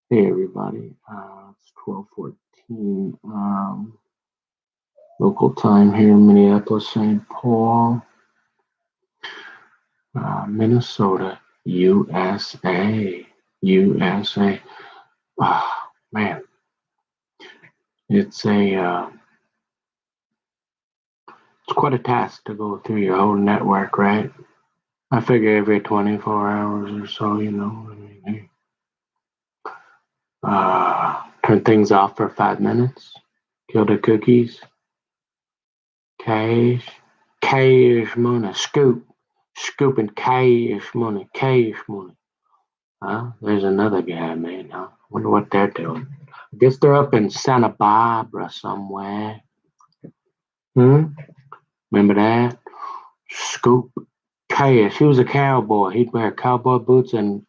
Hey everybody, it's 12:14 local time here in Minneapolis, St. Paul, Minnesota, USA. Oh, man, it's it's quite a task to go through your whole network, right? I figure every 24 hours or so, hey, turn things off for 5 minutes, kill the cookies, cash money, scooping cash money. Huh? There's another guy, man. Huh? Wonder what they're doing. I guess they're up in Santa Barbara somewhere. Remember that? Scoop cash. He was a cowboy. He'd wear cowboy boots and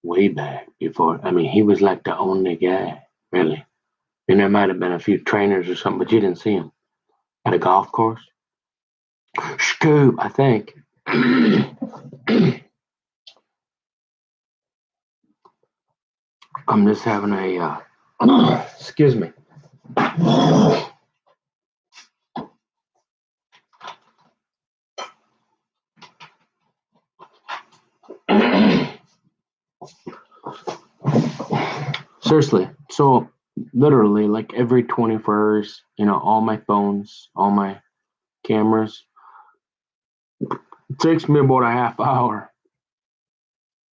way back before. I mean, he was like the only guy, really. And there might have been a few trainers or something, but you didn't see him at a golf course. Scoop, I think. I'm just having a excuse me. Seriously. So literally like every 24 hours, all my phones, all my cameras, it takes me about a half hour.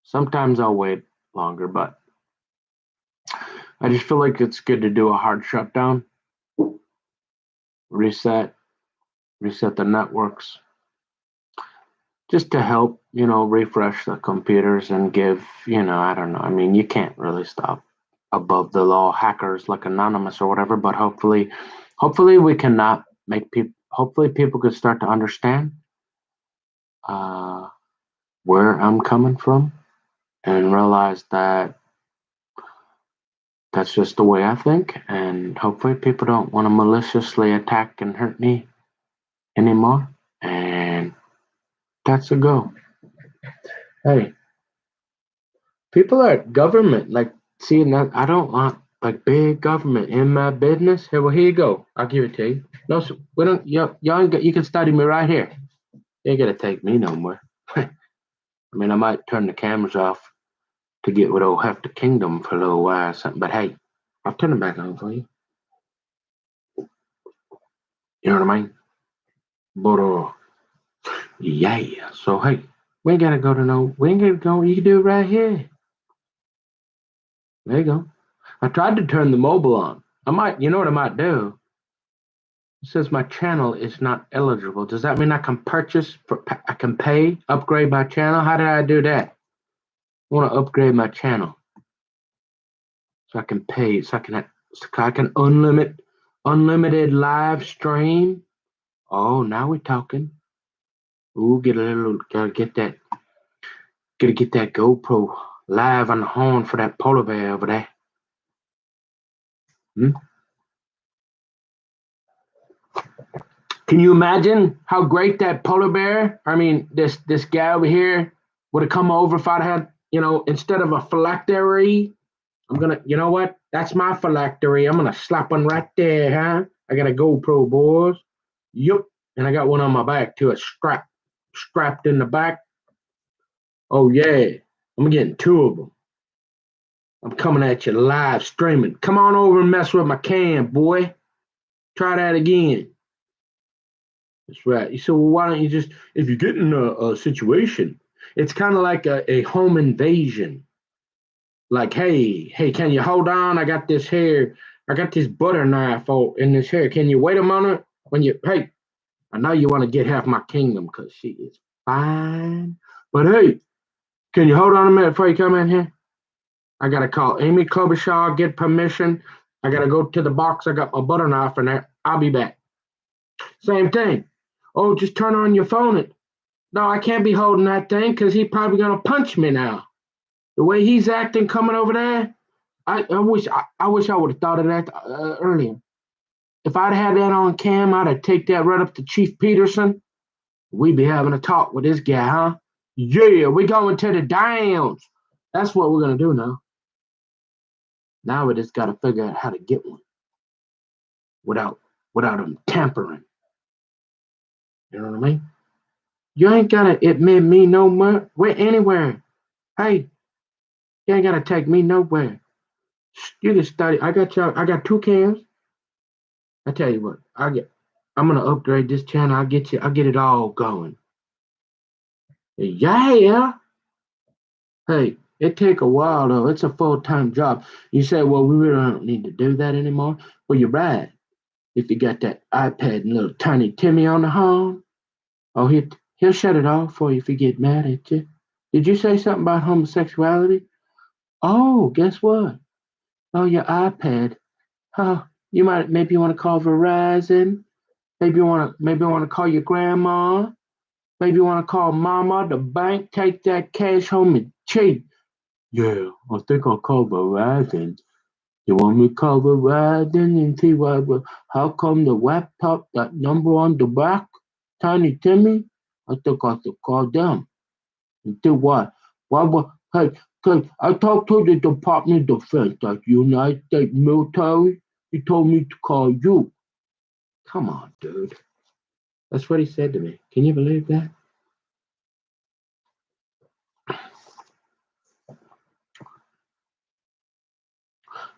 Sometimes I'll wait longer, but I just feel like it's good to do a hard shutdown, reset the networks, just to help, refresh the computers and give, I don't know. I mean, you can't really stop above the law hackers like Anonymous or whatever, but hopefully we cannot make people, hopefully people could start to understand where I'm coming from and realize that that's just the way I think, and hopefully people don't want to maliciously attack and hurt me anymore. And that's a go. Hey, people at government, like, seeing that I don't want like big government in my business. Hey, well, here you go. I'll give it to you. No, we don't. Y'all ain't got, you can study me right here. You ain't gonna take me no more. I mean, I might turn the cameras off to get with old Hefty Kingdom for a little while or something, but hey, I'll turn it back on for you. You know what I mean? But yeah. So hey, we ain't gotta go to no. We ain't gotta go. You can do it right here. There you go. I tried to turn the mobile on. I might. You know what I might do? It says my channel is not eligible. Does that mean I can purchase? I can pay, upgrade my channel? How did I do that? I want to upgrade my channel so I can pay. So I can unlimited live stream. Oh, now we're talking. Ooh, gotta get that GoPro live on the horn for that polar bear over there. Can you imagine how great that polar bear? I mean, this guy over here would have come over if I'd had, instead of a phylactery. I'm gonna, you know what? That's my phylactery. I'm gonna slap one right there, huh? I got a GoPro, boys. Yup. And I got one on my back too. A strapped in the back. Oh yeah. I'm getting two of them. I'm coming at you live streaming. Come on over and mess with my cam, boy. Try that again. That's right. You said, well, why don't you just, if you get in a situation, it's kind of like a home invasion. Like, hey, can you hold on? I got this hair. I got this butter knife in this hair. Can you wait a moment? Hey, I know you want to get half my kingdom because she is fine. But hey, can you hold on a minute before you come in here? I got to call Amy Klobuchar, get permission. I got to go to the box. I got my butter knife in there. I'll be back. Same thing. Oh, just turn on your phone. No, I can't be holding that thing because he's probably going to punch me now. The way he's acting coming over there, I wish I would have thought of that earlier. If I'd had that on cam, I'd have take that right up to Chief Peterson. We'd be having a talk with this guy, huh? Yeah, we going to the downs. That's what we're gonna do now. Now we just gotta figure out how to get one without him tampering. You know what I mean? You ain't gotta admit me no more. We're anywhere. Hey, you ain't gotta take me nowhere. You can study. I got y'all. I got two cams. I tell you what. I'm gonna upgrade this channel. I'll get you. I'll get it all going. Yeah. Hey, it take a while though. It's a full-time job. You say, well, we really don't need to do that anymore. Well, you're right. If you got that iPad and little tiny Timmy on the home, oh, he'll shut it off for you if he get mad at you. Did you say something about homosexuality? Oh, guess what? Oh, your iPad. Oh, you might maybe you want to call Verizon. Maybe you want to call your grandma. Maybe you want to call mama, the bank, take that cash home and cheat. Yeah, I think I'll call Verizon. You want me to call Verizon and see why? How come the laptop, that number on the back, Tiny Timmy? I think I should call them. And do what? Why? Hey, cause I talked to the Department of Defense, that United States military. He told me to call you. Come on, dude. That's what he said to me. Can you believe that?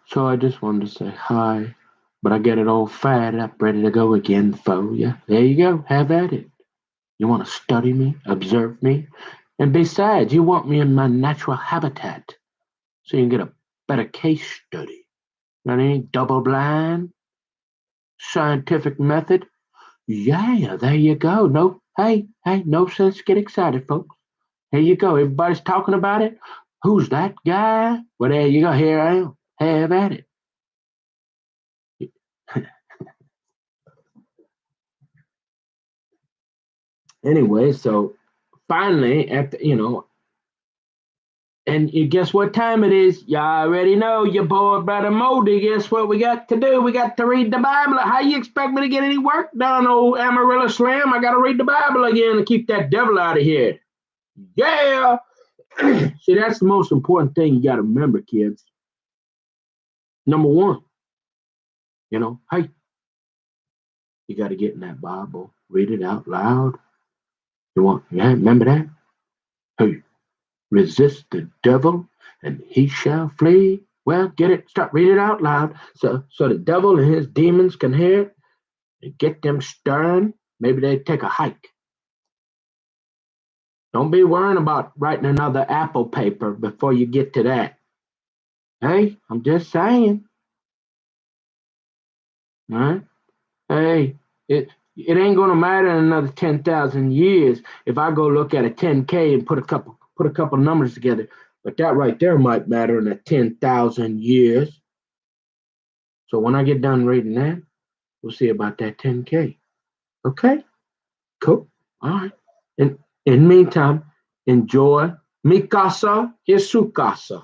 So I just wanted to say hi, but I get it all fired up, ready to go again for you. There you go. Have at it. You want to study me, observe me, and besides, you want me in my natural habitat so you can get a better case study. Not any double blind, scientific method. Yeah, there you go. No, hey, no sense to get excited, folks. Here you go. Everybody's talking about it. Who's that guy? Well, there you go. Here I am. Have at it. Anyway, so finally, and you guess what time it is? You already know your boy brother Moldy. Guess what we got to do? We got to read the Bible. How you expect me to get any work done, old Amarillo Slim? I got to read the Bible again to keep that devil out of here. Yeah. See, that's the most important thing you got to remember, kids. Number one, hey, you got to get in that Bible, read it out loud. Remember that? Hey, resist the devil and he shall flee. Well, get it, start reading it out loud so the devil and his demons can hear it and get them stirring. Maybe they take a hike. Don't be worrying about writing another Apple paper before you get to that. Hey, I'm just saying. All right? Hey, it ain't gonna matter in another 10,000 years if I go look at a 10K and put a couple numbers together. But that right there might matter in a 10,000 years. So when I get done reading that, we'll see about that 10K. Okay? Cool. All right. In the meantime, enjoy. Mi casa es su casa.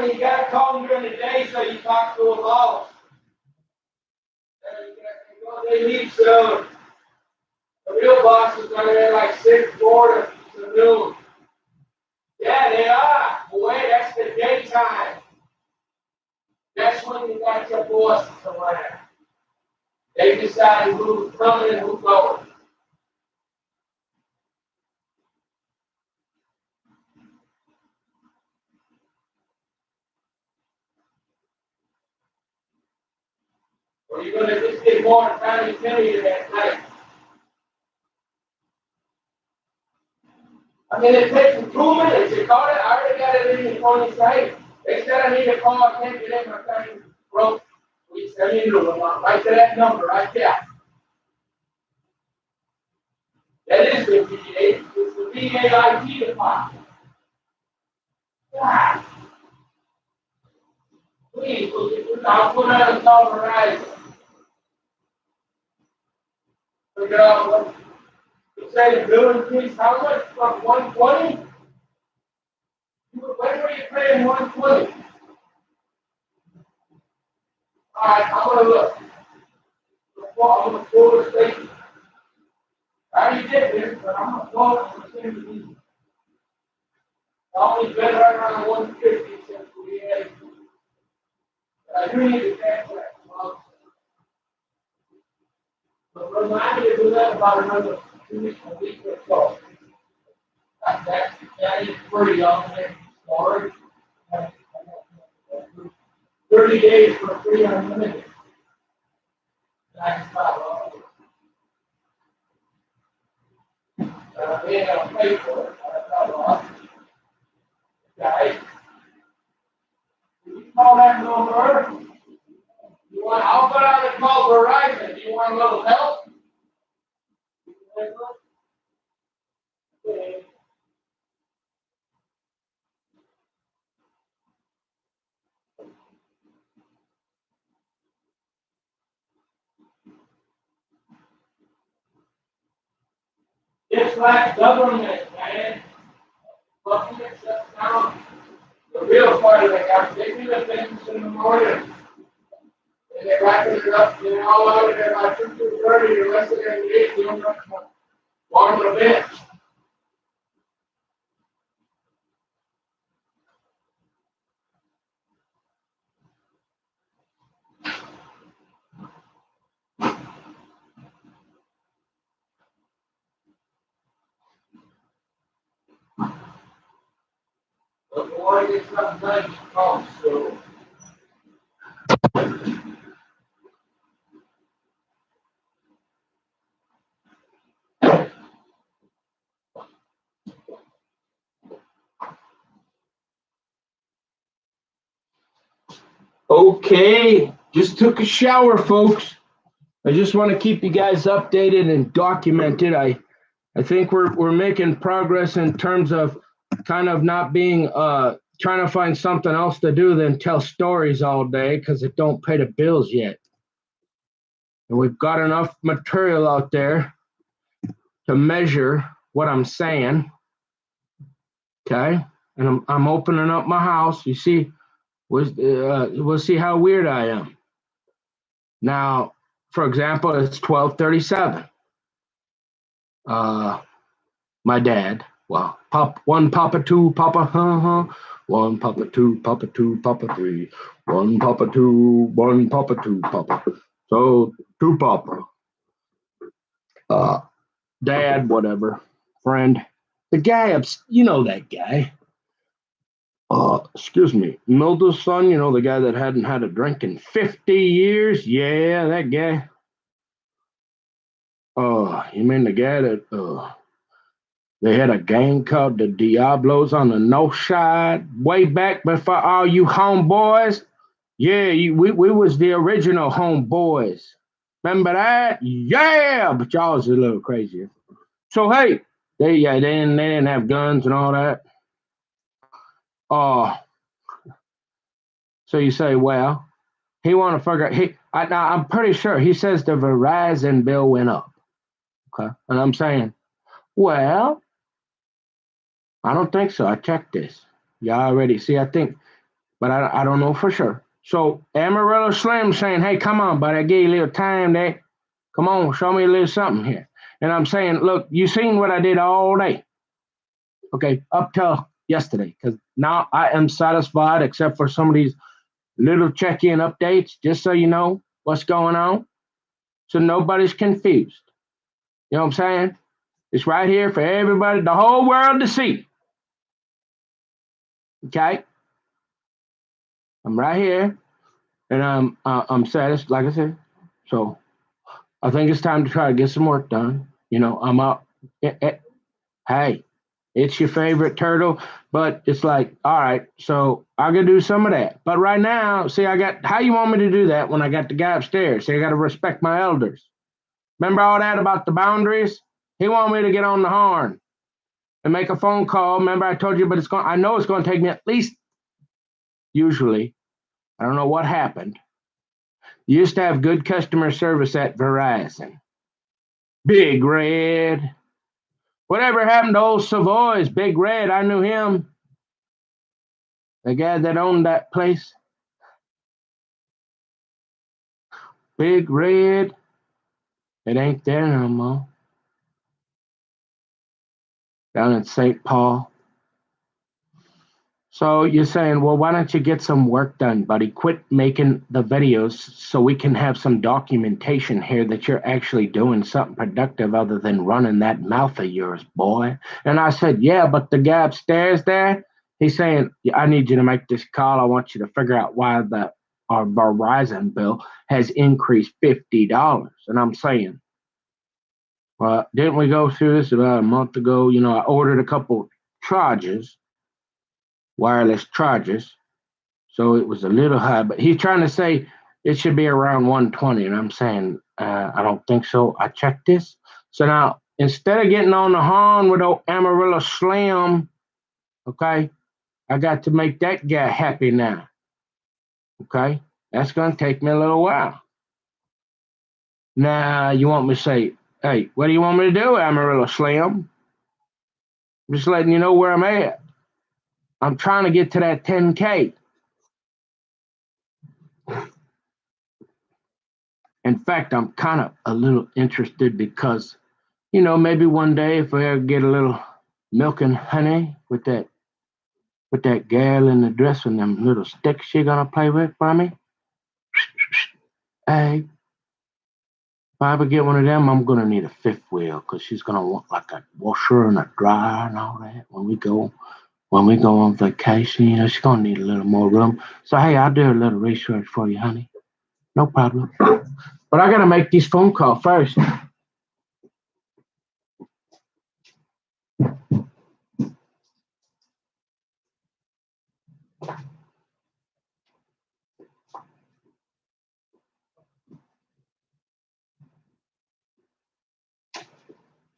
morning, you gotta call them during the day so you talk to a boss. They leave soon. The real bosses are there like 6:40 to noon. Yeah, they are. Boy, that's the daytime. That's when you got your bosses around. They decide who's coming and who's going. Or you're going to just get more time to tell you that night. I mean, it takes them 2 minutes. You call it, I already got it in the phone site. They said I need to call, I can't get in, my time broke. We send you to them, right to that number right there. That is the VA. It's the VA IT department. God. Please, I'll put out a call Verizon. Figure out what you say the bill increase how much from 120? When were you paying 120? Alright, I'm gonna look. I'm gonna pull the station. I already did this, but I'm gonna pull it and send it to you. I only been right around 150 since we had. I do need to cancel that. But remind me to do that about another 2 weeks, a week or so. That is free on there. Sorry. 30 days for free unlimited. That's not wrong. We ain't gonna pay for it. That's not wrong. Okay. You call that number. You want? I'll go out and call Verizon. Do you want a little help? Okay. It's like government, man. Government shuts down. The real part of it, they do the things in the morning. And they wrap it up, and all out of there by 2:30, the rest of their days, you don't have to walk on the bench. But the more you get something done, you come, so. Okay, just took a shower, folks. I just want to keep you guys updated and documented. I think we're making progress in terms of kind of not being trying to find something else to do than tell stories all day because it don't pay the bills yet. And we've got enough material out there to measure what I'm saying. Okay, and I'm opening up my house. You see, we'll see how weird I am. Now, for example, it's 12:37. My dad, well, one Papa, two Papa, one Papa, two Papa, two Papa, three, one Papa, two, one Papa, two Papa. So two Papa, dad, whatever, friend, the guy, you know that guy. Excuse me, Milda's son, you know, the guy that hadn't had a drink in 50 years? Yeah, that guy. You mean the guy that, they had a gang called the Diablos on the north side way back before all you homeboys? Yeah, we was the original homeboys. Remember that? Yeah, but y'all was a little crazier. So, hey, they didn't have guns and all that. Uh, so you say, well, he want to figure. I'm pretty sure he says the Verizon bill went up. Okay, and I'm saying, well, I don't think so. I checked this. Y'all already see. I think but I don't know for sure. So Amarillo Slim saying, hey, come on, buddy, I gave you a little time there. Come on, show me a little something here. And I'm saying, look, you seen what I did all day. Okay, up till yesterday, because now I am satisfied, except for some of these little check-in updates, just so you know what's going on, so nobody's confused. You know what I'm saying? It's right here for everybody, the whole world to see. Okay, I'm right here, and I'm satisfied, like I said. So I think it's time to try to get some work done. You know, I'm out. Hey, it's your favorite turtle, but it's like, all right, so I gotta do some of that. But right now, see, I got how you want me to do that when I got the guy upstairs? See, I gotta respect my elders. Remember all that about the boundaries? He wanted me to get on the horn and make a phone call. Remember I told you, but I know it's gonna take me at least usually. I don't know what happened. You used to have good customer service at Verizon. Big Red. Whatever happened to old Savoy's Big Red? I knew him. The guy that owned that place. Big Red. It ain't there no more. Down in St. Paul. So you're saying, well, why don't you get some work done, buddy? Quit making the videos so we can have some documentation here that you're actually doing something productive other than running that mouth of yours, boy. And I said, yeah, but the guy upstairs there, he's saying, I need you to make this call. I want you to figure out why our Verizon bill has increased $50. And I'm saying, well, didn't we go through this about a month ago? You know, I ordered a couple chargers, wireless chargers. So it was a little high, but he's trying to say it should be around 120. And I'm saying, I don't think so. I checked this. So now, instead of getting on the horn with old Amarillo Slim, okay, I got to make that guy happy now. Okay, that's going to take me a little while. Now, you want me to say, hey, what do you want me to do, Amarillo Slim? I'm just letting you know where I'm at. I'm trying to get to that 10K. In fact, I'm kind of a little interested because, you know, maybe one day if we ever get a little milk and honey with that gal in the dress and them little sticks she gonna play with for me. Hey, if I ever get one of them, I'm gonna need a fifth wheel because she's gonna want like a washer and a dryer and all that when we go on vacation. You know, she's gonna need a little more room. So hey, I'll do a little research for you, honey. No problem. But I gotta make this phone call first.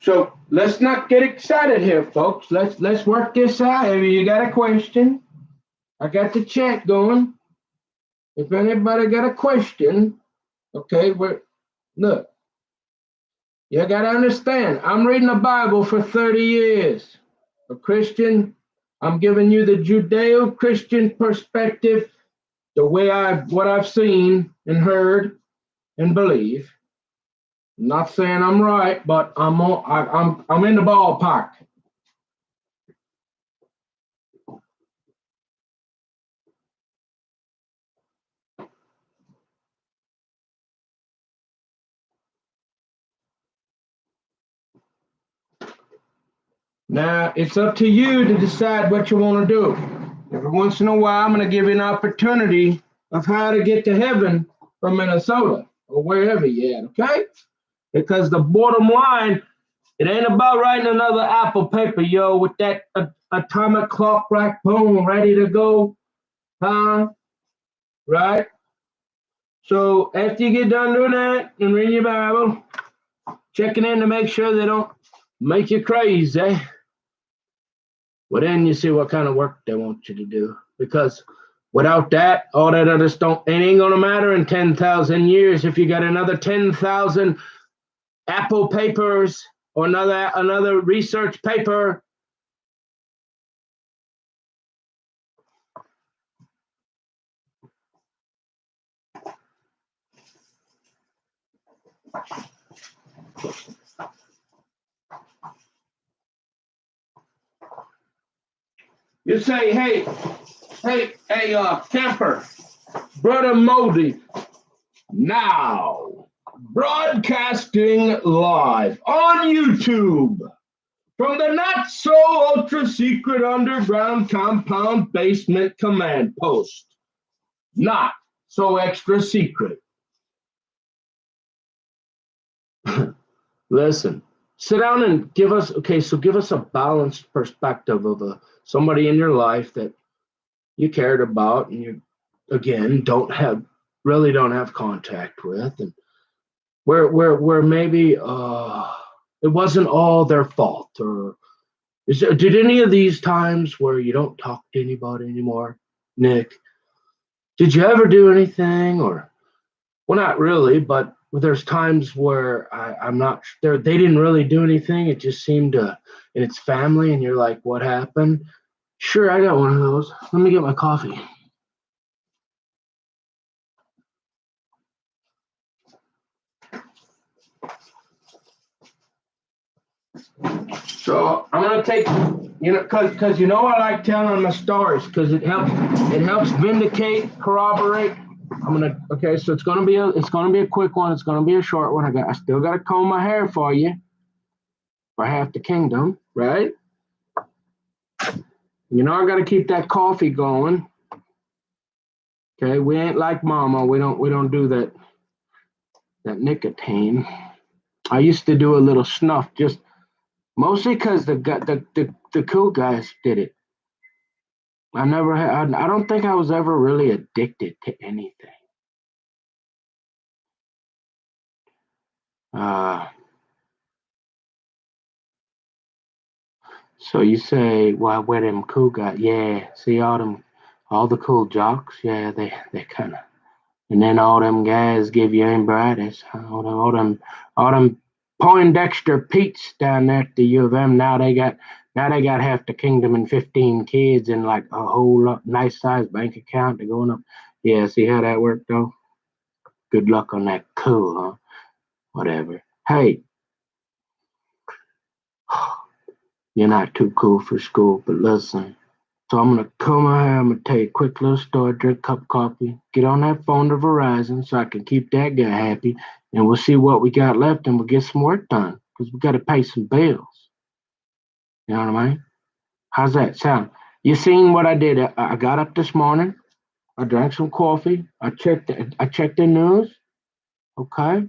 So let's not get excited here, folks. Let's work this out. If you got a question, I got the chat going. If anybody got a question, okay, look, you got to understand. I'm reading the Bible for 30 years. A Christian, I'm giving you the Judeo-Christian perspective, the way what I've seen and heard and believe. I'm not saying I'm right, but I'm in the ballpark. Now, it's up to you to decide what you want to do. Every once in a while, I'm going to give you an opportunity of how to get to heaven from Minnesota or wherever you're at, okay? Because the bottom line, it ain't about writing another Apple paper, yo, with that atomic clock right, boom, ready to go, huh? Right? So after you get done doing that and reading your Bible, checking in to make sure they don't make you crazy, well, then you see what kind of work they want you to do. Because without that, all that other stuff, it ain't going to matter in 10,000 years if you got another 10,000 Apple papers or another research paper. You say, Kemper, Brother Modi, now broadcasting live on YouTube from the not so ultra secret underground compound basement command post. Not so extra secret. Listen, sit down and give us a balanced perspective of somebody in your life that you cared about and you again don't have contact with, and where maybe it wasn't all their fault, or did any of these times where you don't talk to anybody anymore, Nick? Did you ever do anything, or well, not really, but there's times where I'm not there. They didn't really do anything. It just seemed to, and it's family, and you're like, what happened? Sure, I got one of those. Let me get my coffee. So I'm gonna take, because I like telling my stories because it helps vindicate, corroborate. So it's gonna be a quick one. It's gonna be a short one. I still gotta comb my hair for you for half the kingdom, right? I gotta keep that coffee going. Okay, we ain't like Mama. We don't do that nicotine. I used to do a little snuff, just mostly because the cool guys did it. I don't think I was ever really addicted to anything. Uh, so you say, well, where them cool guys? Yeah, see all the cool jocks. Yeah, they kind of, and then all them guys give you embritis. All them Poindexter Pete's down there at the U of M. Now they got half the kingdom and 15 kids and like a whole nice sized bank account. They're going up. Yeah, see how that worked though? Good luck on that cool, huh? Whatever. Hey, you're not too cool for school, but listen. So I'm gonna comb my hair. I'm gonna tell you a quick little story, drink a cup of coffee, get on that phone to Verizon so I can keep that guy happy, and we'll see what we got left, and we'll get some work done because we got to pay some bills. You know what I mean? How's that sound? You seen what I did? I got up this morning. I drank some coffee. I checked the news. Okay.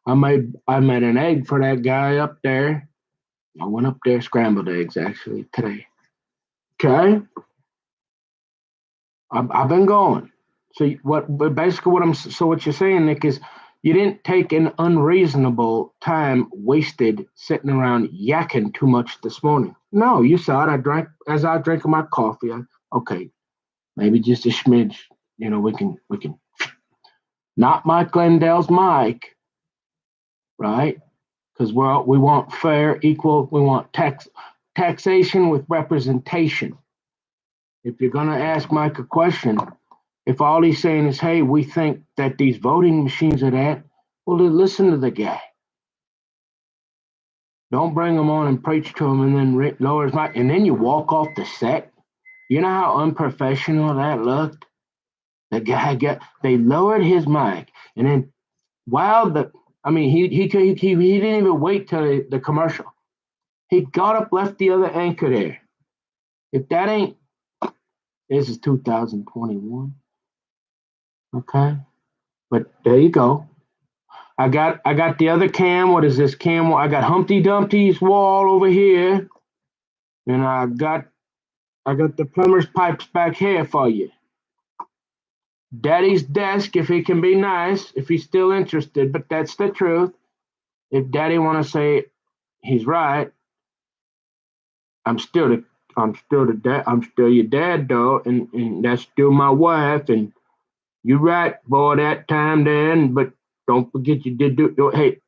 I made an egg for that guy up there. I went up there, scrambled eggs actually today. Okay. I've been going. But basically what you're saying, Nick, is you didn't take an unreasonable time wasted sitting around yakking too much this morning. No, you saw it. As I drank my coffee. Okay, maybe just a smidge. We can not Mike Lindell's Mike, right? Because we want fair, equal. We want taxation with representation. If you're gonna ask Mike a question, if all he's saying is, hey, we think that these voting machines are that, well, then listen to the guy. Don't bring him on and preach to him and then lower his mic. And then you walk off the set. You know how unprofessional that looked? They lowered his mic. And then he didn't even wait till the commercial. He got up, left the other anchor there. If that ain't, this is 2021. Okay. But there you go. I got the other cam. What is this cam? I got Humpty Dumpty's wall over here, and I got the plumber's pipes back here for you. Daddy's desk, if he can be nice, if he's still interested, but that's the truth. If Daddy want to say he's right, I'm still your dad though, and that's still my wife. And you're right, boy, that time then, but don't forget you did do. Hey,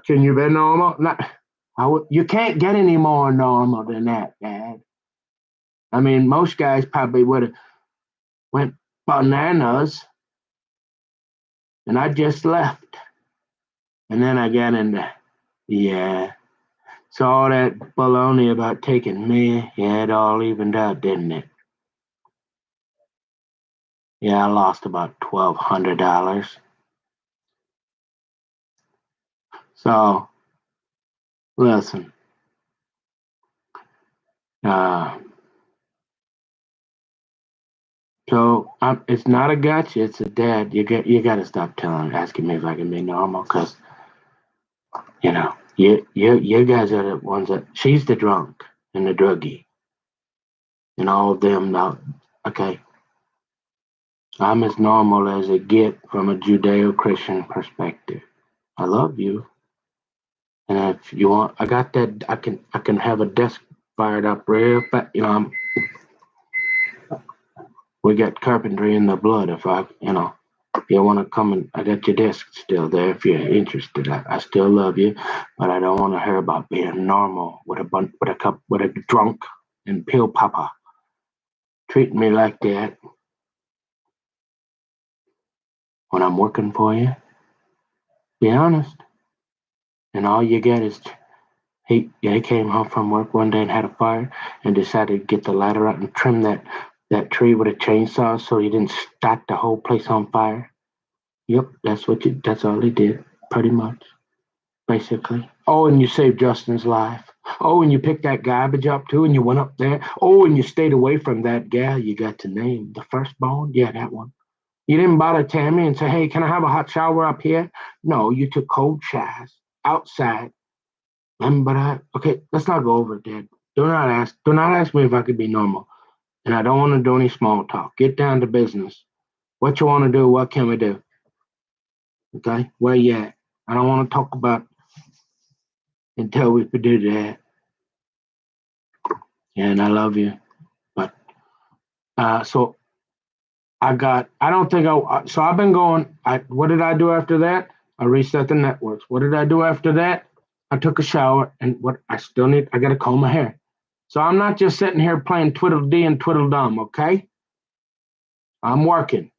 can you be normal? Not. You can't get any more normal than that, Dad. I mean, most guys probably would have went bananas, and I just left. And then I got into, yeah. So all that baloney about taking me, yeah, it all evened out, didn't it? Yeah, I lost about $1,200. So, listen, uh, it's not a gotcha, it's a dad. You got to stop asking me if I can be normal, because you guys are the ones that she's the drunk and the druggie, and all of them now. Okay, I'm as normal as it get from a Judeo-Christian perspective. I love you, and if you want, I got that. I can have a desk fired up real fast. We got carpentry in the blood. If you want to come and I got your desk still there. If you're interested, I still love you, but I don't want to hear about being normal with a drunk and pill popper treating me like that when I'm working for you. Be honest. And all you get is he came home from work one day and had a fire and decided to get the ladder out and trim that tree with a chainsaw so he didn't start the whole place on fire. Yep, that's all he did, pretty much, basically. Oh, and you saved Justin's life. Oh, and you picked that garbage up too, and you went up there. Oh, and you stayed away from that gal you got to name, the firstborn. Yeah, that one. You didn't bother Tammy and say, "Hey, can I have a hot shower up here?" No, you took cold showers outside. But okay, let's not go over it, Dad. Do not ask me if I could be normal, and I don't want to do any small talk. Get down to business. What you want to do? What can we do? Okay, where you at? I don't want to talk about until we could do that. And I love you, but so I don't think so I've been going. What did I do after that? I reset the networks. What did I do after that? I took a shower, and I got to comb my hair. So I'm not just sitting here playing twiddle-dee and twiddle-dum, okay? I'm working.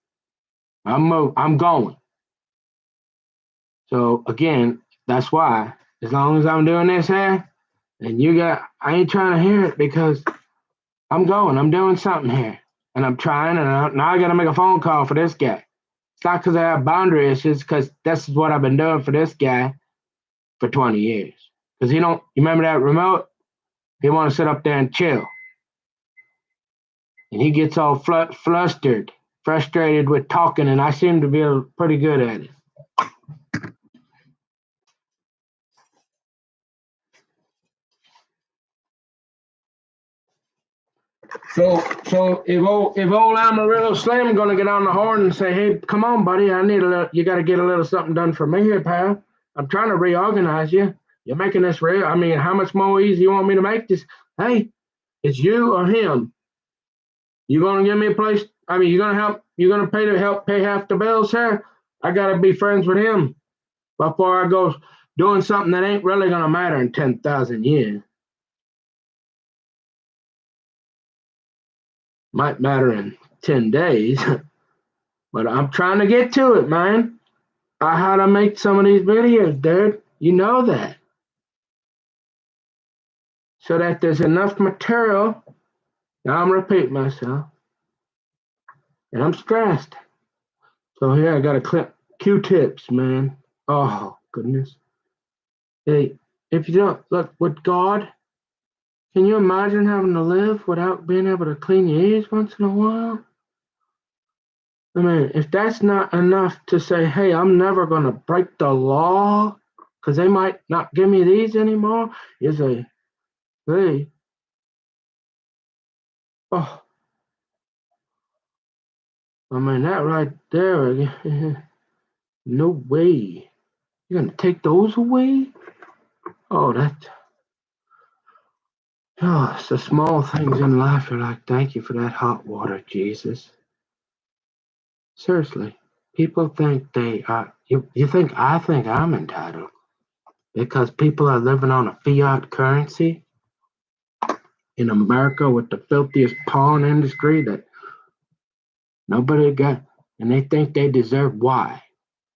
I'm going. So again, that's why, as long as I'm doing this here, and I ain't trying to hear it because I'm going. I'm doing something here, and I'm trying. And now I got to make a phone call for this guy. It's not because I have boundary issues, because this is what I've been doing for this guy for 20 years. Because you remember that remote? He want to sit up there and chill, and he gets all frustrated with talking, and I seem to be pretty good at it. So if old Amarillo Slim gonna get on the horn and say, "Hey, come on, buddy, you got to get a little something done for me here, pal. I'm trying to reorganize you. You're making this real. I mean, how much more easy you want me to make this? Hey, it's you or him. You gonna give me a place? I mean, you gonna help? You gonna pay to help pay half the bills here? I gotta be friends with him before I go doing something that ain't really gonna matter in 10,000 years. Might matter in 10 days, but I'm trying to get to it, man. I how to make some of these videos, dude. You know that, so that there's enough material. Now I'm repeating myself, and I'm stressed. So here I got to clip Q-tips, man. Oh goodness. Hey, if you don't look with God, can you imagine having to live without being able to clean your ears once in a while? I mean, if that's not enough to say, hey, I'm never going to break the law because they might not give me these anymore, you say, hey, oh, I mean, that right there, no way. You're going to take those away? Oh, it's the small things in life. You're like, thank you for that hot water, Jesus. Seriously, people think they are. You think I think I'm entitled because people are living on a fiat currency in America with the filthiest pawn industry that nobody got, and they think they deserve. Why?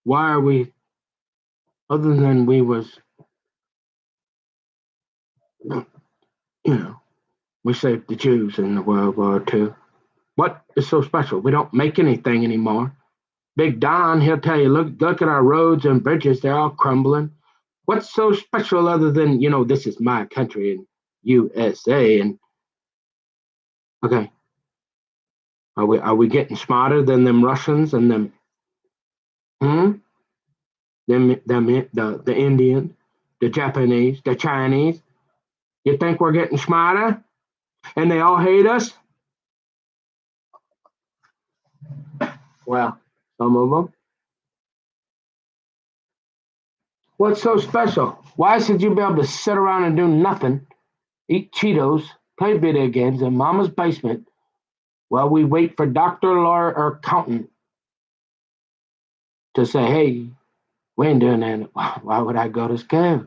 Why are we? other than we was, you know, we saved the Jews in the World War II. What is so special? We don't make anything anymore. Big Don, he'll tell you, look at our roads and bridges, they're all crumbling. What's so special other than, this is my country and USA? And okay, are we getting smarter than them Russians and them hmm? The Indian, the Japanese, the Chinese? You think we're getting smarter? And they all hate us? Well, some of them. What's so special? Why should you be able to sit around and do nothing, eat Cheetos, play video games in mama's basement while we wait for doctor, lawyer, or accountant to say, hey, we ain't doing that. Why would I go to school?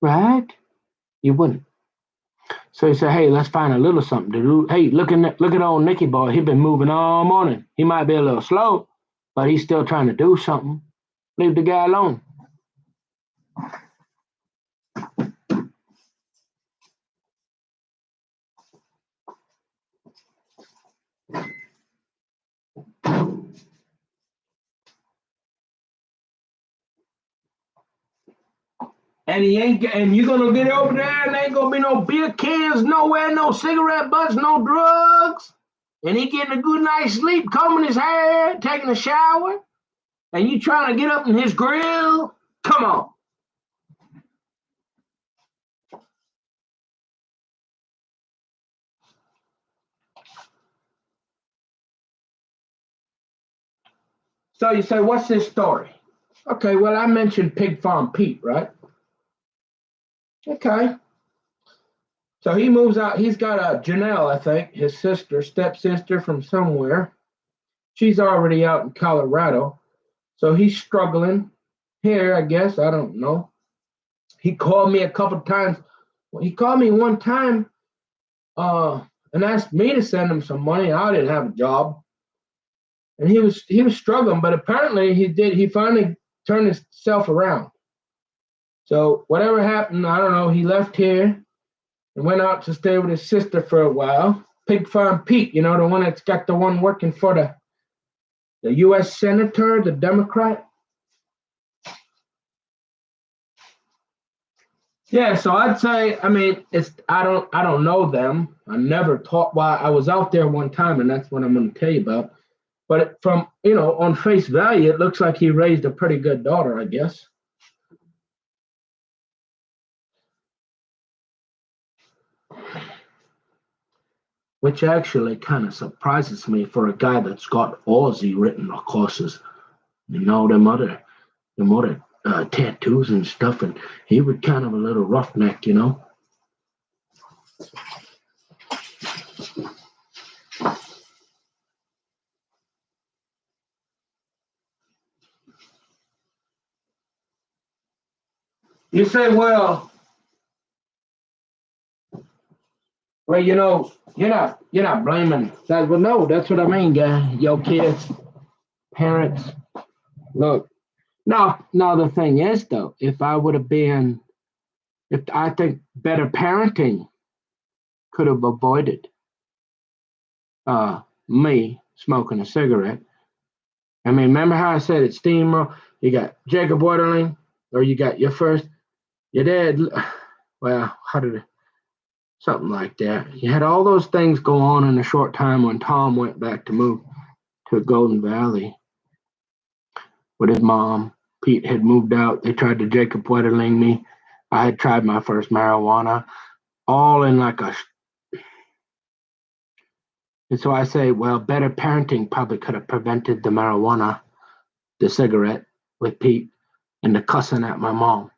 Right? You wouldn't. So you say, hey, let's find a little something to do. Hey, look at old Nicky boy. He been moving all morning. He might be a little slow, but he's still trying to do something. Leave the guy alone. And you're gonna get over there and there ain't gonna be no beer cans nowhere, no cigarette butts, no drugs. And he getting a good night's sleep, combing his hair, taking a shower, and you trying to get up in his grill? Come on. So you say, what's this story? Okay, well, I mentioned Pig Farm Pete, right? Okay. So he moves out. He's got a Janelle, I think, his sister, stepsister from somewhere. She's already out in Colorado. So he's struggling here, I guess. I don't know. He called me a couple of times. He called me one time and asked me to send him some money. I didn't have a job. And he was struggling, but apparently he did. He finally turned himself around. So whatever happened, I don't know. He left here and went out to stay with his sister for a while. Pig Farm Pete, the one that's got the one working for the U.S. Senator, the Democrat. Yeah, so I'd say, I mean, I don't know them. I never taught. Well, I was out there one time, and that's what I'm going to tell you about. But from on face value, it looks like he raised a pretty good daughter, I guess. Which actually kind of surprises me for a guy that's got Aussie written across his, them other tattoos and stuff, and he was kind of a little roughneck. You say, well, you're not blaming that. Well, no, that's what I mean, guy. Your kids, parents. Look, now the thing is though, if I think better parenting could have avoided me smoking a cigarette. I mean, remember how I said it's steamroll? You got Jacob Waterling, or you got your dad. Well, how did it? Something like that. You had all those things go on in a short time when Tom went back to move to Golden Valley with his mom. Pete had moved out. They tried to Jacob Wetterling me. I had tried my first marijuana, all in like a. And so I say, well, better parenting probably could have prevented the marijuana, the cigarette with Pete, and the cussing at my mom,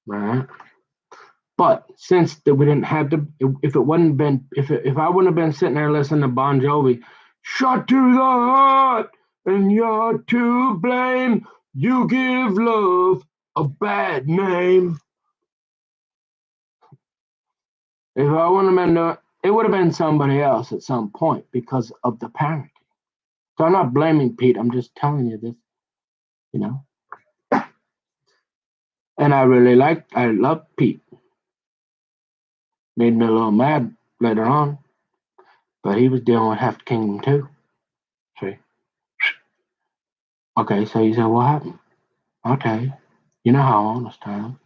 right? But since that we didn't have to, if it wouldn't been, if I wouldn't have been sitting there listening to Bon Jovi, shot to the heart, and you're to blame. You give love a bad name. If I wouldn't have been doing, it would have been somebody else at some point because of the parenting. So I'm not blaming Pete. I'm just telling you this, you know. And I loved Pete. Made me a little mad later on, but he was dealing with half the kingdom too. See? Okay, so you said, what happened? I'll tell you. You know how honest I am.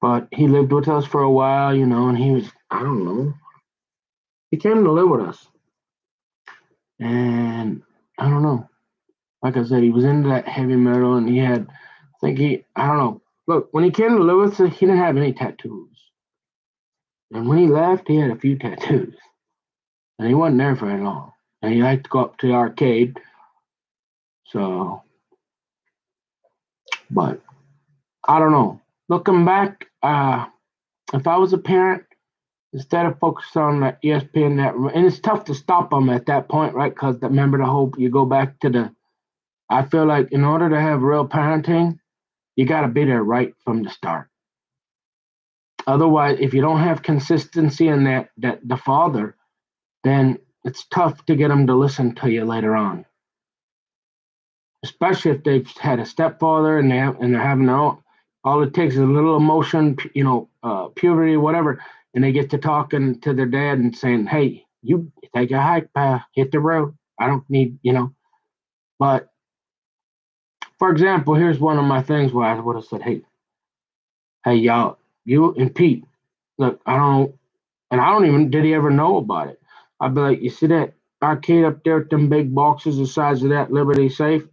But he lived with us for a while, and he was, I don't know, he came to live with us. And I don't know. Like I said, he was into that heavy metal and I don't know. Look, when he came to live with us, he didn't have any tattoos. And when he left, he had a few tattoos. And he wasn't there very long. And he liked to go up to the arcade. So, but I don't know. Looking back, if I was a parent, instead of focusing on the ESPN network, and it's tough to stop them at that point, right? Because remember the whole, you go back to I feel like in order to have real parenting, you got to be there right from the start. Otherwise, if you don't have consistency in that the father, then it's tough to get them to listen to you later on. Especially if they've had a stepfather and they're having their own. All it takes is a little emotion, puberty, whatever, and they get to talking to their dad and saying, "Hey, you take a hike, hit the road. I don't need." But for example, here's one of my things where I would have said, "Hey, y'all, you and Pete, look, I don't even did he ever know about it. I'd be like, you see that arcade up there with them big boxes the size of that Liberty safe?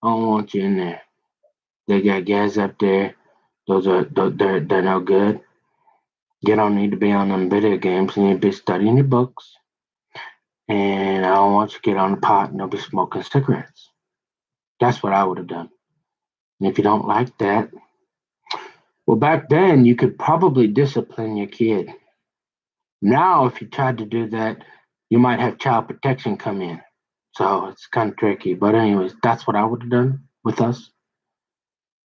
I don't want you in there. They got guys up there. They're no good. You don't need to be on them video games. You need to be studying your books. And I don't want you to get on the pot and they'll be smoking cigarettes." That's what I would have done. And if you don't like that, well, back then you could probably discipline your kid. Now, if you tried to do that, you might have child protection come in. So it's kind of tricky. But, anyways, that's what I would have done with us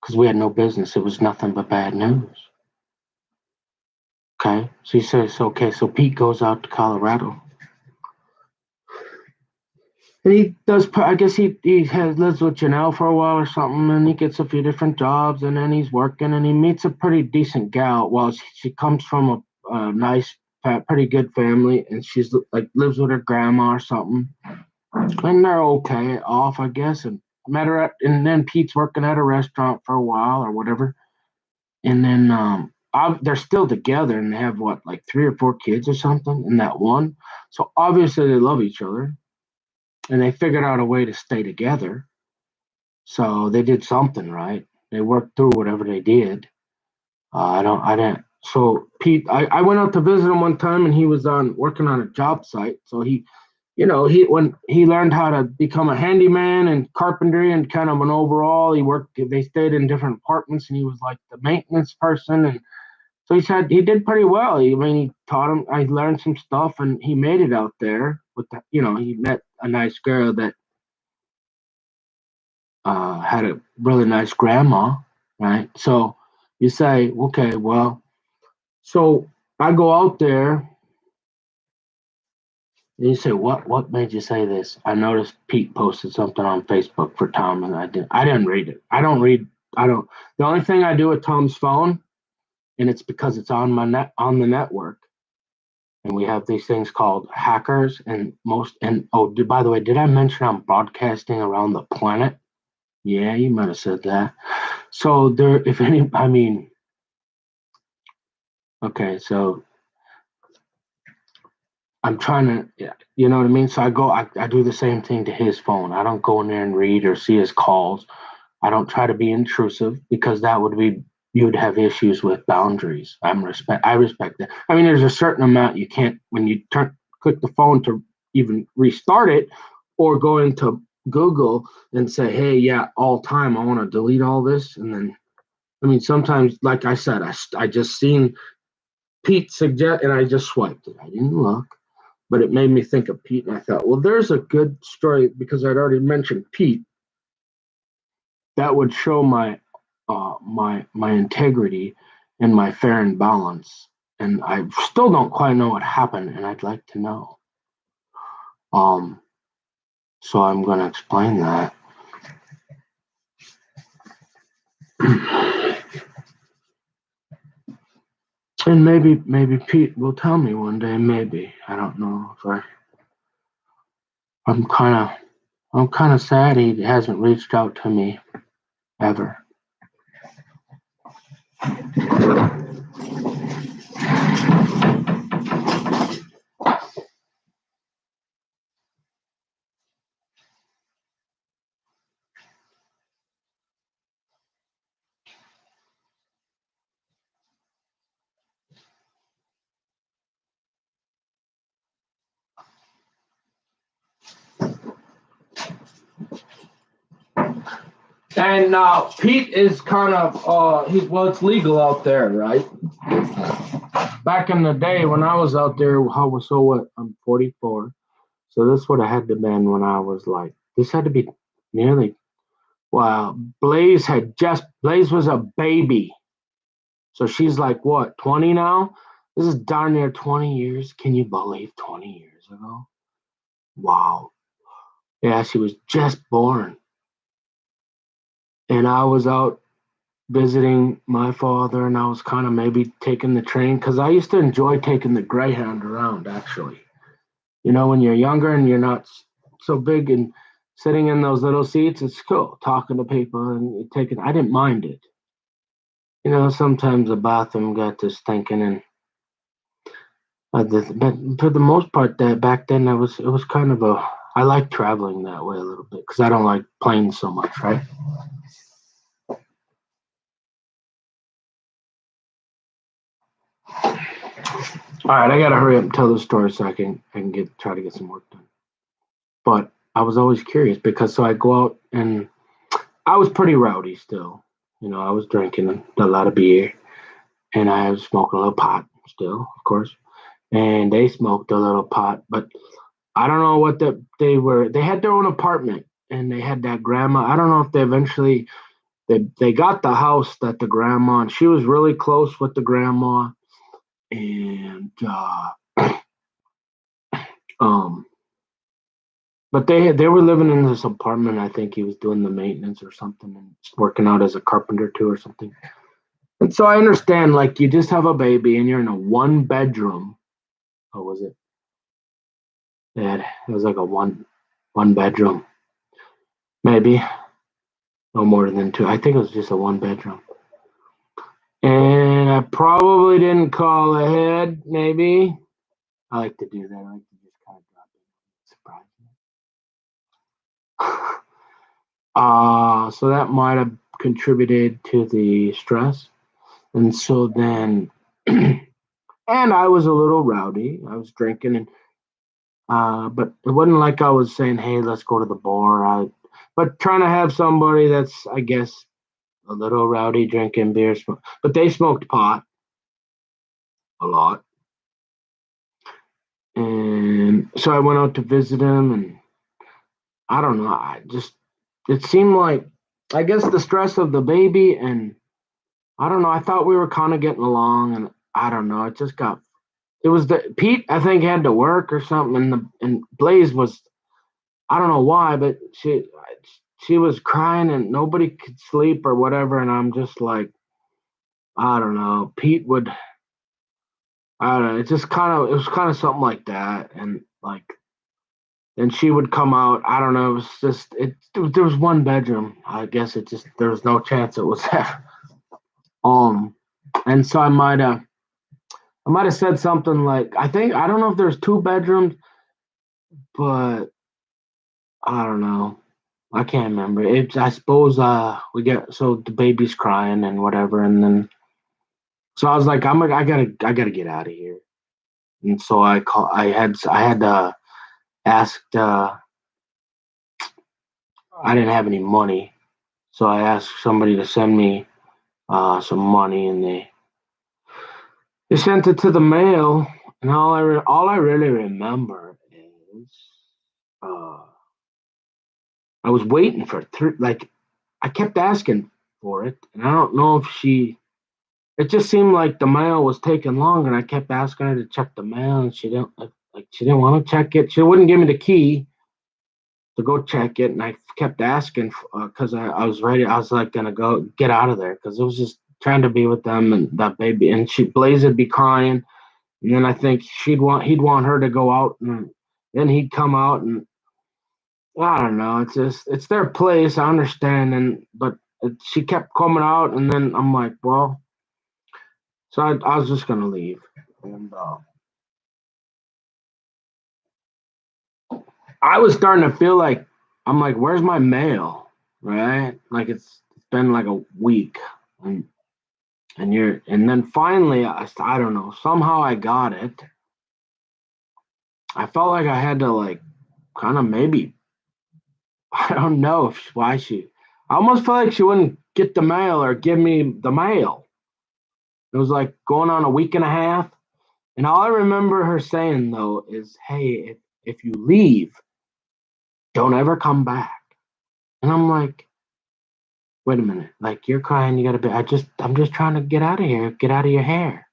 because we had no business. It was nothing but bad news. Okay. So he says, okay, so Pete goes out to Colorado. And he does, I guess lives with Janelle for a while or something, and he gets a few different jobs, and then he's working, and he meets a pretty decent gal. Well, she comes from a nice, pretty good family, and she's like lives with her grandma or something. And they're okay off, I guess. And met her and then Pete's working at a restaurant for a while or whatever. And then they're still together and they have what, like 3 or 4 kids or something in that one. So obviously they love each other and they figured out a way to stay together. So they did something right. They worked through whatever they did. I didn't. So Pete, I went out to visit him one time and he was working on a job site. So when he learned how to become a handyman and carpentry and kind of an overall, they stayed in different apartments and he was like the maintenance person. And so he did pretty well. He taught him, I learned some stuff and he made it out there he met a nice girl that had a really nice grandma, right? So you say, okay, well, so I go out there. And you say, what made you say this? I noticed Pete posted something on Facebook for Tom and I didn't read it. I don't the only thing I do with Tom's phone, and it's because it's on the network. And we have these things called hackers by the way, did I mention I'm broadcasting around the planet? Yeah, you might have said that. So okay, so I'm trying to, yeah, you know what I mean? So I do the same thing to his phone. I don't go in there and read or see his calls. I don't try to be intrusive because you would have issues with boundaries. I respect that. I mean, there's a certain amount you can't, when you click the phone to even restart it or go into Google and say, hey, yeah, all time, I want to delete all this. And then, I mean, sometimes, like I said, I just seen Pete suggest, and I just swiped it. I didn't look, but it made me think of Pete, and I thought, well, there's a good story because I'd already mentioned Pete that would show my integrity and my fair and balance. And I still don't quite know what happened, and I'd like to know. So I'm going to explain that. And maybe Pete will tell me one day. Maybe I don't know if I'm kind of sad he hasn't reached out to me ever. And now Pete is kind of it's legal out there, right? Back in the day when I was out there, I'm 44, so this would have had to been when I was like this had to be nearly. Wow, Blaze was a baby, so she's like what 20 now. This is darn near 20 years. Can you believe 20 years ago? Wow. Yeah, she was just born, and I was out visiting my father, and I was kind of maybe taking the train because I used to enjoy taking the Greyhound around. Actually, when you're younger and you're not so big and sitting in those little seats, it's cool talking to people and taking. I didn't mind it. Sometimes the bathroom got to stinking, and but for the most part, that back then, it was kind of a. I like traveling that way a little bit because I don't like planes so much, right? All right, I gotta hurry up and tell the story so I can try to get some work done. But I was always curious because so I go out and I was pretty rowdy still. I was drinking a lot of beer and I was smoking a little pot still, of course. And they smoked a little pot, but I don't know what they were. They had their own apartment and they had that grandma. I don't know if they eventually they got the house that the grandma and she was really close with the grandma and um but they were living in this apartment. I think he was doing the maintenance or something and working out as a carpenter too or something. And so I understand, like you just have a baby and you're in a one bedroom. What was it? Yeah, it was like a one bedroom, maybe no more than two. I think it was just a one bedroom. And I probably didn't call ahead. Maybe I like to do that. I like to just kind of drop in, surprise. So that might have contributed to the stress. And so then, and I was a little rowdy. I was drinking, and but it wasn't like I was saying, "Hey, let's go to the bar." But trying to have somebody that's, I guess, a little rowdy, drinking beer, but they smoked pot a lot, and so I went out to visit him, and I don't know, it seemed like, I guess, the stress of the baby, and I don't know. I thought we were kind of getting along, and I don't know. It just got. It was the Pete. I think had to work or something, and Blaze was. I don't know why, but she was crying and nobody could sleep or whatever, and I'm just like, I don't know. Pete would. I don't know. It was kind of something like that, and like then she would come out. I don't know. It was just there was one bedroom. I guess it just there was no chance it was there. Um, and so I might have said something like, I don't know if there's two bedrooms, but I don't know. I can't remember. I suppose we get so the baby's crying and whatever, and then so I was like, I gotta get out of here. And so I had asked. I didn't have any money, so I asked somebody to send me some money, and they sent it to the mail. And all I really remember is uh, I was waiting for like I kept asking for it, and I don't know if she. It just seemed like the mail was taking longer, and I kept asking her to check the mail, and she didn't like she didn't want to check it. She wouldn't give me the key to go check it, and I kept asking because I was ready. I was like gonna go get out of there because it was just trying to be with them and that baby. And Blaze would be crying, and then I think he'd want her to go out, and then he'd come out, and I don't know. It's their place. I understand, but she kept coming out, and then I'm like, well, so I was just gonna leave, and I was starting to feel like I'm like, where's my mail, right? Like it's been like a week, and and then finally, I don't know. Somehow I got it. I felt like I had to like kind of maybe I don't know why she. I almost felt like she wouldn't get the mail or give me the mail. It was like going on a week and a half, and all I remember her saying though is, "Hey, if you leave, don't ever come back." And I'm like, "Wait a minute! Like you're crying, you gotta be. I'm just trying to get out of here. Get out of your hair.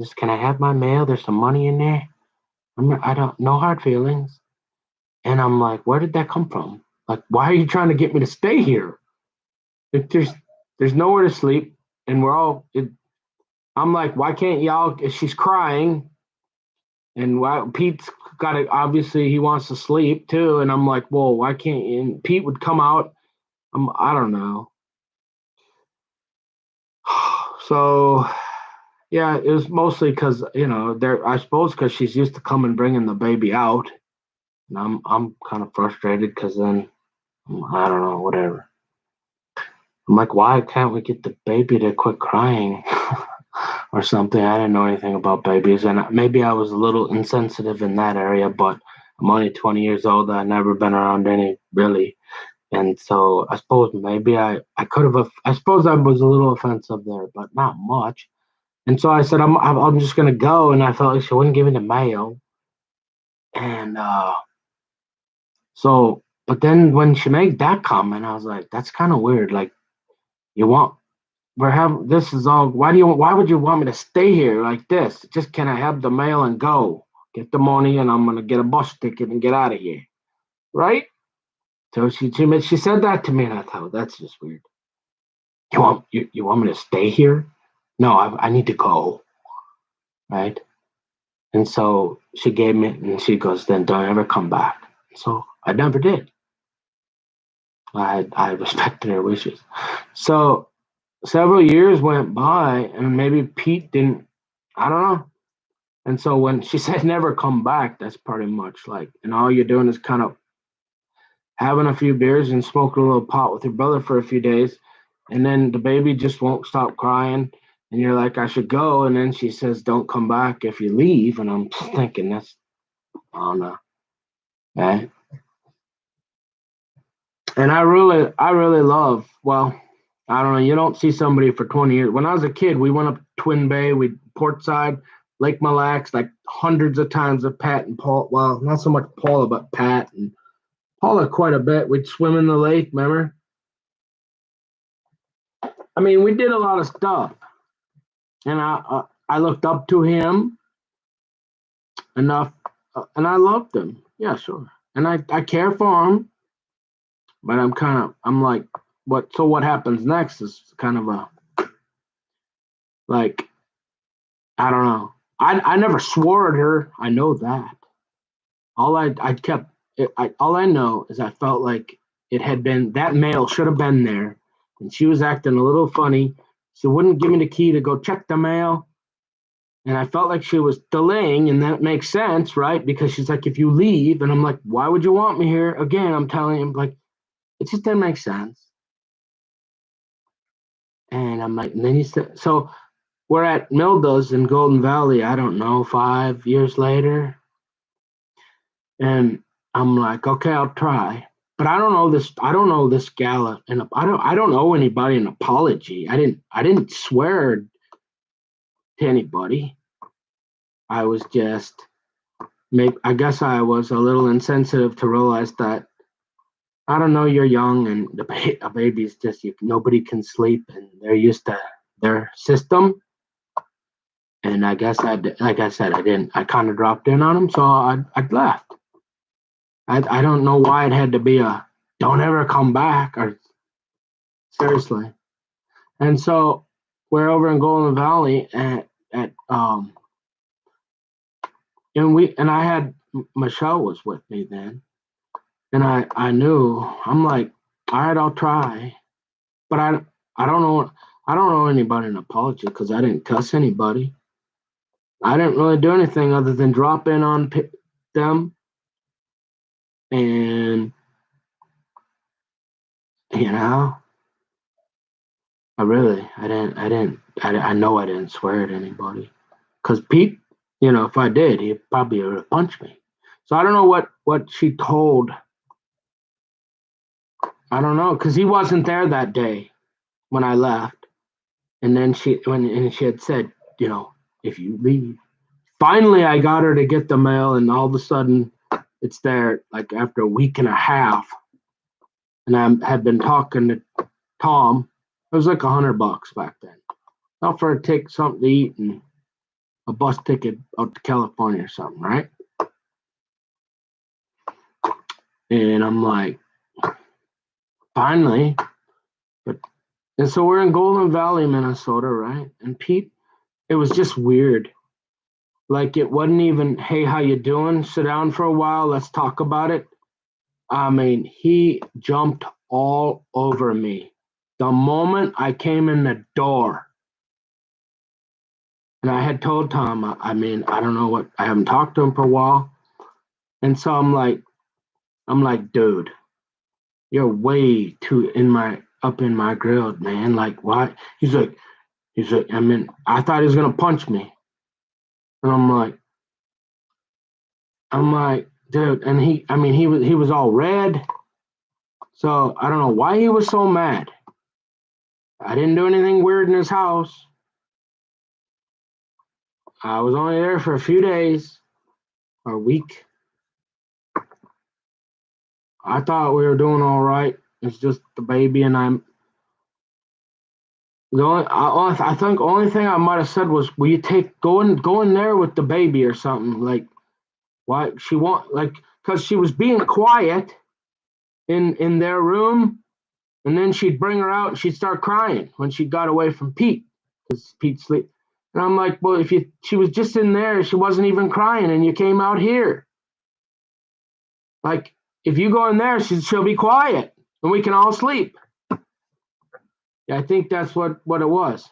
Just can I have my mail? There's some money in there. I don't no hard feelings." And I'm like, "Where did that come from? Like, why are you trying to get me to stay here? If there's nowhere to sleep, and we're all." I'm like, "Why can't y'all?" If she's crying, and why Pete's got to obviously he wants to sleep too, and I'm like, "Well, why can't?" And Pete would come out. I don't know. So yeah, it was mostly because there. I suppose because she's used to coming bringing the baby out, and I'm kind of frustrated because then I don't know whatever. I'm like, why can't we get the baby to quit crying or something? I didn't know anything about babies, and maybe I was a little insensitive in that area, but I'm only 20 years old. I've never been around any really. And so I suppose maybe I could have, I suppose I was a little offensive there, but not much. And so I said, I'm just going to go. And I felt like she wouldn't give me the mail. And but then when she made that comment, I was like, that's kind of weird. Like, you want, this is all, why would you want me to stay here like this? Just can I have the mail and go? Get the money and I'm going to get a bus ticket and get out of here. Right? So she said that to me and I thought, that's just weird. You want me to stay here? No, I need to go. Right? And so she gave me, and she goes, then don't ever come back. So I never did. I respected her wishes. So several years went by, and maybe Pete didn't. I don't know. And so when she said never come back, that's pretty much like, and all you're doing is kind of having a few beers and smoking a little pot with your brother for a few days, and then the baby just won't stop crying, and you're like, I should go, and then she says, don't come back if you leave, and I'm thinking I don't know, right? And I really love. Well, I don't know. You don't see somebody for 20 years. When I was a kid, we went up Twin Bay, we Portside, Lake Mille Lacs, like hundreds of times with Pat and Paul. Well, not so much Paula, but Pat and Paula quite a bit. We'd swim in the lake. Remember? I mean, we did a lot of stuff, and I looked up to him enough, and I loved him. Yeah, sure. And I care for him, but I'm like, what? So what happens next is kind of a like I don't know. I never swore at her. I know that. I kept all I know is I felt like it had been that mail should have been there, and she was acting a little funny. She wouldn't give me the key to go check the mail, and I felt like she was delaying, and that makes sense, right? Because she's like, if you leave, and I'm like, why would you want me here? Again, I'm telling him like it just didn't make sense. And I'm like, and then he said, so we're at Milda's in Golden Valley. I don't know, 5 years later. And I'm like, okay, I'll try. But I don't know this. I don't know this gal, and I don't owe anybody an apology. I didn't swear to anybody. I was just, maybe I guess I was a little insensitive to realize that I don't know. You're young, and a baby's just nobody can sleep, and they're used to their system. And I guess like I said, I didn't. I kind of dropped in on them, so I left. I don't know why it had to be a don't ever come back or seriously. And so we're over in Golden Valley at and I had Michelle was with me then, and I knew I'm like, all right, I'll try, but I don't know anybody an apology because I didn't cuss anybody. I didn't really do anything other than drop in on them, and you know, I know I didn't swear at anybody because Pete, if I did, he probably would have punched me. So I don't know what she told. I don't know because he wasn't there that day when I left, and then she had said, if you leave. Finally, I got her to get the mail, and all of a sudden, it's there. Like after a week and a half, and I had been talking to Tom. It was like $100 back then. Not for a take something to eat and a bus ticket out to California or something, right? And I'm like, finally, and so we're in Golden Valley, Minnesota, right? And Pete, it was just weird. Like it wasn't even, hey, how you doing? Sit down for a while, let's talk about it. I mean, he jumped all over me the moment I came in the door. And I had told Tom, I mean, I don't know what, I haven't talked to him for a while. And so I'm like, dude, you're way too up in my grill, man. Like, why? He's like, I mean, I thought he was gonna punch me. And I'm like, dude, and he was all red. So I don't know why he was so mad. I didn't do anything weird in his house. I was only there for a few days or a week. I thought we were doing all right. It's just the baby and I'm the I think only thing I might have said was, "Will you go in there with the baby or something?" Like, why she want like because she was being quiet in their room, and then she'd bring her out and she'd start crying when she got away from Pete because Pete sleep. And I'm like, well, she was just in there, she wasn't even crying, and you came out here. Like, if you go in there, she'll be quiet and we can all sleep. Yeah, I think that's what it was.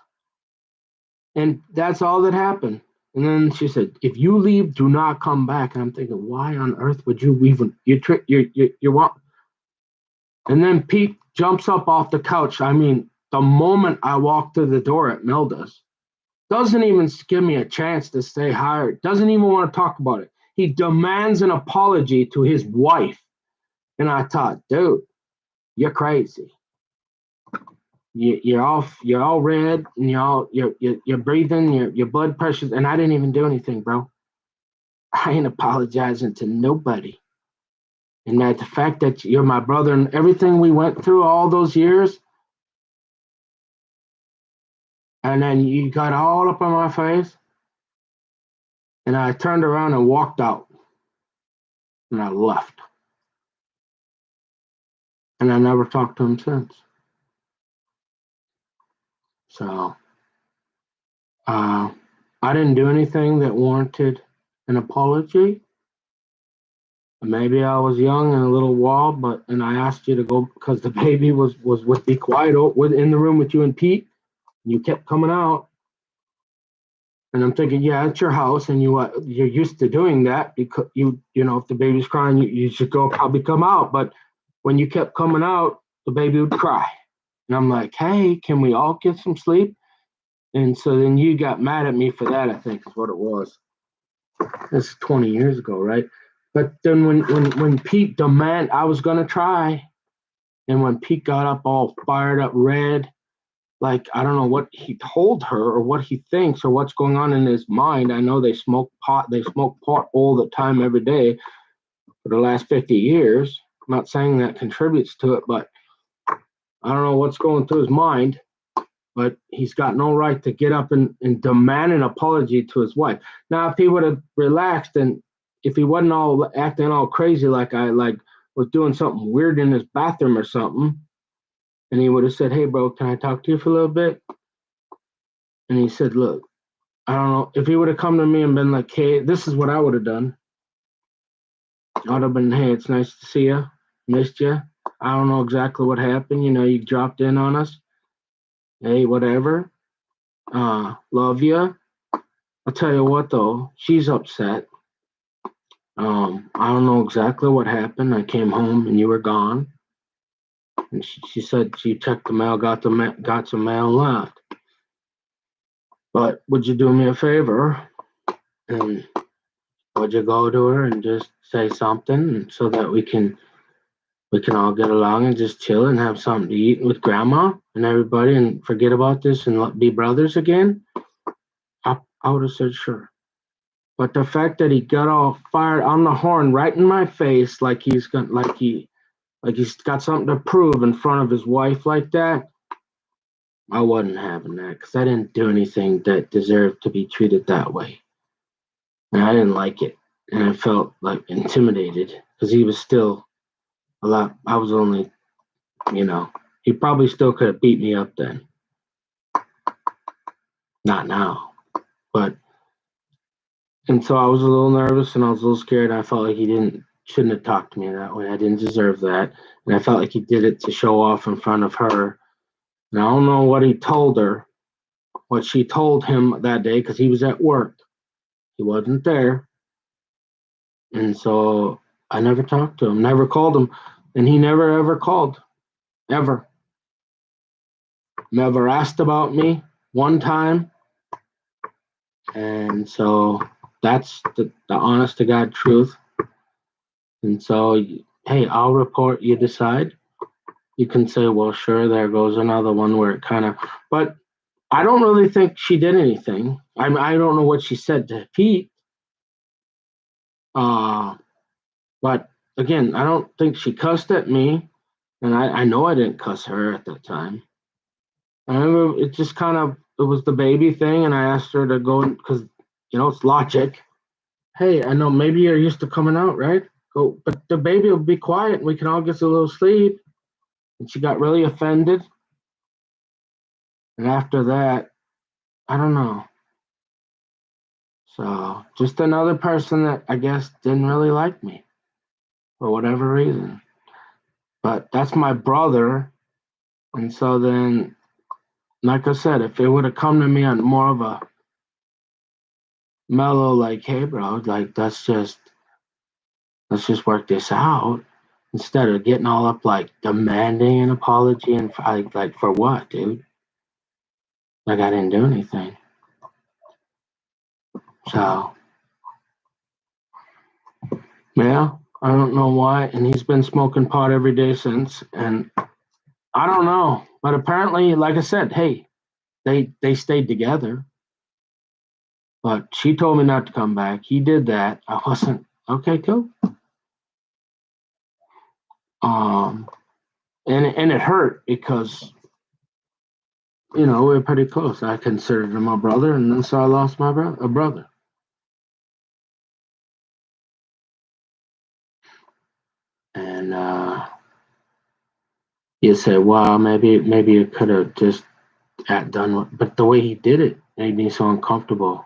And that's all that happened. And then she said, if you leave, do not come back. And I'm thinking, why on earth would you even, you want? And then Pete jumps up off the couch. I mean, the moment I walk through the door at Milda's, doesn't even give me a chance to stay hired, doesn't even want to talk about it. He demands an apology to his wife. And I thought, dude, you're crazy. You're all red, and you're breathing, your blood pressure, and I didn't even do anything, bro. I ain't apologizing to nobody. And that the fact that you're my brother and everything we went through all those years, and then you got all up on my face, and I turned around and walked out, and I left, and I never talked to him since. So I didn't do anything that warranted an apology. Maybe I was young and a little wild, and I asked you to go because the baby was with Be Quiet in the room with you and Pete. And you kept coming out, and I'm thinking, yeah, it's your house, and you're used to doing that because if the baby's crying, you should probably come out. But when you kept coming out, the baby would cry, and I'm like, hey, can we all get some sleep? And so then you got mad at me for that. I think is what it was. This is 20 years ago, right? But then when Pete demanded, I was gonna try, and when Pete got up all fired up red, like I don't know what he told her or what he thinks or what's going on in his mind. I know they smoke pot all the time every day for the last 50 years. I'm not saying that contributes to it, but I don't know what's going through his mind. But he's got no right to get up and demand an apology to his wife. Now, if he would have relaxed and if he wasn't all acting all crazy like I was doing something weird in his bathroom or something, and he would have said, "Hey, bro, can I talk to you for a little bit?" And he said, look, I don't know if he would have come to me and been like, hey, this is what I would have done. I would have been, hey, it's nice to see you. Missed you. I don't know exactly what happened. You dropped in on us. Hey, whatever. Love you. I'll tell you what though, she's upset. I don't know exactly what happened. I came home and you were gone. And she said she checked the mail, got some mail left. But would you do me a favor? And would you go to her and just say something so that we can all get along and just chill and have something to eat with grandma and everybody and forget about this and be brothers again? I would have said sure. But the fact that he got all fired on the horn right in my face, like he's got something to prove in front of his wife like that, I wasn't having that because I didn't do anything that deserved to be treated that way. And I didn't like it. And I felt like intimidated because he was still a lot. I was only, he probably still could have beat me up then. Not now. But, and so I was a little nervous and I was a little scared. I felt like shouldn't have talked to me that way. I didn't deserve that. And I felt like he did it to show off in front of her. And I don't know what he told her, what she told him that day because he was at work. He wasn't there. And so I never talked to him, never called him. And he never ever called, ever. Never asked about me one time. And so that's the honest to God truth. And so, hey, I'll report, you decide. You can say, well, sure, there goes another one where it kind of, but I don't really think she did anything. I don't know what she said to Pete. But again, I don't think she cussed at me. And I know I didn't cuss her at that time. I remember it just it was the baby thing. And I asked her to go because, it's logic. Hey, I know maybe you're used to coming out, right? Go, but the baby will be quiet and we can all get a little sleep. And she got really offended. And after that, I don't know. So just another person that I guess didn't really like me for whatever reason. But that's my brother. And so then, like I said, if it would have come to me on more of a mellow, like, hey, bro, like, let's just work this out instead of getting all up, like, demanding an apology and, like, for what, dude? Like, I didn't do anything. So, yeah, I don't know why. And he's been smoking pot every day since. And I don't know. But apparently, like I said, hey, they stayed together. But she told me not to come back. He did that. I wasn't okay, cool. Um, and it hurt because we were pretty close. I considered him my brother, and then so I lost a brother. And you say, "Wow, maybe it could have just done," but the way he did it made me so uncomfortable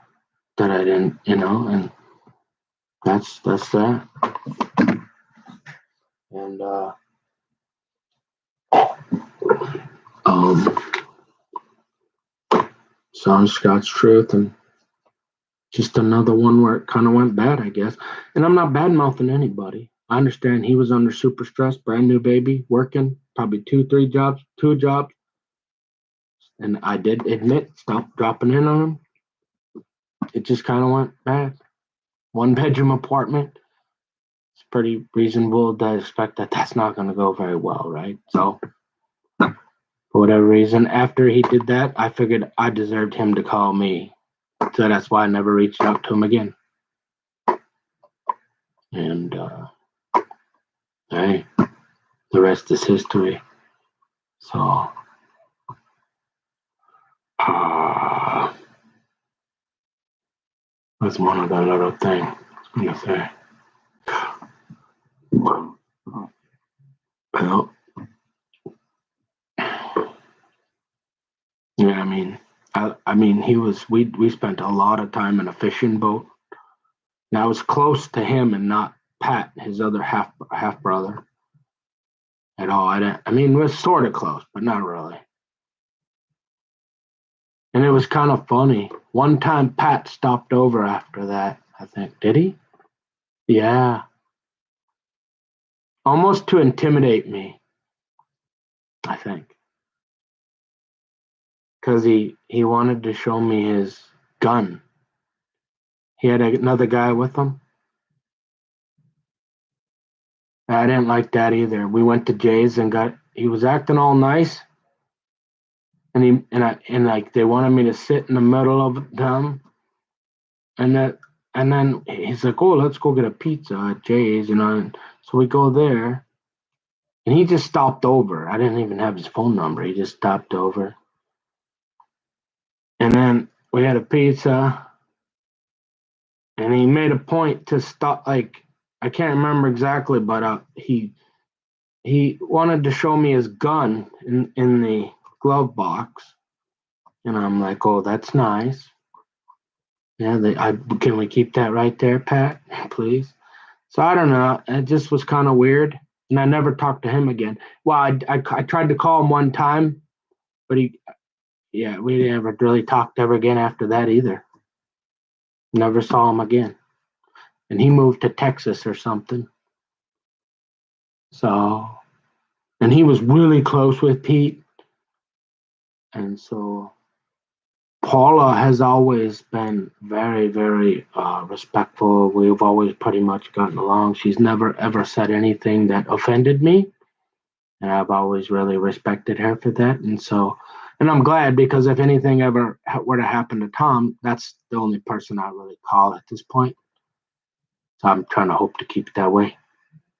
that I didn't, and that's that. And um, so Scott's truth, and just another one where it kind of went bad, I guess. And I'm not bad mouthing anybody. I understand he was under super stress, brand new baby, working probably two jobs. And I did admit, stop dropping in on him. It just kind of went bad. One bedroom apartment. It's pretty reasonable to expect that that's not going to go very well, right? So, for whatever reason, after he did that, I figured I deserved him to call me. So that's why I never reached out to him again. And, hey, the rest is history. So, that's one of the little things I was going to say. Well, yeah, I mean, I mean, we spent a lot of time in a fishing boat. And I was close to him and not Pat, his other half brother, at all. I mean, we're sort of close, but not really. And it was kind of funny. One time Pat stopped over after that, I think. Did he? Yeah. Almost to intimidate me, I think. Because he wanted to show me his gun. He had another guy with him. I didn't like that either. We went to Jay's and he was acting all nice. And like they wanted me to sit in the middle of them. And then he's like, "Oh, let's go get a pizza at Jay's," And so we go there, and he just stopped over. I didn't even have his phone number. He just stopped over, and then we had a pizza, and he made a point to stop. Like I can't remember exactly, but he wanted to show me his gun in the glove box, and I'm like, "Oh, that's nice." Yeah, can we keep that right there, Pat, please? So I don't know. It just was kind of weird, and I never talked to him again. Well, I tried to call him one time, but we never really talked ever again after that either. Never saw him again, and he moved to Texas or something. So, and he was really close with Pete, and so Paula has always been very, very respectful. We've always pretty much gotten along. She's never ever said anything that offended me, and I've always really respected her for that. And I'm glad because if anything ever were to happen to Tom, that's the only person I really call at this point. So I'm trying to hope to keep it that way.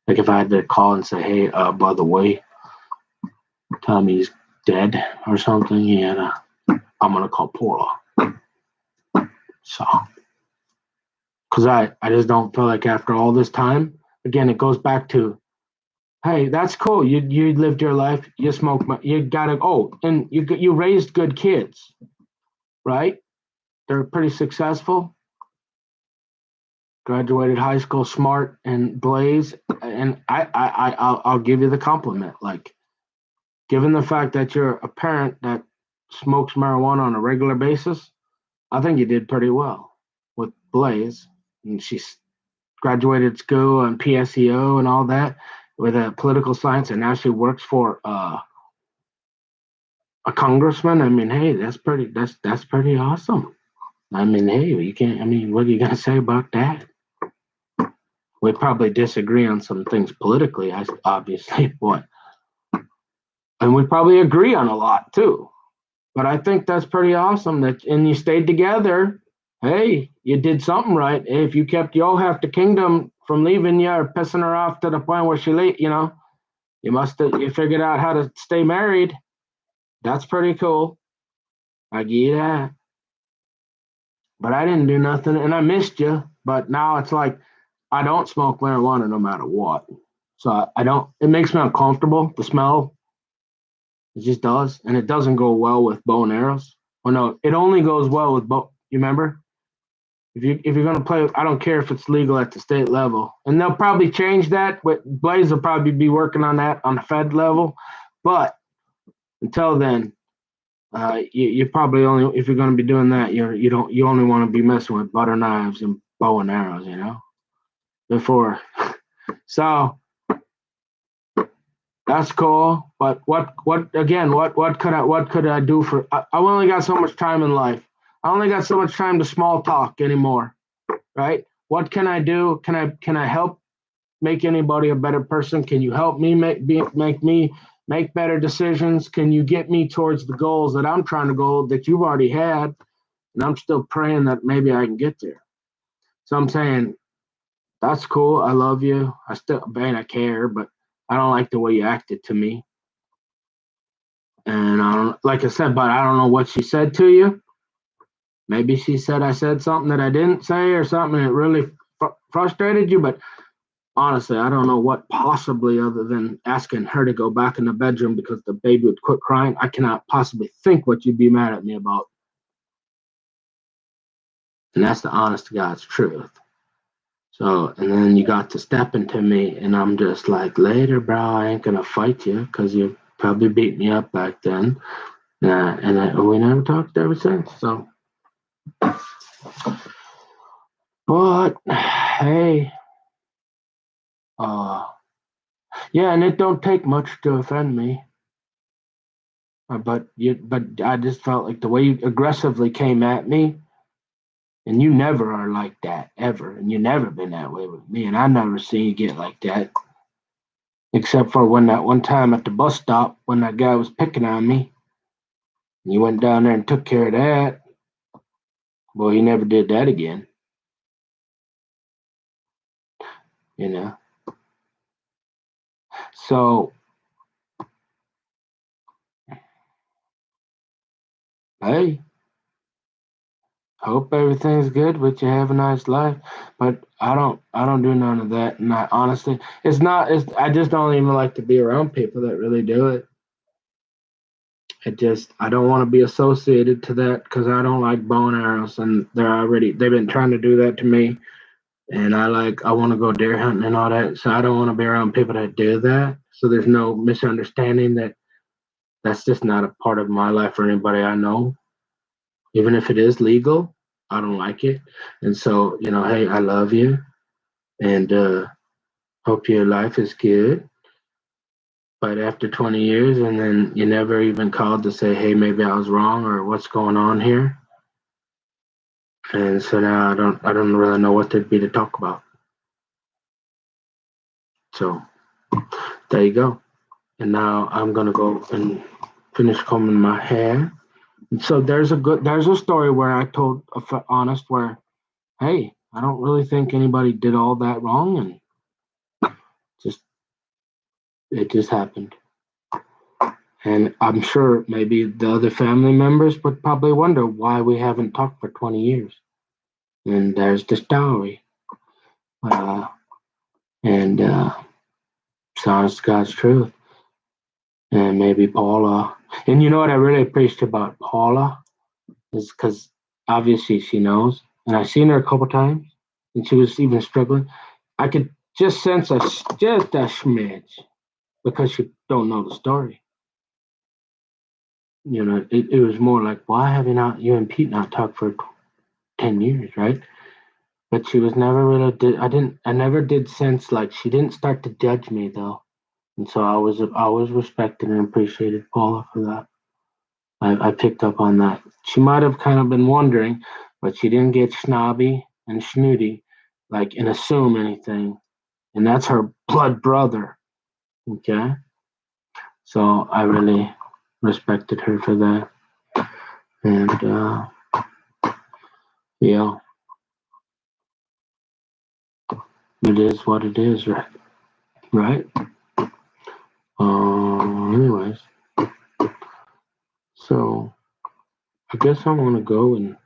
Like if I had to call and say, "Hey, by the way, Tommy's dead" or something, I'm gonna call Paula. So, because I just don't feel like after all this time, again, it goes back to, hey, that's cool. You lived your life. You smoked. You got to. Oh, and you raised good kids, right? They're pretty successful. Graduated high school smart and Blaze, and I'll give you the compliment. Like, given the fact that you're a parent that smokes marijuana on a regular basis, I think you did pretty well with Blaze. And she's graduated school and PSEO and all that with a political science, and now she works for a congressman. I mean, hey, that's pretty awesome. I mean, hey, you can't. I mean, what are you gonna say about that? We probably disagree on some things politically, obviously, but and we probably agree on a lot too. But I think that's pretty awesome that and you stayed together. Hey, you did something right. If you kept your half the kingdom from leaving you or pissing her off to the point where she late, you figured out how to stay married. That's pretty cool. I give you that. But I didn't do nothing and I missed you. But now it's like I don't smoke marijuana no matter what. So I don't, it makes me uncomfortable. The smell, it just does. And it doesn't go well with bow and arrows. Oh no, it only goes well with bow. You remember? If you're gonna play, I don't care if it's legal at the state level. And they'll probably change that, but Blaze will probably be working on that on the Fed level. But until then, you probably only if you're going to be doing that, you only want to be messing with butter knives and bow and arrows, before. So that's cool. But what could I do for? I only got so much time in life. I only got so much time to small talk anymore, right? What can I do? Can I help make anybody a better person? Can you help me make me make better decisions? Can you get me towards the goals that I'm trying to go that you've already had? And I'm still praying that maybe I can get there. So I'm saying, that's cool. I love you. I care, but I don't like the way you acted to me. And I don't, like I said, but I don't know what she said to you. Maybe she said I said something that I didn't say or something that really frustrated you, but honestly, I don't know what possibly other than asking her to go back in the bedroom because the baby would quit crying. I cannot possibly think what you'd be mad at me about. And that's the honest to God's truth. So, and then you got to stepping to me, and I'm just like, later, bro, I ain't gonna fight you because you probably beat me up back then. We never talked ever since. So, but hey, uh, yeah, and it don't take much to offend me. But I just felt like the way you aggressively came at me, and you never are like that ever, and you never been that way with me, and I never seen you get like that, except for when that one time at the bus stop when that guy was picking on me. You went down there and took care of that. Well, he never did that again, you know. So, hey, hope everything's good with you. Have a nice life. But I don't do none of that. And I honestly, it's not. It's I just don't even like to be around people that really do it. I don't want to be associated to that because I don't like bow and arrows, and they've been trying to do that to me, and I want to go deer hunting and all that, so I don't want to be around people that do that. So there's no misunderstanding that that's just not a part of my life or anybody I know. Even if it is legal, I don't like it. And so, hey, I love you and hope your life is good. But after 20 years, and then you never even called to say, hey, maybe I was wrong or what's going on here. And so now I don't really know what there'd be to talk about. So there you go. And now I'm gonna go and finish combing my hair. So there's a story where I told honest where, hey, I don't really think anybody did all that wrong, and just it just happened. And I'm sure maybe the other family members would probably wonder why we haven't talked for 20 years. And there's the story. Uh, and it's honest God's truth. And maybe Paula. And you know what I really appreciate about Paula is because obviously she knows, and I've seen her a couple times, and she was even struggling. I could just sense just a smidge because she don't know the story. It was more like, why have you and Pete not talked for 10 years, right? But she was never really did. I never did sense like she didn't start to judge me though, and so I was always respected and appreciated Paula for that. I picked up on that. She might have kind of been wondering, but she didn't get snobby and snooty, like and assume anything. And that's her blood brother. Okay, so I really respected her for that. And yeah, it is what it is, right? Right. Anyways, so I guess I'm gonna go and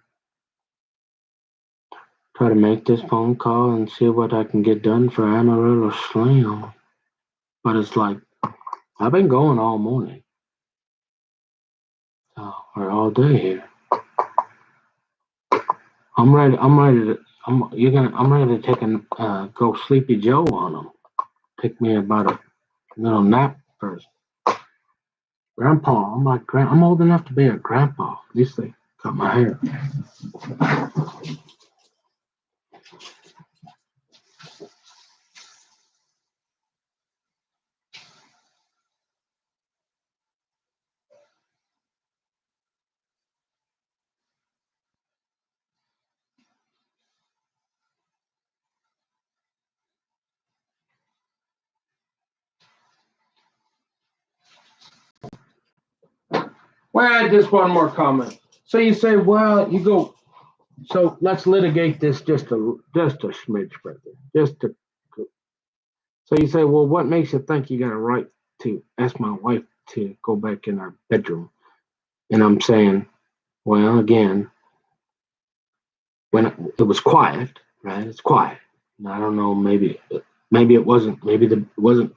try to make this phone call and see what I can get done for Amarillo Slim. But it's like I've been going all morning, or all day here. I'm ready. I'm ready to. I'm ready to take a go Sleepy Joe on them. Take me about a little nap first. Grandpa, I'm old enough to be a grandpa. At least they cut my hair. Well, just one more comment. So you say, well, you go. So let's litigate this just a smidge further. So you say, well, what makes you think you got a right to ask my wife to go back in our bedroom? And I'm saying, well, again, when it was quiet, right? It's quiet. And I don't know. Maybe it wasn't. It wasn't.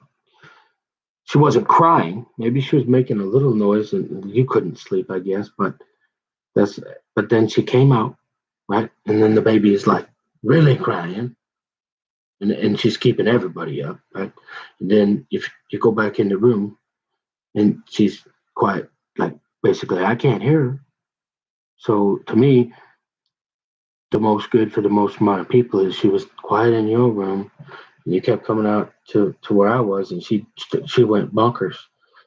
She wasn't crying. Maybe she was making a little noise, and you couldn't sleep, I guess. But that's. But then she came out, right? And then the baby is like really crying, and she's keeping everybody up, right? And then if you go back in the room and she's quiet, like basically I can't hear her. So to me, the most good for the most amount of people is she was quiet in your room, and you kept coming out to where I was, and she went bonkers.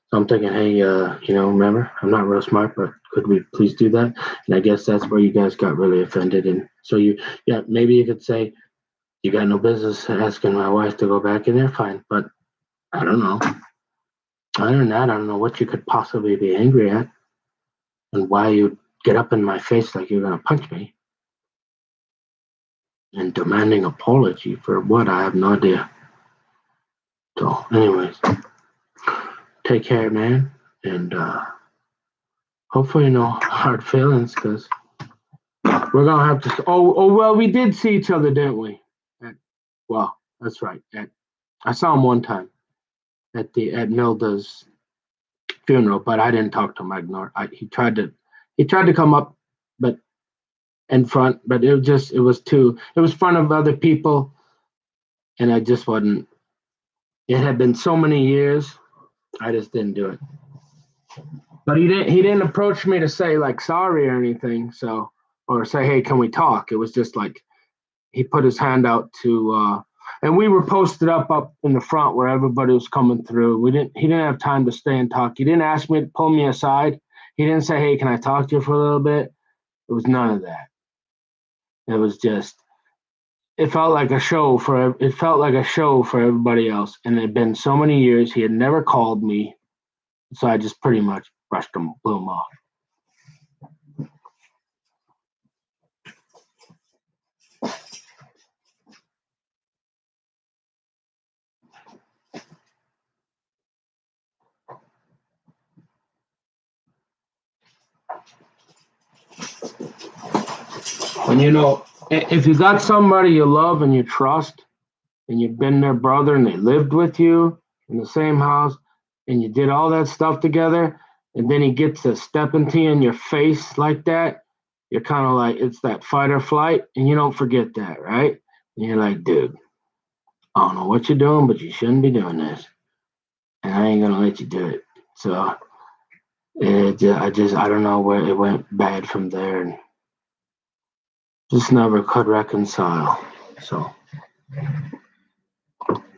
So I'm thinking, hey, remember, I'm not real smart, but could we please do that? And I guess that's where you guys got really offended, and so yeah, maybe you could say you got no business asking my wife to go back in there, fine, but I don't know. Other than that, I don't know what you could possibly be angry at, and why you'd get up in my face like you're gonna punch me, and demanding apology for what I have no idea. So, anyways, take care, man, and hopefully no hard feelings, because we're gonna have to. Well, we did see each other, didn't we? Well, that's right. I saw him one time at Milda's funeral, but I didn't talk to him. I ignored. He tried to come up, but in front, but it was front of other people, and I just wasn't. It had been so many years, I just didn't do it. But he didn't approach me to say like sorry or anything, so or say hey, can we talk? It was just like he put his hand out to and we were posted up in the front where everybody was coming through. He didn't have time to stay and talk. He didn't ask me to pull me aside. He didn't say, hey, can I talk to you for a little bit? It was none of that. It was just it felt like a show for everybody else. And it had been so many years he had never called me. So I just pretty much blew him off. And if you got somebody you love and you trust, and you've been their brother and they lived with you in the same house and you did all that stuff together, and then he gets to step into you in your face like that, you're kind of like, it's that fight or flight, and you don't forget that, right? And you're like, dude, I don't know what you're doing, but you shouldn't be doing this, and I ain't gonna let you do it. So I don't know where it went bad from there, and just never could reconcile. So,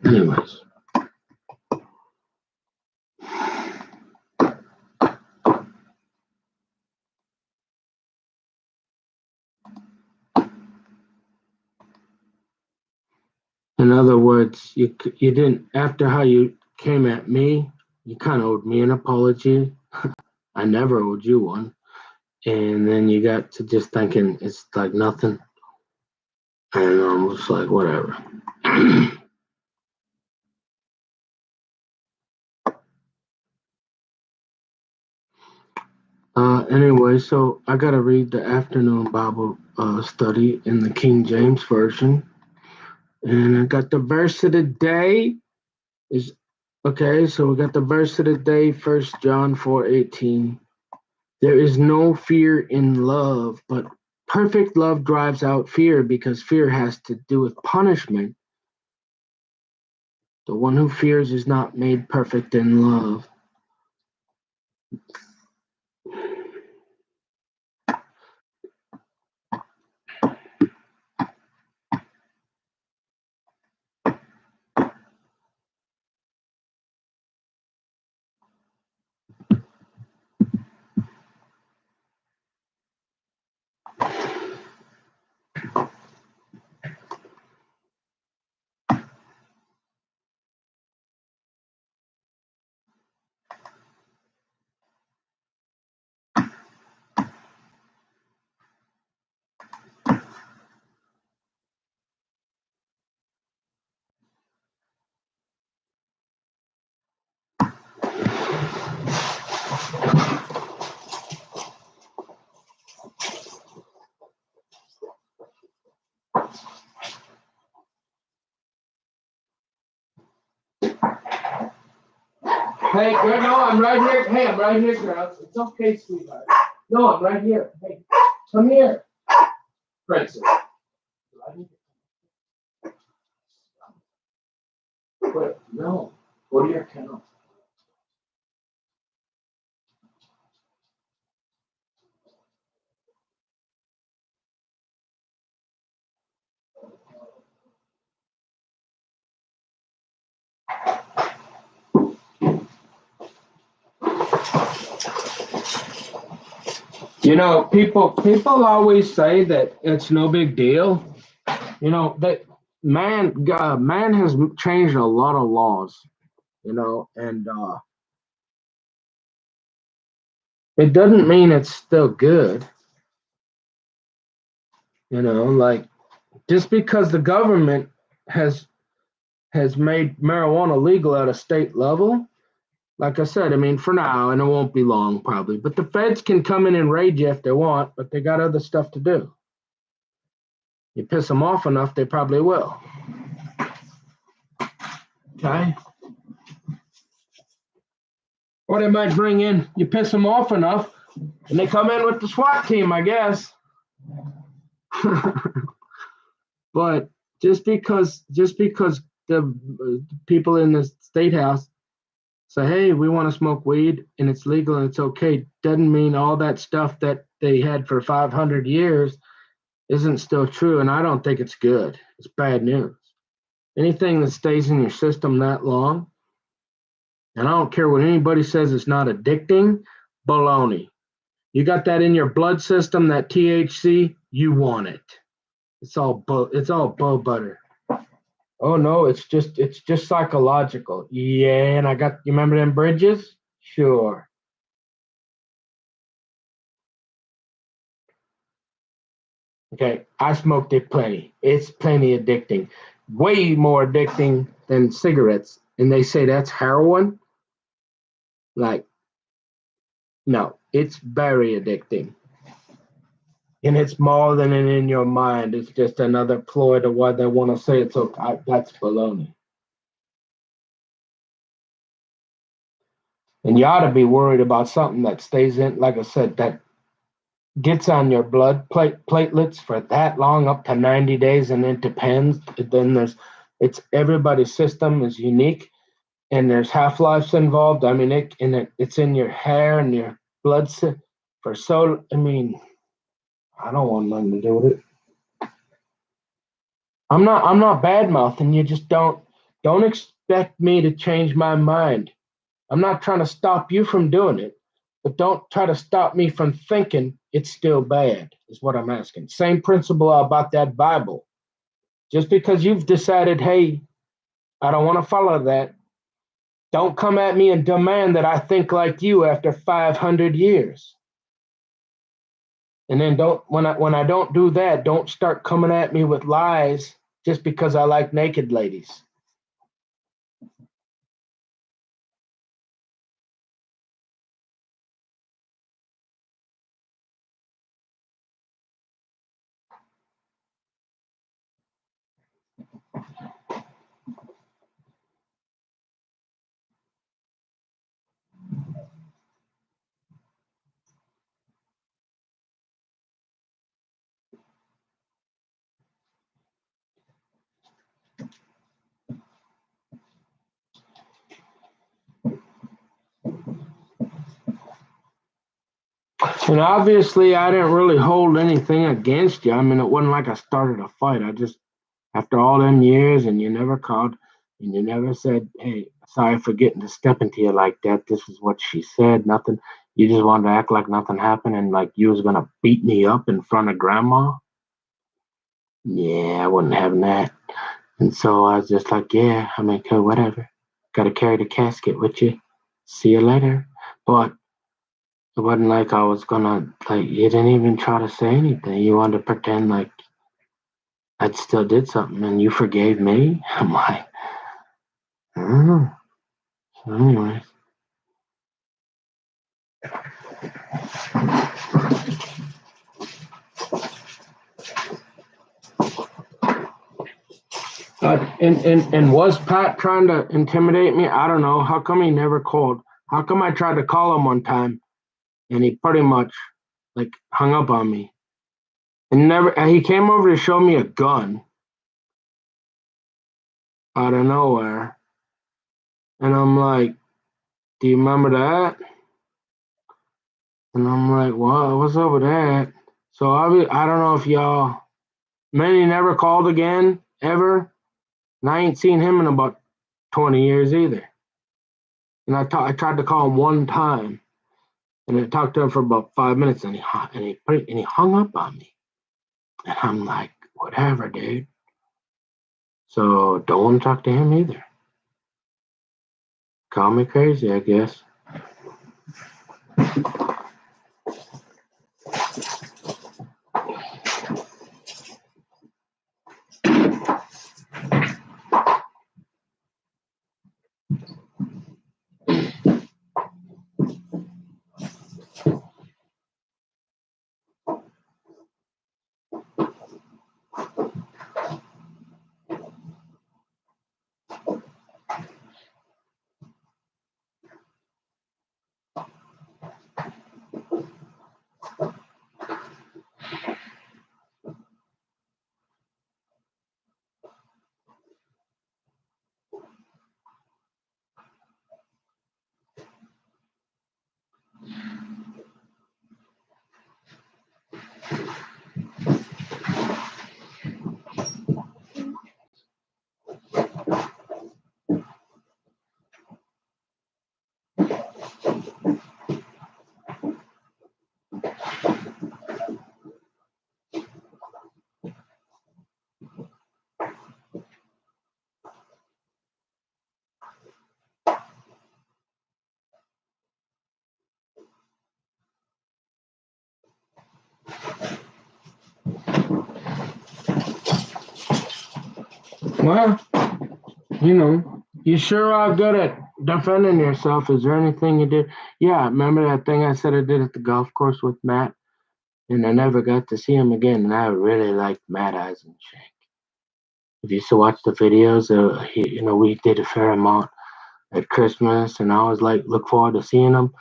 anyways. In other words, you didn't, after how you came at me, you kind of owed me an apology. I never owed you one. And then you got to just thinking it's like nothing. And I'm just like, whatever. Anyway, so I got to read the afternoon Bible study in the King James Version. And I got the verse of the day. Is Okay, so we got the verse of the day, 1 John 4:18. There is no fear in love, but perfect love drives out fear, because fear has to do with punishment. The one who fears is not made perfect in love. Hey, girl, no, I'm right here. Hey, I'm right here, girl. It's okay, sweetheart. No, I'm right here. Hey, come here. Princess. But no. Go to your kennel. People always say that it's no big deal. That man has changed a lot of laws. And it doesn't mean it's still good. Like just because the government has has made marijuana legal at a state level. Like I said, I mean, for now, and it won't be long probably, but the feds can come in and raid you if they want, but they got other stuff to do. You piss them off enough, they probably will. Okay. Or they might bring in, you piss them off enough, and they come in with the SWAT team, I guess. But just because the people in the state house say, hey, we want to smoke weed and it's legal and it's okay, doesn't mean all that stuff that they had for 500 years isn't still true. And I don't think it's good. It's bad news. Anything that stays in your system that long, and I don't care what anybody says it's not addicting, baloney. You got that in your blood system, that THC, you want it. It's all butter. Oh no, it's just psychological. Yeah, and you remember them bridges? Sure. Okay, I smoked it plenty. It's plenty addicting. Way more addicting than cigarettes. And they say that's heroin. Like, no, it's very addicting. And it's more than in your mind. It's just another ploy to why they want to say it's okay. That's baloney. And you ought to be worried about something that stays in, like I said, that gets on your blood platelets for that long, up to 90 days, and it depends. Then it's everybody's system is unique, and there's half-lives involved. I mean, it's in your hair and your blood for so. I mean, I don't want nothing to do with it. I'm not bad mouthing. You just don't expect me to change my mind. I'm not trying to stop you from doing it, but don't try to stop me from thinking it's still bad, is what I'm asking. Same principle about that Bible. Just because you've decided, hey, I don't want to follow that, don't come at me and demand that I think like you after 500 years. And then don't when I don't do that, don't start coming at me with lies just because I like naked ladies. And obviously, I didn't really hold anything against you. I mean, it wasn't like I started a fight. I just, after all them years, and you never called, and you never said, hey, sorry for getting to step into you like that. This is what she said. Nothing. You just wanted to act like nothing happened and like you was going to beat me up in front of grandma. Yeah, I wasn't having that. And so I was just like, yeah, I mean, okay, whatever. Got to carry the casket with you. See you later. But it wasn't like I was gonna like. You didn't even try to say anything. You wanted to pretend like I still did something, and you forgave me. I'm like, oh. So anyway, and was Pat trying to intimidate me? I don't know. How come he never called? How come I tried to call him one time, and he pretty much like hung up on me? And he came over to show me a gun out of nowhere. And I'm like, do you remember that? And I'm like, what? What's up with that? So I don't know if y'all. Manny never called again, ever. And I ain't seen him in about 20 years either. And I tried to call him one time. And I talked to him for about 5 minutes, and he hung up on me. And I'm like, whatever, dude. So don't want to talk to him either. Call me crazy, I guess. Well, you sure are good at defending yourself. Is there anything you did? Yeah, remember that thing I said I did at the golf course with Matt? And I never got to see him again. And I really liked Matt Eisenshank. If you used to watch the videos, we did a fair amount at Christmas, and I always like look forward to seeing him.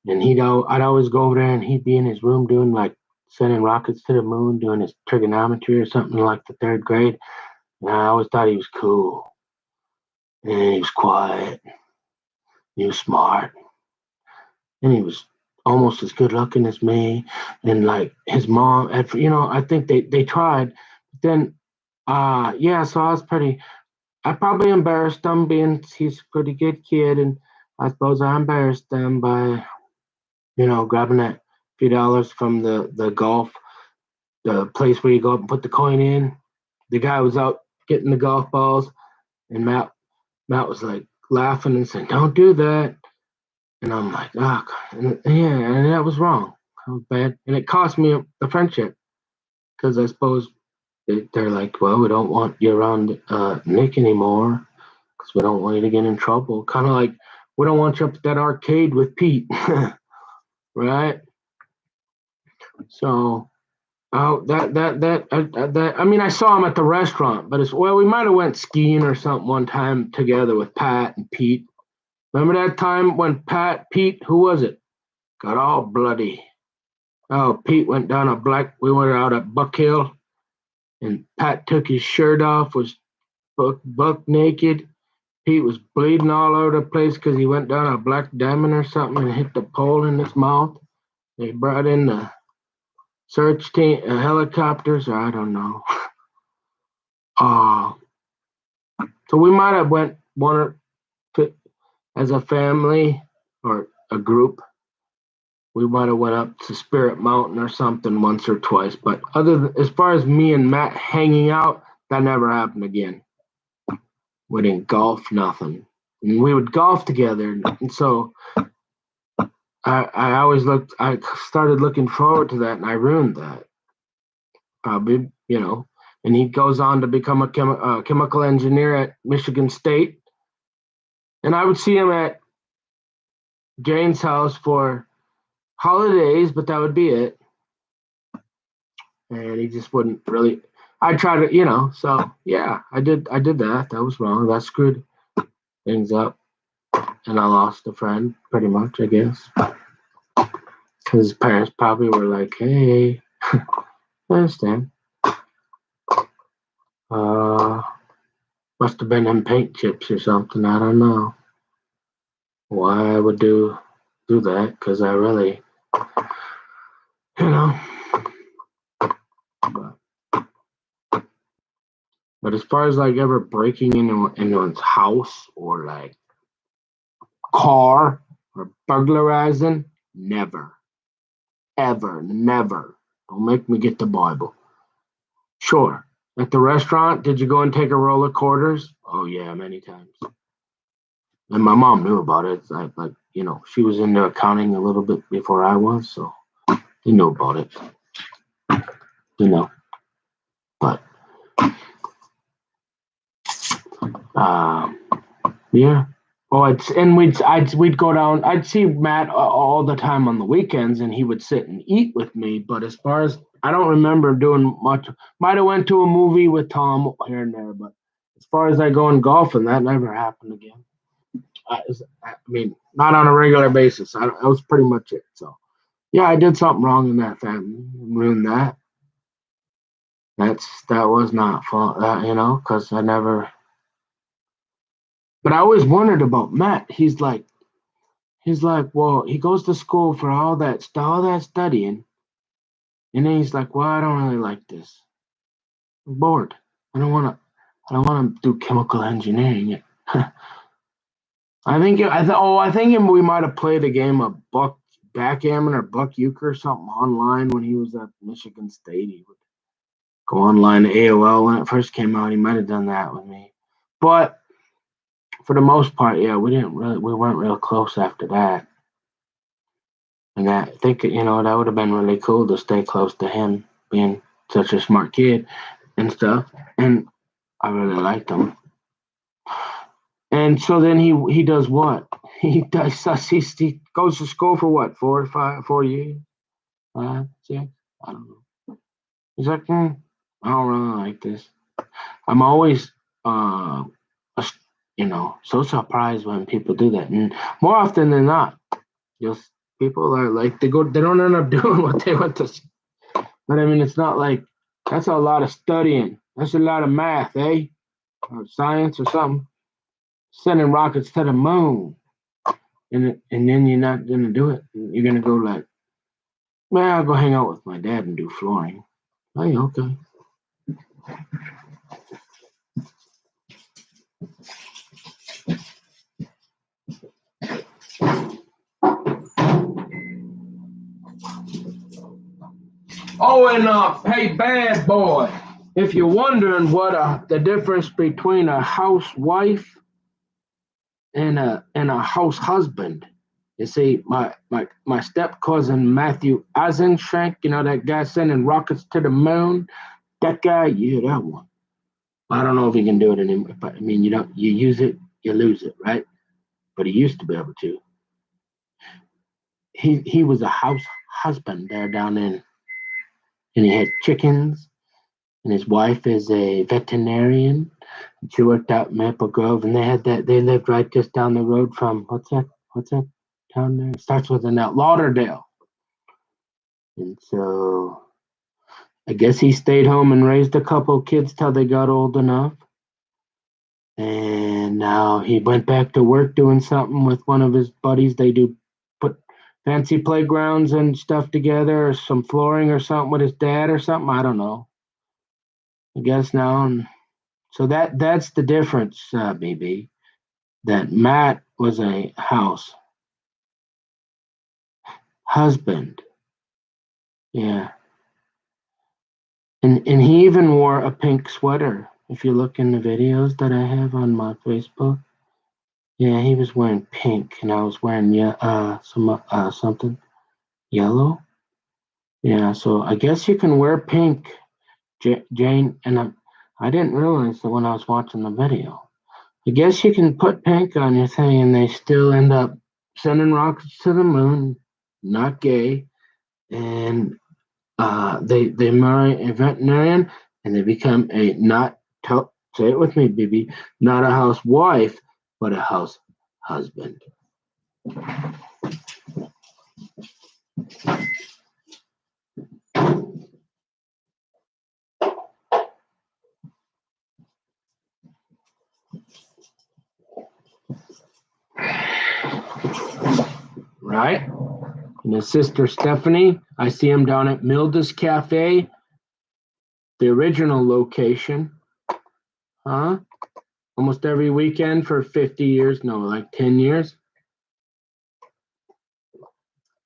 And I'd always go over there, and he'd be in his room doing like sending rockets to the moon, doing his trigonometry or something like the third grade. And I always thought he was cool, and he was quiet, he was smart, and he was almost as good looking as me. And like his mom, I think they tried. But then, yeah, so I probably embarrassed him being he's a pretty good kid. And I suppose I embarrassed them by, grabbing that few dollars from the golf, the place where you go up and put the coin in. The guy was out getting the golf balls, and Matt was like laughing and saying, "Don't do that." And I'm like, "Ah, oh, yeah," and that was wrong. That was bad, and it cost me the friendship because I suppose they're like, "Well, we don't want you around Nick anymore because we don't want you to get in trouble." Kind of like we don't want you up at that arcade with Pete, right? So, I mean, I saw him at the restaurant, but we might have went skiing or something one time together with Pat and Pete. Remember that time when Pete, who was it? Got all bloody. Oh, Pete went down we went out at Buck Hill, and Pat took his shirt off, was buck naked. Pete was bleeding all over the place because he went down a black diamond or something and hit the pole in his mouth. They brought in the search team, helicopters, or I don't know. Uh, so we might have went as a family or a group. We might have went up to Spirit Mountain or something once or twice. But as far as me and Matt hanging out, that never happened again. We didn't golf, nothing. And we would golf together. And so I started looking forward to that, and I ruined that. Probably, and he goes on to become a chemical engineer at Michigan State. And I would see him at Jane's house for holidays, but that would be it. And he just wouldn't really. I tried to, so yeah, I did that. That was wrong. That screwed things up, and I lost a friend, pretty much, I guess. Because his parents probably were like, "Hey, I understand. Must have been them paint chips or something. I don't know why I would do that, because I really, you know. But as far as like ever breaking into anyone's house or like car or burglarizing, never, ever, never. Don't make me get the Bible. Sure. At the restaurant, did you go and take a roll of quarters? Oh yeah, many times. And my mom knew about it. Like she was into accounting a little bit before I was, so she knew about it. You know, but yeah. Oh, we'd go down. I'd see Matt all the time on the weekends, and he would sit and eat with me. But as far as I don't remember doing much. Might have went to a movie with Tom here and there, but as far as I go and golfing, that never happened again. I mean, not on a regular basis. That was pretty much it. So yeah, I did something wrong in that family, ruined that. That was not fault, because I never. But I always wondered about Matt. He's like, well, he goes to school for all that studying, and then he's like, well, I don't really like this. I'm bored. I don't want to. I don't want to do chemical engineering. I think we might have played a game of Buck Backgammon or Buck Euchre or something online when he was at Michigan State. He would go online to AOL when it first came out. He might have done that with me, but for the most part, yeah, we weren't real close after that. And I think that would have been really cool to stay close to him, being such a smart kid and stuff. And I really liked him. And so then he does what? He goes to school for what? 4 years, 6. I don't know. He's like, I don't really like this. I'm always, so surprised when people do that, and more often than not, just people are like they don't end up doing what they went to. But I mean, it's not like that's a lot of studying. That's a lot of math, eh? Or science or something. Sending rockets to the moon, and then you're not gonna do it. You're gonna go like, well, I'll go hang out with my dad and do flooring. Hey, okay. Oh, and hey, bad boy. If you're wondering what the difference between a housewife and a house husband, you see, my step cousin Matthew Eisenschenk, that guy sending rockets to the moon. That guy, yeah, that one. I don't know if he can do it anymore, but I mean, you use it, you lose it, right? But he used to be able to. He was a house husband there down in, and he had chickens, and his wife is a veterinarian. She worked out in Maple Grove, and they lived right just down the road from what's that town there? It starts with an L, Lauderdale. And so I guess he stayed home and raised a couple of kids till they got old enough. And now he went back to work doing something with one of his buddies. They do put fancy playgrounds and stuff together, or some flooring or something with his dad or something. I don't know. I guess now. And so that's the difference, BB. That Matt was a house husband. Yeah. And he even wore a pink sweater. If you look in the videos that I have on my Facebook. Yeah, he was wearing pink, and I was wearing something yellow. Yeah, so I guess you can wear pink, Jane. And I didn't realize that when I was watching the video. I guess you can put pink on your thing, and they still end up sending rockets to the moon. Not gay, and they marry a veterinarian, and they become a not. Say it with me, BB. Not a housewife, but a house husband. right? And his sister Stephanie, I see him down at Milda's Cafe, the original location, huh? Almost every weekend for 50 years, no, like 10 years.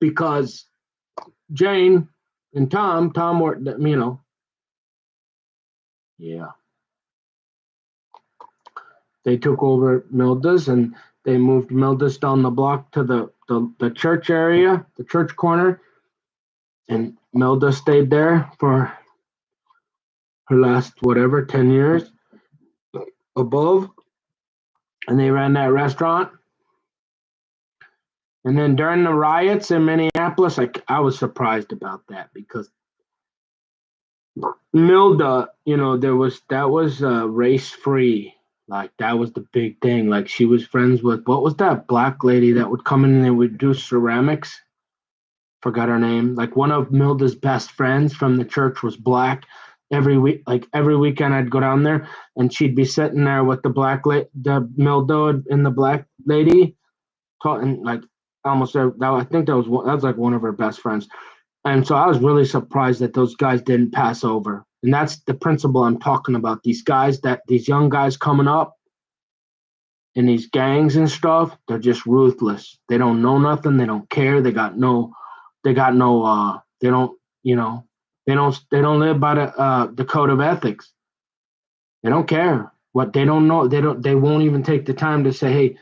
Because Jane and Tom were, yeah, they took over Milda's and they moved Milda's down the block to the church area, the church corner. And Milda stayed there for her last, whatever, 10 years above. And they ran that restaurant. And then during the riots in Minneapolis, I was surprised about that because Milda, that was race free. Like that was the big thing. Like she was friends with what was that black lady that would come in and they would do ceramics? Forgot her name. Like one of Milda's best friends from the church was black. Every weekend I'd go down there and she'd be sitting there with the Milda and the black lady talking like almost. I think that was like one of her best friends. And so I was really surprised that those guys didn't pass over. And that's the principle I'm talking about. These young guys coming up in these gangs and stuff, they're just ruthless. They don't know nothing. They don't care. They don't, they don't live by the code of ethics. They don't care what they don't know. They won't even take the time to say, hey,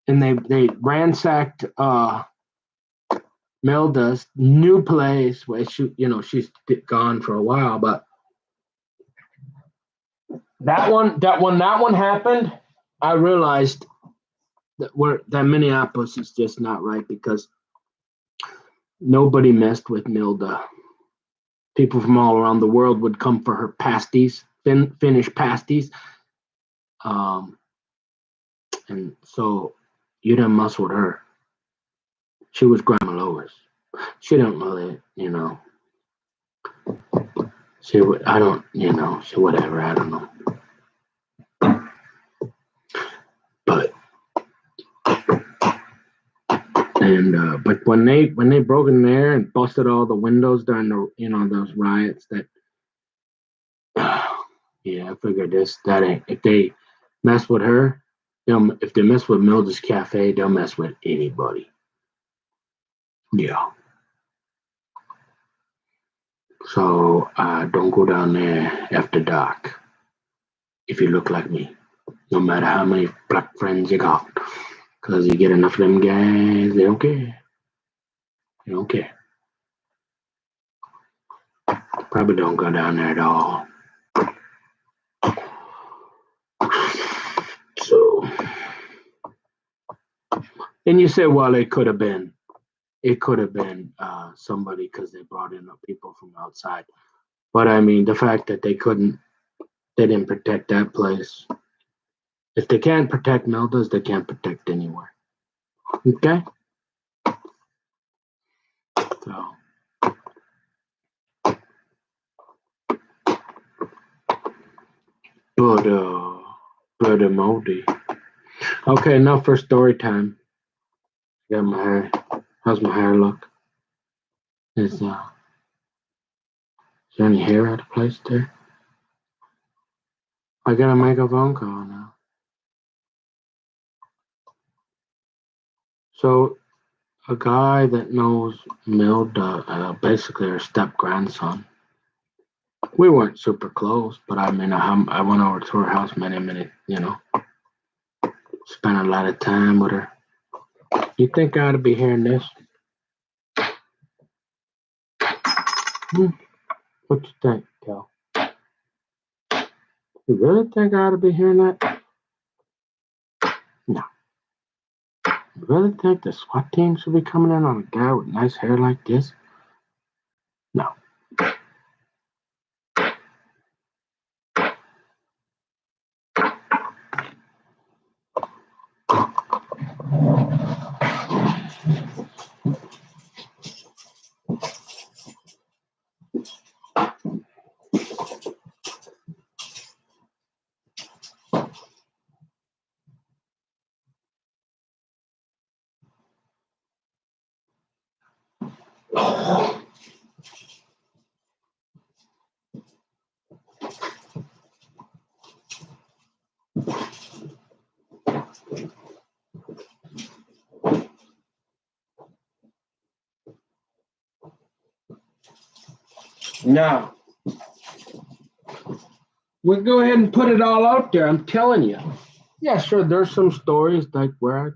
and they ransacked, Milda's new place where she's gone for a while, but that one happened, I realized that Minneapolis is just not right because nobody messed with Milda. People from all around the world would come for her pasties, Finnish pasties, and so you didn't mess with her. She was Grandma Lois. She didn't really, she would. I don't, she whatever. I don't know, but. And but when they broke in there and busted all the windows during those riots, that yeah, I figured if they mess with her, if they mess with Mildred's Cafe, they'll mess with anybody. Yeah. So don't go down there after dark if you look like me, no matter how many black friends you got, because you get enough of them guys, they don't care. They don't care. Probably don't go down there at all. So, and you say, well, it could have been somebody because they brought in people from outside. But I mean, the fact that they didn't protect that place. If they can't protect Milda's, they can't protect anywhere. Okay? So, Brother Moldy. Okay, enough for story time. Got my hair. How's my hair look? Is there any hair out of place there? I gotta make a phone call now. So, a guy that knows Milda, basically her step grandson. We weren't super close, but I mean, I went over to her house many, spent a lot of time with her. You think I ought to be hearing this? What you think, Cal? You really think I ought to be hearing that? No. You really think the SWAT team should be coming in on a guy with nice hair like this? No. Now, we'll go ahead and put it all out there. I'm telling you. Yeah, sure, there's some stories like where I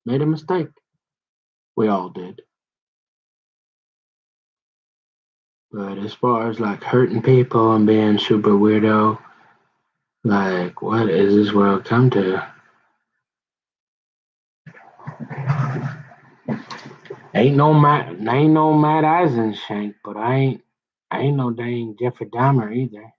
made a mistake. We all did. But as far as like hurting people and being super weirdo, like what is this world come to? Ain't no Matt Eisenshank, but I ain't no dang Jeffrey Dahmer either.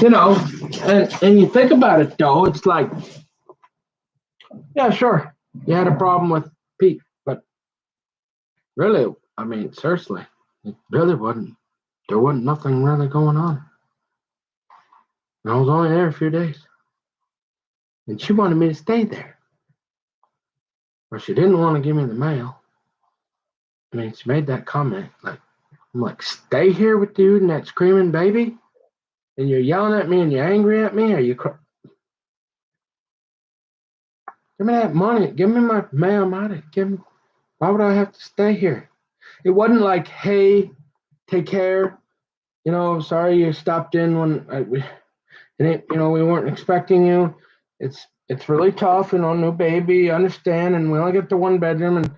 You know, and you think about it though, it's like, yeah, sure, you had a problem with Pete, but really, I mean, seriously, it really wasn't. There wasn't nothing really going on. And I was only there a few days, and she wanted me to stay there, or she didn't want to give me the mail. I mean, she made that comment, like, I'm like, stay here with you and that screaming baby, and you're yelling at me and you're angry at me, or you give me that money, give me my mail money, why would I have to stay here? It wasn't like, hey, take care. Sorry you stopped in when we weren't expecting you. It's really tough, new baby, understand, and we only get the one bedroom, and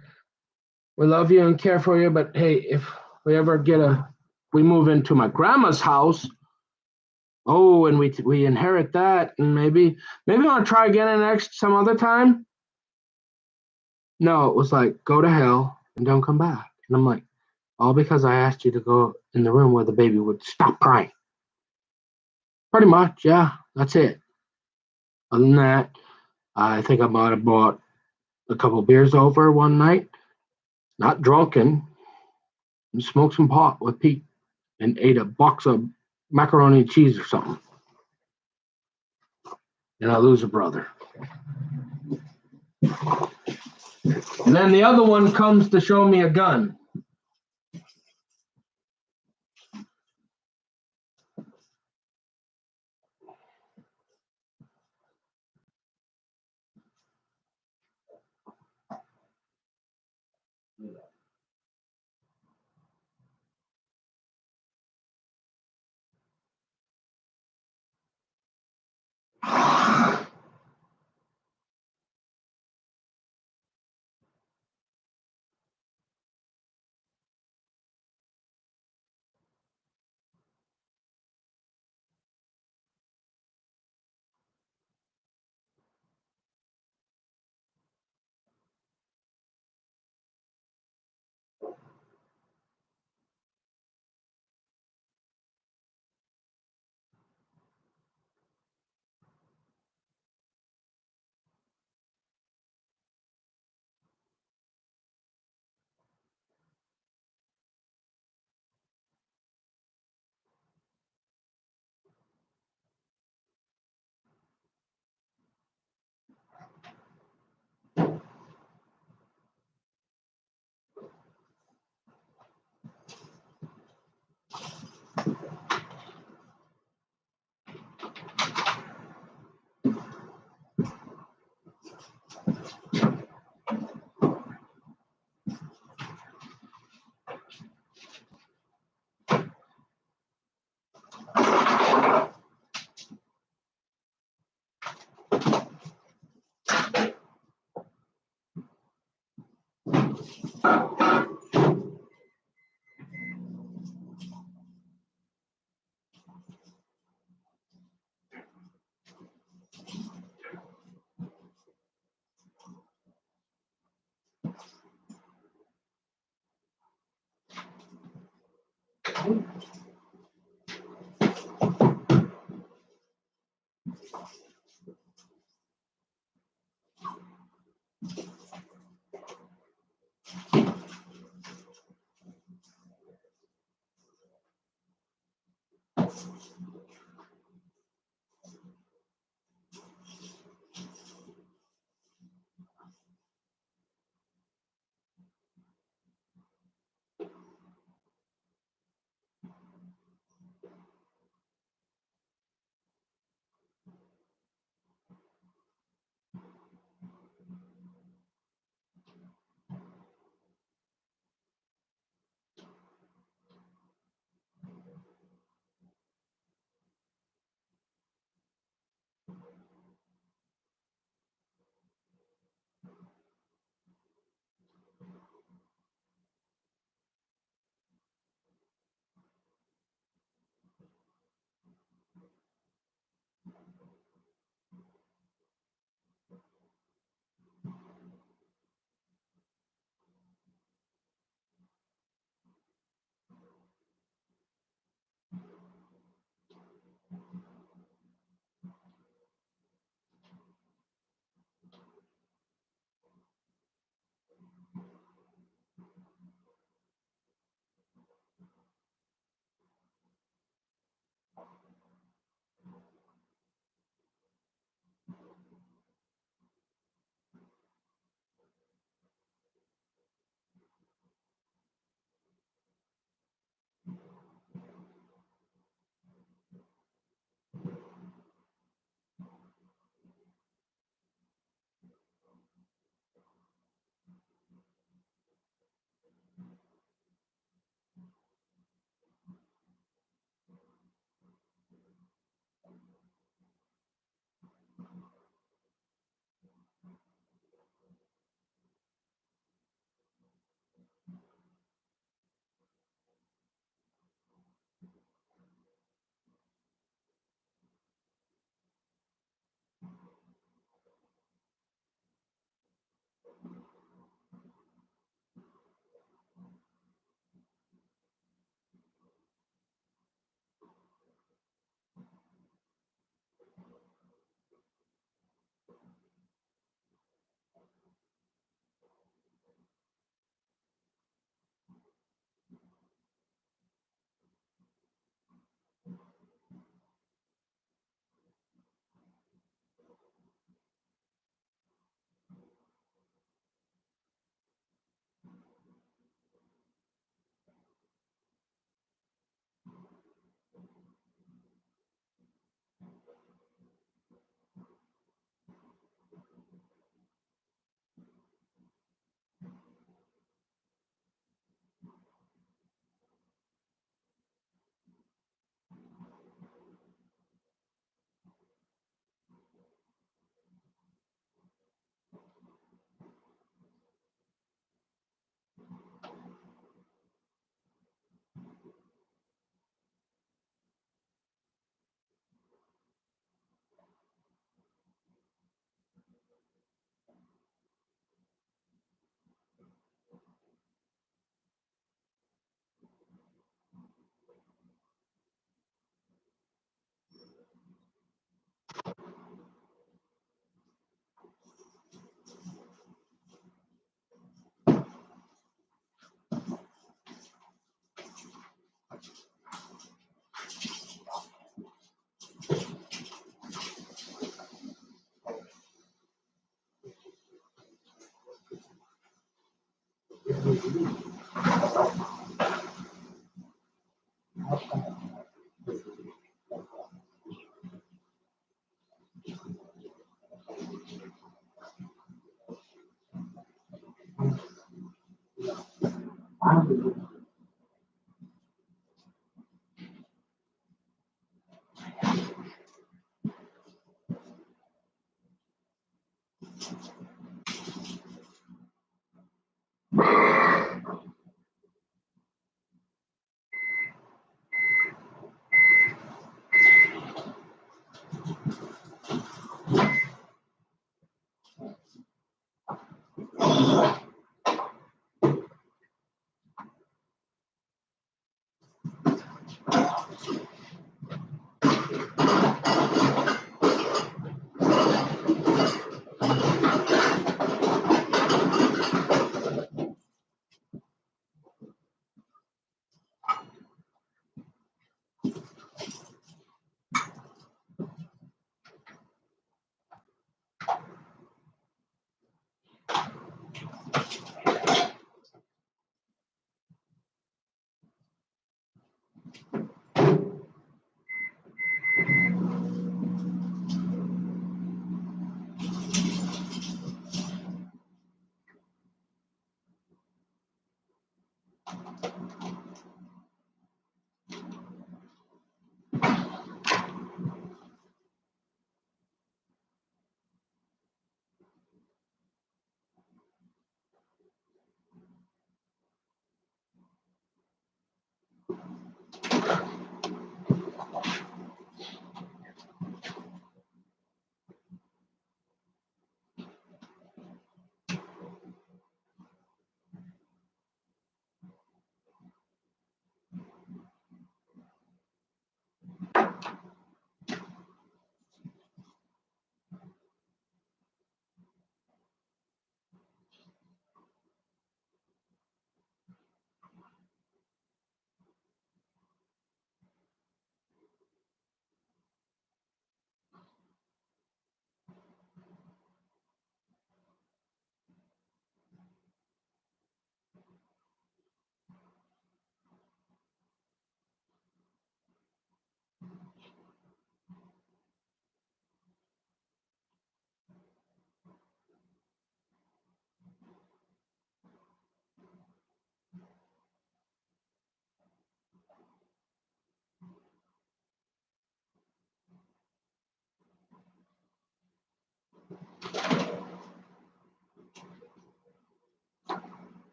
we love you and care for you. But hey, if we ever we move into my grandma's house, oh, and we inherit that, and maybe I'll try again some other time. No, it was like go to hell and don't come back. And I'm like, all because I asked you to go in the room where the baby would stop crying. Pretty much, yeah, that's it. Other than that, I think I might have bought a couple beers over one night, not drunken, and smoked some pot with Pete and ate a box of macaroni and cheese or something. And I lose a brother. And then the other one comes to show me a gun.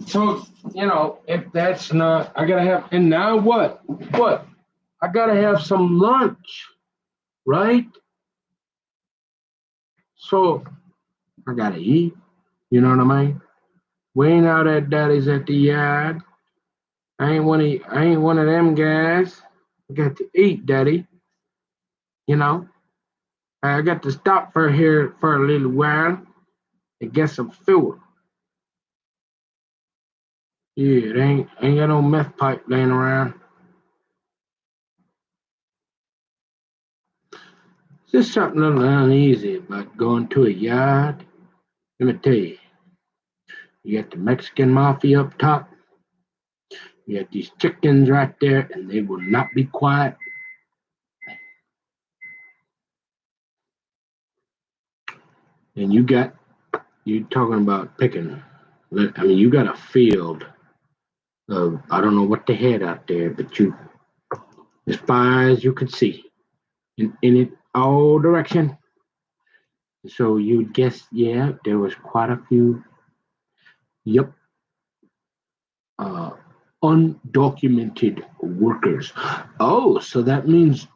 So, if that's not, I gotta have, and now what? What? I gotta have some lunch, right? So, I gotta eat, you know what I mean? We ain't out at daddy's at the yard. I ain't one of them guys. I got to eat, daddy, you know? I got to stop for here for a little while and get some fuel. Yeah, it ain't got no meth pipe laying around. Just something a little uneasy about going to a yard. Let me tell you, you got the Mexican mafia up top. You got these chickens right there, and they will not be quiet. And you talking about picking. I mean, you got a field of I don't know what they had out there, but you as far as you could see in it all direction. So you'd guess, yeah, there was quite a few. Yep, uh, undocumented workers. Oh, so that means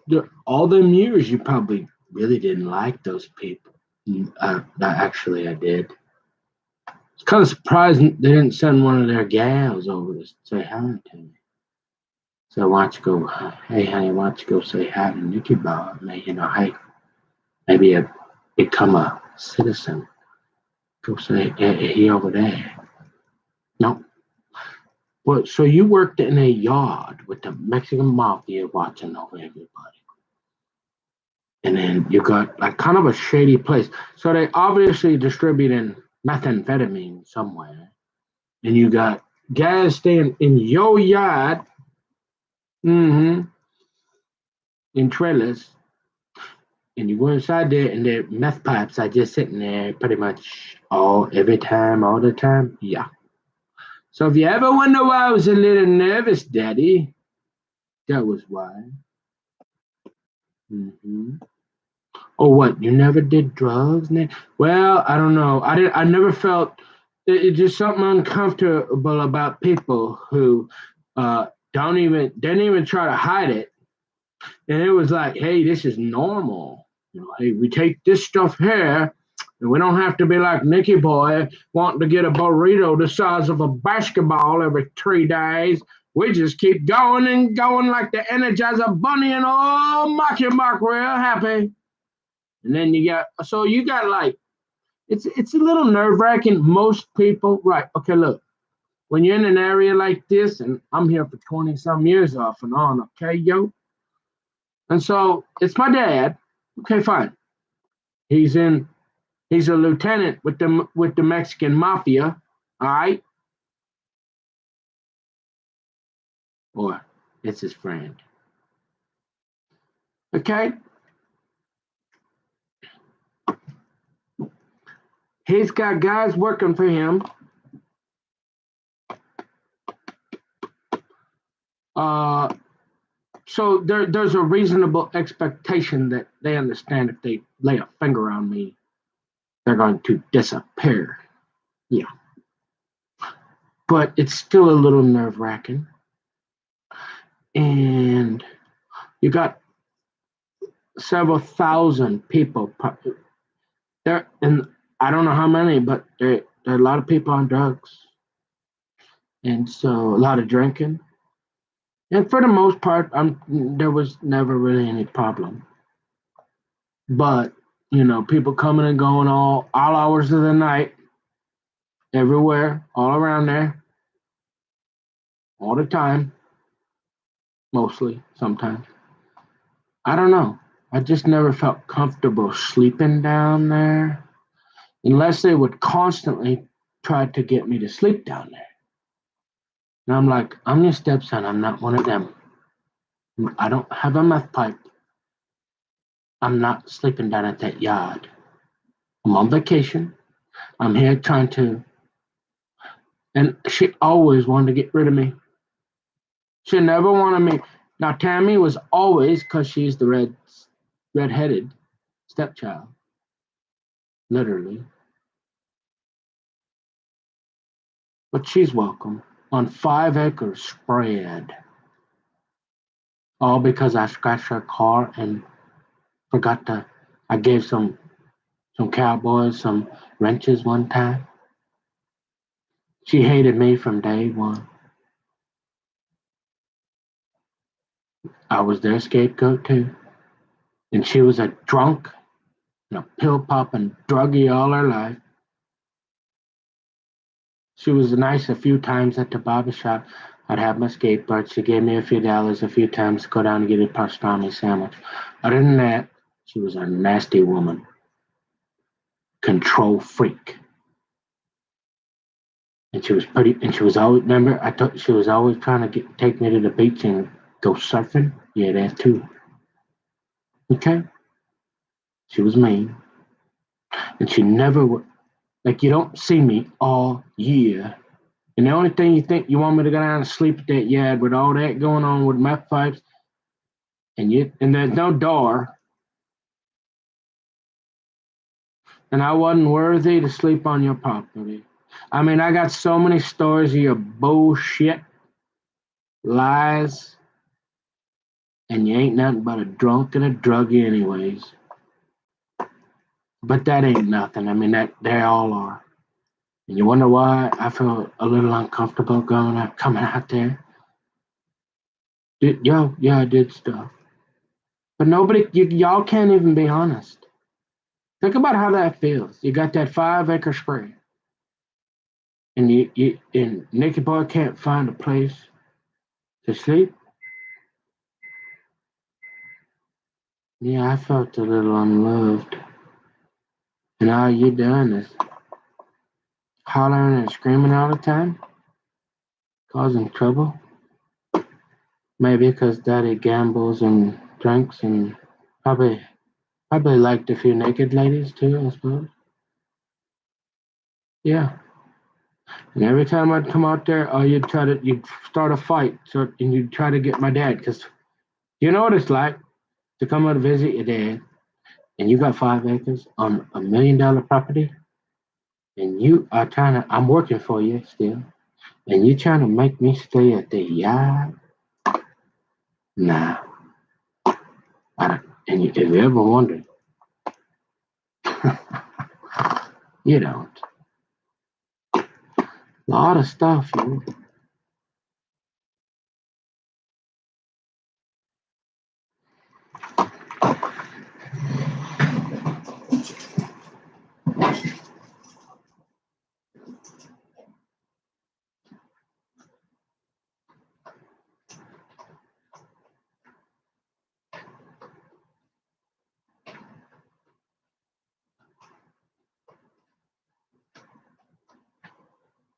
all them years you probably really didn't like those people. Actually, I did. It's kind of surprising they didn't send one of their gals over to say hi to me. So why don't you go, hey honey, why don't you go say hi to Nicky Bob? Hey, maybe become a citizen. Go say, hey, he over there. No. Well, so you worked in a yard with the Mexican mafia watching over everybody. And then you got like kind of a shady place. So they obviously distributing methamphetamine somewhere. And you got guys staying in your yard, mm-hmm, in trailers, and you go inside there and the meth pipes are just sitting there pretty much every time, all the time. Yeah. So if you ever wonder why I was a little nervous, Daddy, that was why. Mm-hmm. Oh, what? You never did drugs, Nick? Well, I don't know. I did. I never felt it's just something uncomfortable about people who don't even didn't even try to hide it, and it was like, hey, this is normal. Hey, we take this stuff here, and we don't have to be like Nicky Boy wanting to get a burrito the size of a basketball every 3 days. We just keep going and going like the Energizer Bunny and Marky Mark real happy. And then you got like it's a little nerve wracking. Most people, right? Okay, look, when you're in an area like this, and I'm here for 20 some years off and on, okay, yo. And so it's my dad. Okay, fine. He's in. He's a lieutenant with the Mexican mafia. All right, or it's his friend. Okay, he's got guys working for him. Uh, so there's a reasonable expectation that they understand if they lay a finger on me, they're going to disappear. Yeah, but it's still a little nerve wracking. And you got several thousand people there, and I don't know how many, but there are a lot of people on drugs, and so a lot of drinking. And for the most part, there was never really any problem. But people coming and going all hours of the night, everywhere, all around there, all the time, mostly, sometimes. I don't know. I just never felt comfortable sleeping down there unless they would constantly try to get me to sleep down there. And I'm like, I'm your stepson. I'm not one of them. I don't have a meth pipe. I'm not sleeping down at that yard. I'm on vacation. I'm here trying to. And she always wanted to get rid of me. She never wanted me. Now, Tammy was always, because she's the red-headed stepchild, literally. But she's welcome on 5 acres spread. All because I scratched her car and forgot to. I gave some cowboys some wrenches one time. She hated me from day one. I was their scapegoat too. And she was a drunk and a pill popping druggie all her life. She was nice a few times at the barber shop. I'd have my skateboard. She gave me a few dollars a few times to go down and get a pastrami sandwich. Other than that, she was a nasty woman. Control freak. And she was always, remember, I thought she was always trying to take me to the beach and go surfing. Yeah, that too. Okay? She was mean. And she never would, like, you don't see me all year. And the only thing you think you want me to go down and sleep at that yard with all that going on with meth pipes, and there's no door, and I wasn't worthy to sleep on your property. I mean, I got so many stories of your bullshit, lies, and you ain't nothing but a drunk and a druggie anyways. But that ain't nothing. I mean, that they all are. And you wonder why I feel a little uncomfortable coming out there. Yeah, I did stuff. But y'all can't even be honest. Think about how that feels. You got that 5 acre spread, and and Nicky Boy can't find a place to sleep. Yeah, I felt a little unloved. And all you doing is hollering and screaming all the time, causing trouble. Maybe because Daddy gambles and drinks and probably probably liked a few naked ladies too, I suppose. Yeah. And every time I'd come out there, oh, you'd start a fight, and you'd try to get my dad, because you know what it's like to come out to visit your dad, and you got 5 acres on $1 million property, and I'm working for you still, and you trying to make me stay at the yard? Nah, I don't. And if you ever wondered, you don't. A lot of stuff, you know.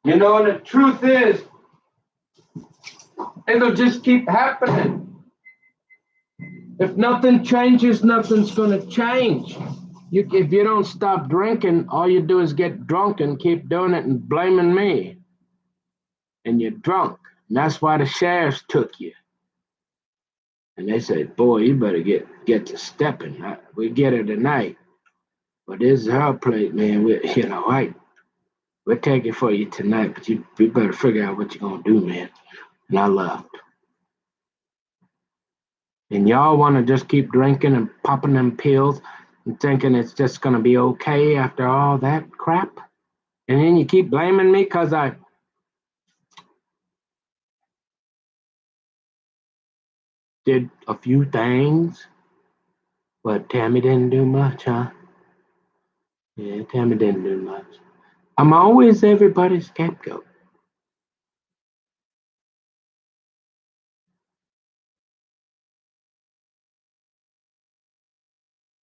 You know, the truth is, it'll just keep happening. If nothing changes, nothing's going to change. If you don't stop drinking, all you do is get drunk and keep doing it and blaming me. And you're drunk. And that's why the sheriffs took you. And they said, boy, you better get to stepping. We get her tonight. But this is her plate, man. We'll take it for you tonight, but you better figure out what you're going to do, man. And I left. And y'all want to just keep drinking and popping them pills and thinking it's just going to be okay after all that crap? And then you keep blaming me because I did a few things, but Tammy didn't do much, huh? Yeah, Tammy didn't do much. I'm always everybody's scapegoat.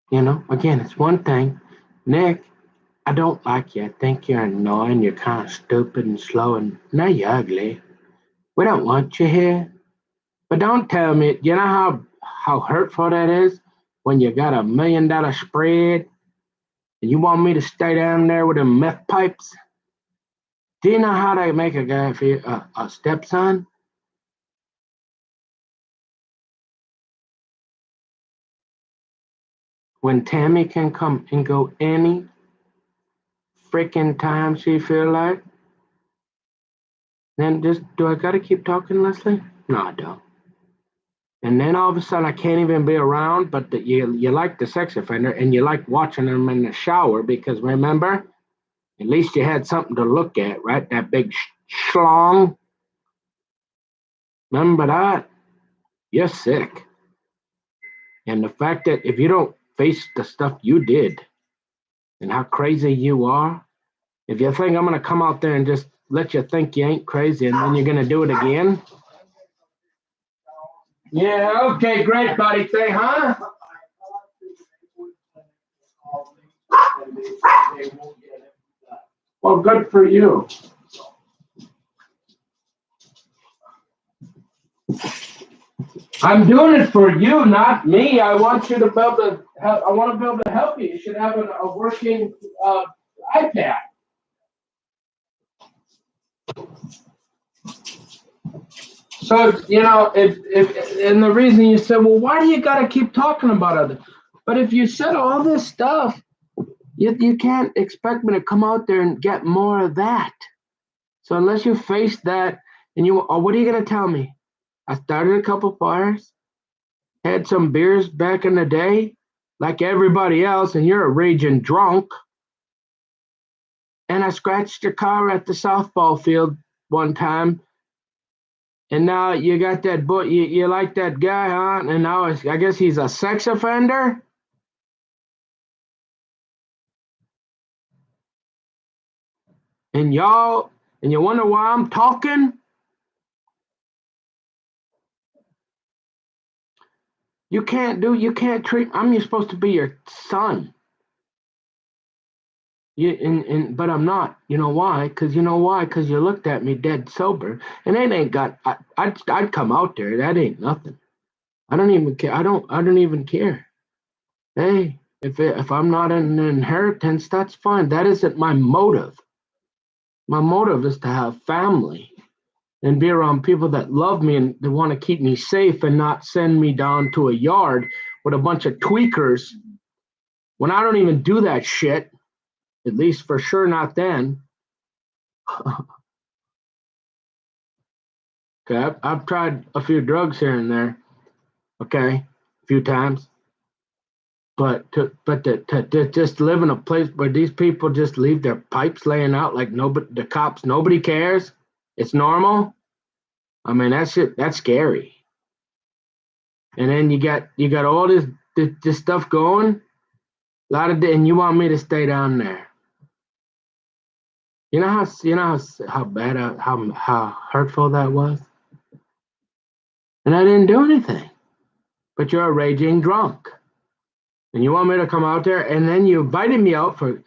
You know, again, it's one thing. Nick, I don't like you. I think you're annoying. You're kind of stupid and slow, and now you're ugly. We don't want you here. But don't tell me, you know how hurtful that is when you got $1 million spread and you want me to stay down there with them meth pipes? Do you know how they make a guy feel a stepson? When Tammy can come and go any freaking time she feel like, then just do I gotta keep talking, Leslie? No, I don't. And then all of a sudden I can't even be around, but you like the sex offender and you like watching them in the shower because remember, at least you had something to look at, right? That big schlong. Remember that? You're sick. And the fact that if you don't face the stuff you did and how crazy you are, if you think I'm going to come out there and just let you think you ain't crazy and then you're going to do it again. Yeah, okay, great, buddy. Say, huh? Well, good for you. I'm doing it for you, not me. I want you to be able to help. I want to be able to help you. You should have a working iPad. So you know, if and the reason you said, well, why do you got to keep talking about others? But if you said all this stuff, you can't expect me to come out there and get more of that. So unless you face that, and what are you gonna tell me? I started a couple fires, had some beers back in the day, like everybody else, and you're a raging drunk. And I scratched your car at the softball field one time, and now you got that boy. You like that guy, huh? And now I guess he's a sex offender. And and you wonder why I'm talking? You can't treat. I'm supposed to be your son. But I'm not. You know why? Because you looked at me dead sober, and it ain't got. I'd come out there. That ain't nothing. I don't even care. I don't even care. Hey, if I'm not an inheritance, that's fine. That isn't my motive. My motive is to have family and be around people that love me and they want to keep me safe and not send me down to a yard with a bunch of tweakers when I don't even do that shit. At least for sure not then. Okay, I've tried a few drugs here and there. Okay, a few times. But to just live in a place where these people just leave their pipes laying out like nobody cares. It's normal. I mean, that's scary. And then you got all this stuff going. A lot of and you want me to stay down there. How bad how hurtful that was. And I didn't do anything. But you're a raging drunk. And you want me to come out there, and then you invited me out for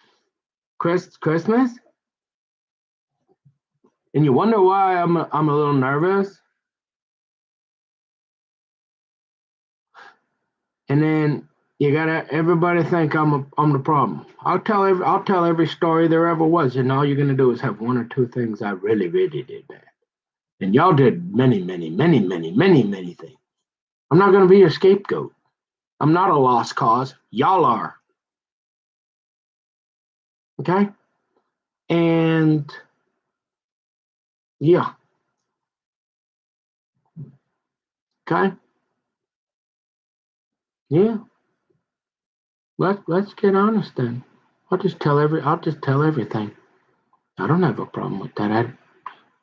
Christmas, and you wonder why I'm a little nervous. And then you gotta everybody think I'm the problem. I'll tell every story there ever was, and all you're gonna do is have one or two things I really really did bad, and y'all did many many many many many many things. I'm not gonna be your scapegoat. I'm not a lost cause. Y'all are. Okay. And yeah. Okay. Yeah. Let's get honest then. I'll just tell everything. I don't have a problem with that.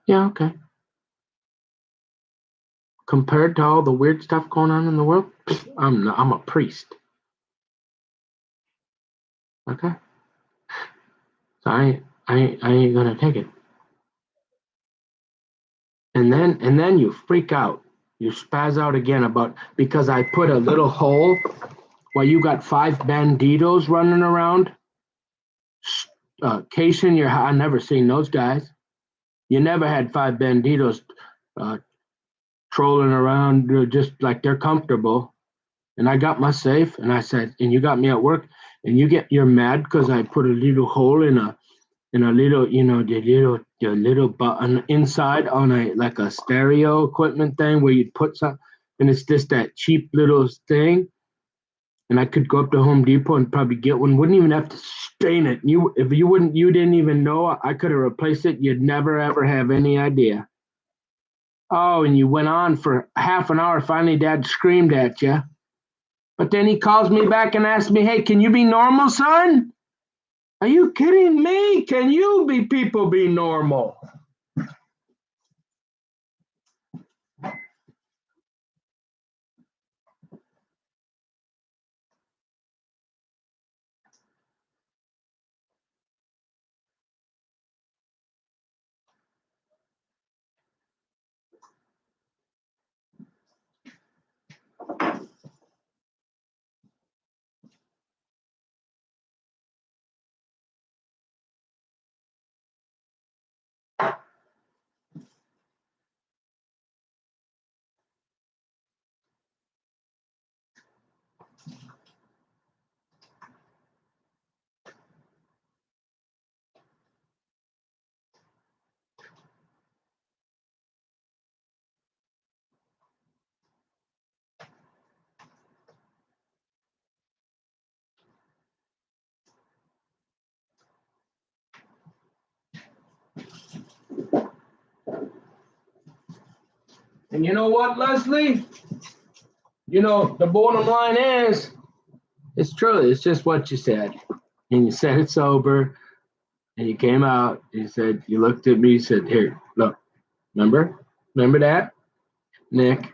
Yeah, okay. Compared to all the weird stuff going on in the world, I'm a priest. Okay? So I ain't gonna take it. And then you freak out. You spaz out again about because I put a little hole while you got five banditos running around, casing your. I never seen those guys. You never had five banditos uh, trolling around just like they're comfortable. And I got my safe, and I said, and you got me at work, and you're mad because I put a little hole in a little, the little button inside on a like a stereo equipment thing where you'd put some, and it's just that cheap little thing. And I could go up to Home Depot and probably get one. Wouldn't even have to stain it. You didn't even know I could have replaced it. You'd never ever have any idea. Oh, and you went on for half an hour. Finally, Dad screamed at you. But then he calls me back and asks me, "Hey, can you be normal, son? Are you kidding me? Can you people be normal?" And you know what, Leslie? The bottom line is It's true. It's just what you said. And you said it sober. And you came out. You said, you looked at me. You said, here, look. Remember that? Nick,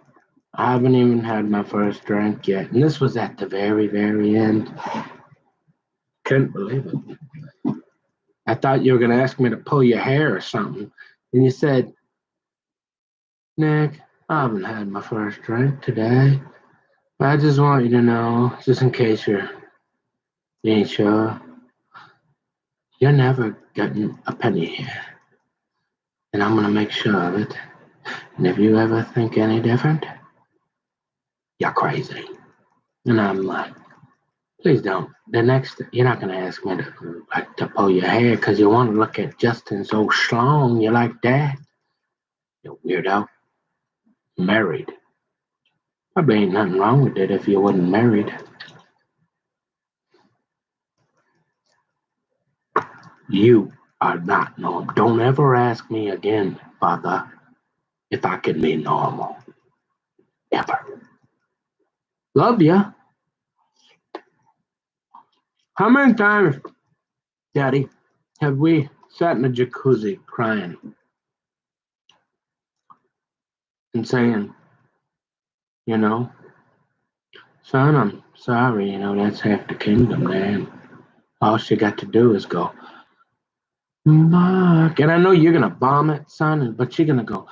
I haven't even had my first drink yet. And this was at the very, very end. Couldn't believe it. I thought you were going to ask me to pull your hair or something. And you said, Nick, I haven't had my first drink today. I just want you to know, just in case you ain't sure, you're never getting a penny here. And I'm going to make sure of it. And if you ever think any different, you're crazy. And I'm like, please don't. You're not going to ask me to pull your hair because you want to look at Justin so strong. You like that? You weirdo. Married. Probably ain't nothing wrong with it if you wasn't married. You are not normal. Don't ever ask me again, Father, if I can be normal. Ever. Love ya. How many times, Daddy, have we sat in a jacuzzi crying and saying, you know, son, I'm sorry, that's half the kingdom, man. All she got to do is go, Mark. And I know you're going to bomb it, son, but you're going to go,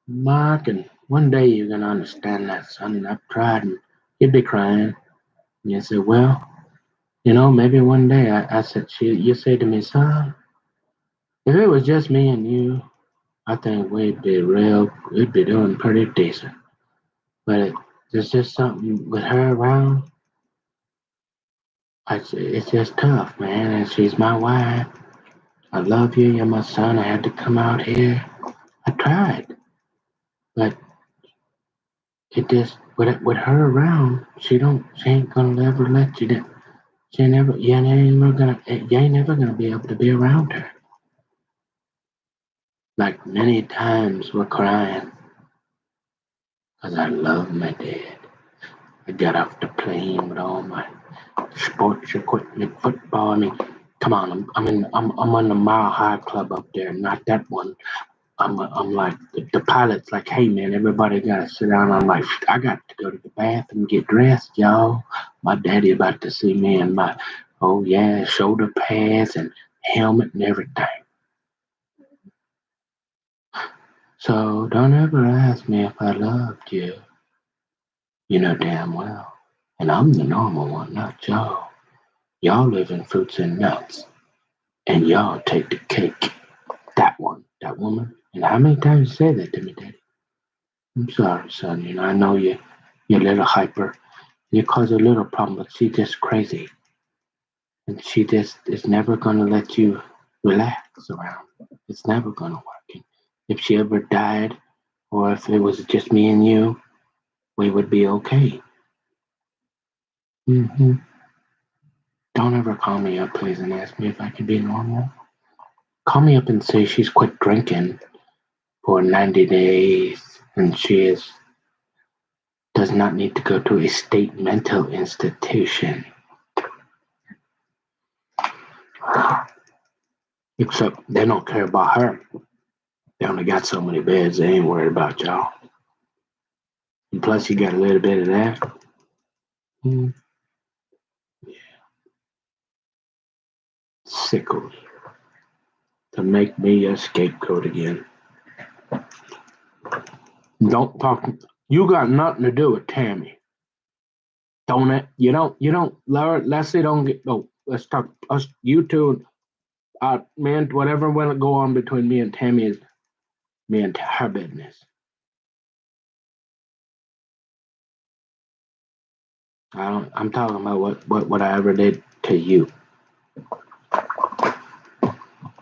Mark, and one day you're going to understand that, son, and I've tried, and you'd be crying. And you say, well, maybe one day I said, you say to me, son, if it was just me and you, I think we'd be doing pretty decent. But there's just something with her around. It's just tough, man. And she's my wife. I love you. You're my son. I had to come out here. I tried, but it just with her around, she ain't gonna ever let you down. You ain't never gonna be able to be around her. Like many times we're crying because I love my dad. I got off the plane with all my sports equipment, football. I mean, come on, I'm on the Mile High Club up there, not that one. I'm like the pilot's like, hey man, everybody gotta sit down. I'm like, I got to go to the bathroom, get dressed, y'all. My daddy about to see me in my shoulder pads and helmet and everything. So don't ever ask me if I loved you. You know damn well. And I'm the normal one, not y'all. Y'all live in fruits and nuts. And y'all take the cake. That woman. And how many times you say that to me, Daddy? I'm sorry, son. I know you're a little hyper. You cause a little problem, but she's just crazy. And she just is never going to let you relax around. It's never going to work. And if she ever died, or if it was just me and you, we would be okay. Mm-hmm. Don't ever call me up, please, and ask me if I can be normal. Call me up and say she's quit drinking for 90 days and she does not need to go to a state mental institution. Except they don't care about her. They only got so many beds. They ain't worried about y'all. And plus, you got a little bit of that. Yeah. Sickles. To make me your scapegoat again. Don't talk. You got nothing to do with Tammy. Don't it? You don't, Leslie don't get, let's talk, us, you two, man, whatever will go on between me and Tammy is me and her business. I'm talking about what I ever did to you.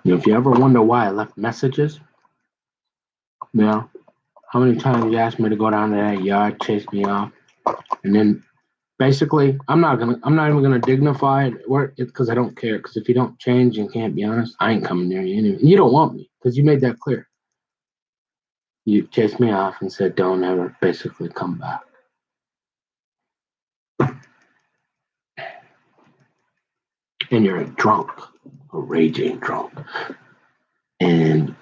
If you ever wonder why I left messages, how many times you asked me to go down to that yard, chase me off, and then basically, I'm not even gonna dignify it because I don't care. Because if you don't change and can't be honest, I ain't coming near you anyway. And you don't want me because you made that clear. You chased me off and said, "Don't ever basically come back." and you're a drunk, a raging drunk. And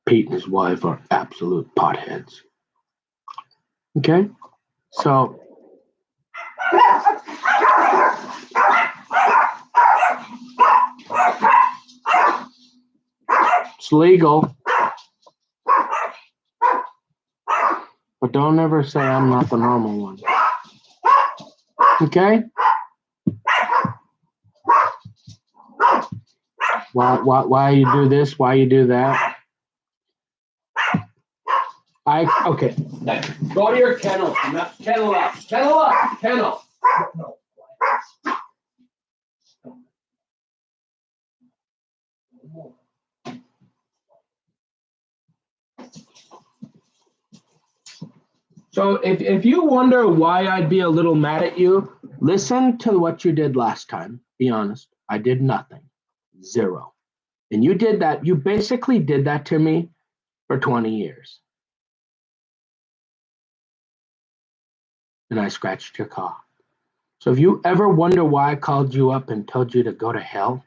Pete and his wife are absolute potheads. Okay? So it's legal, but don't ever say I'm not the normal one. Okay? Why you do this? Why you do that? Okay. Go to your kennel. Kennel up. Kennel up. Kennel. No. So if you wonder why I'd be a little mad at you, listen to what you did last time. Be honest. I did nothing. Zero. And you did that. You basically did that to me for 20 years. And I scratched your car. So if you ever wonder why I called you up and told you to go to hell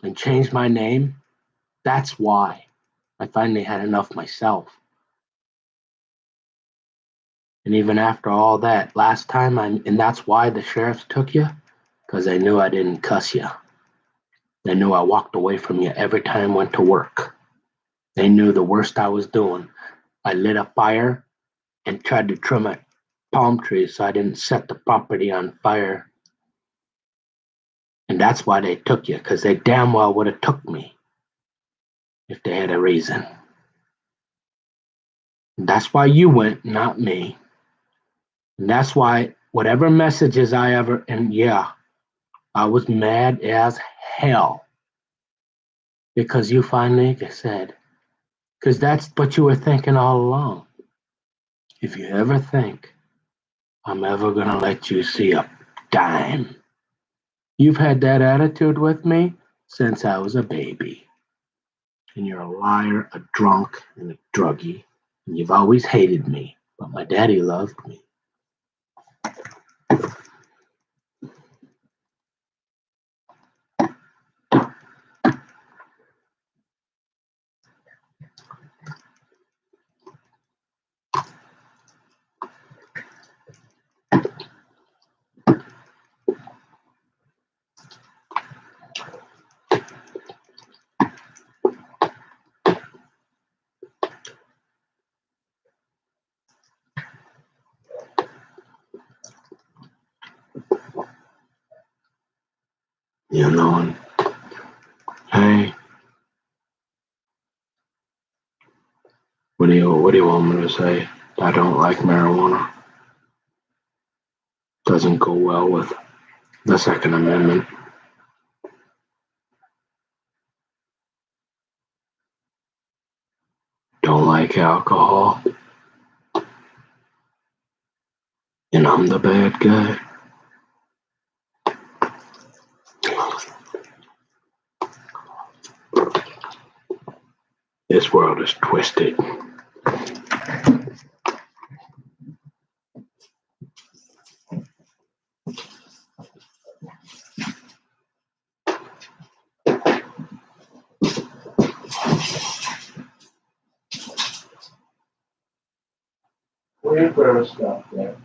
and change my name, that's why. I finally had enough myself. And even after all that, last time, and that's why the sheriffs took you, because they knew I didn't cuss you. They knew I walked away from you every time I went to work. They knew the worst I was doing. I lit a fire and tried to trim a palm tree so I didn't set the property on fire. And that's why they took you, because they damn well would have took me if they had a reason. And that's why you went, not me. And that's why whatever messages I ever, and yeah, I was mad as hell because you finally said, because that's what you were thinking all along. If you ever think I'm ever going to let you see a dime, you've had that attitude with me since I was a baby. And you're a liar, a drunk, and a druggie. And you've always hated me, but my daddy loved me. You know, and hey, what do you want me to say? I don't like marijuana. Doesn't go well with the Second Amendment. Don't like alcohol. And I'm the bad guy. This world is twisted. Where put our stuff there?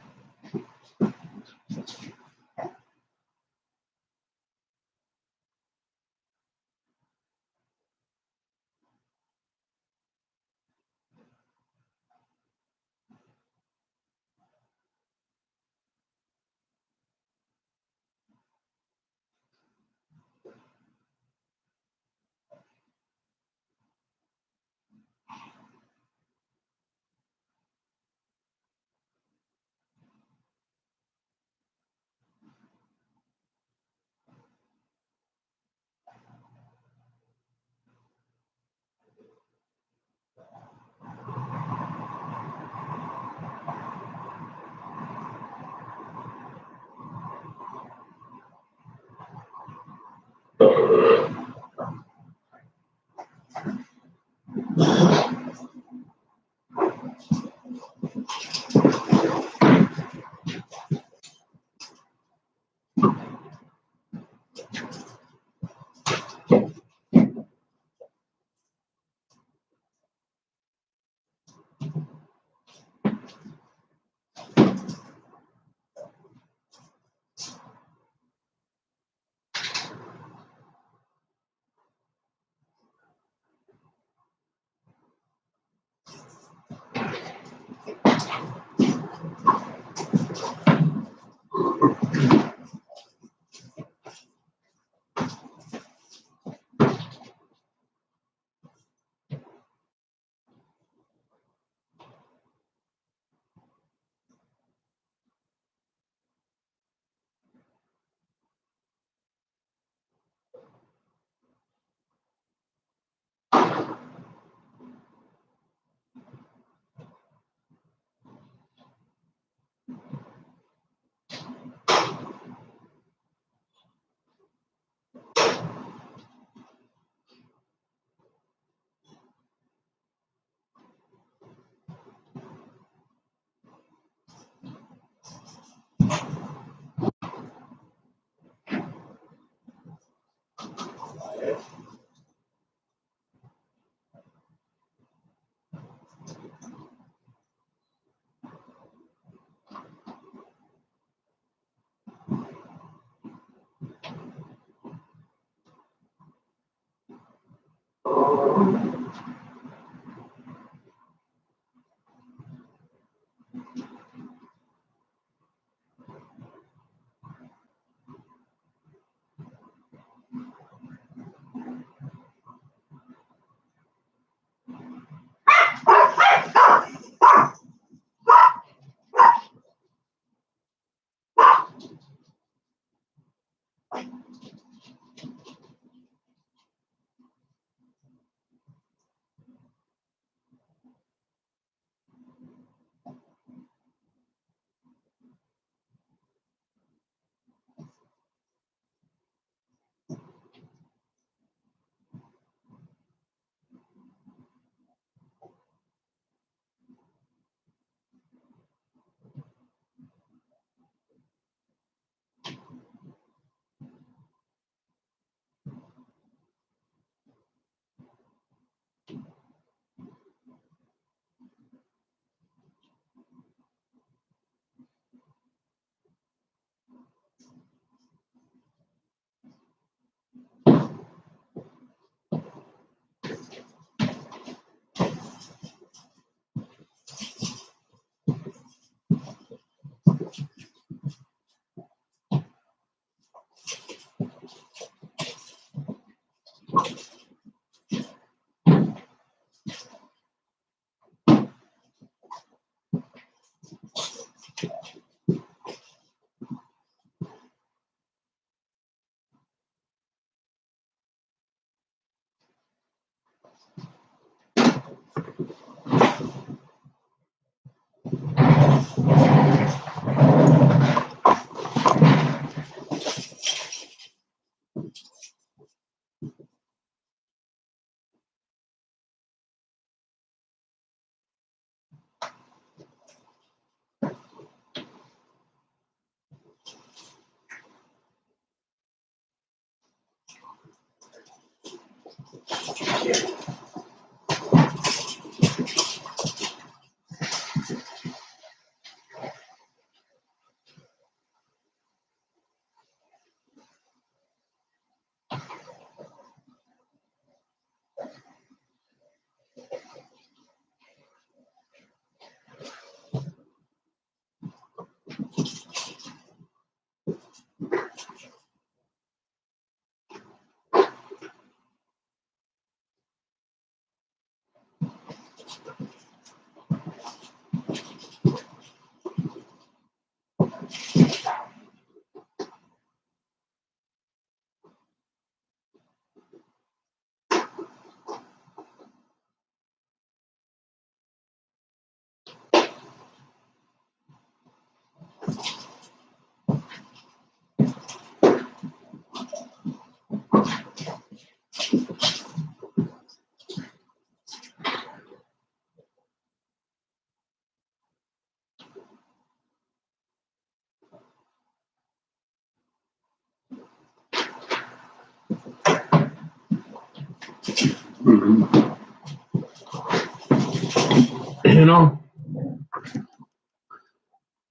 You know,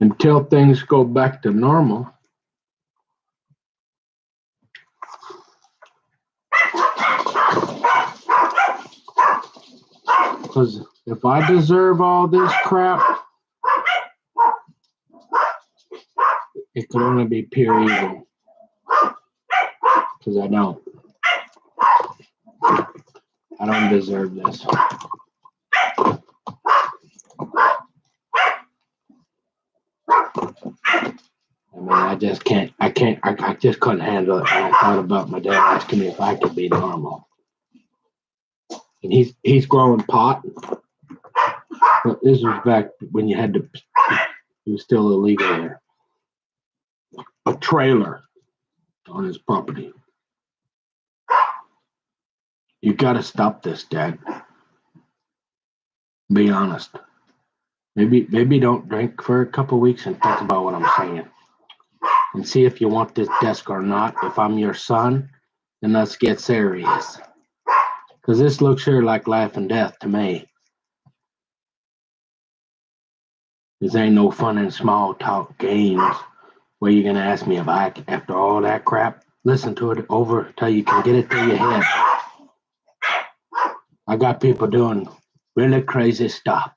until things go back to normal. Because if I deserve all this crap, it could only be pure evil. Because I don't. I don't deserve this. I mean, I just can't. I just couldn't handle it. And I thought about my dad asking me if I could be normal. And he's growing pot. But this was back when you had to. It was still illegal there. A trailer on his property. You got to stop this, Dad. Be honest. Maybe don't drink for a couple weeks and think about what I'm saying. And see if you want this desk or not. If I'm your son, then let's get serious. Because this looks here like life and death to me. This ain't no fun in small talk games where you're gonna ask me if after all that crap, listen to it over till you can get it through your head. I got people doing really crazy stuff.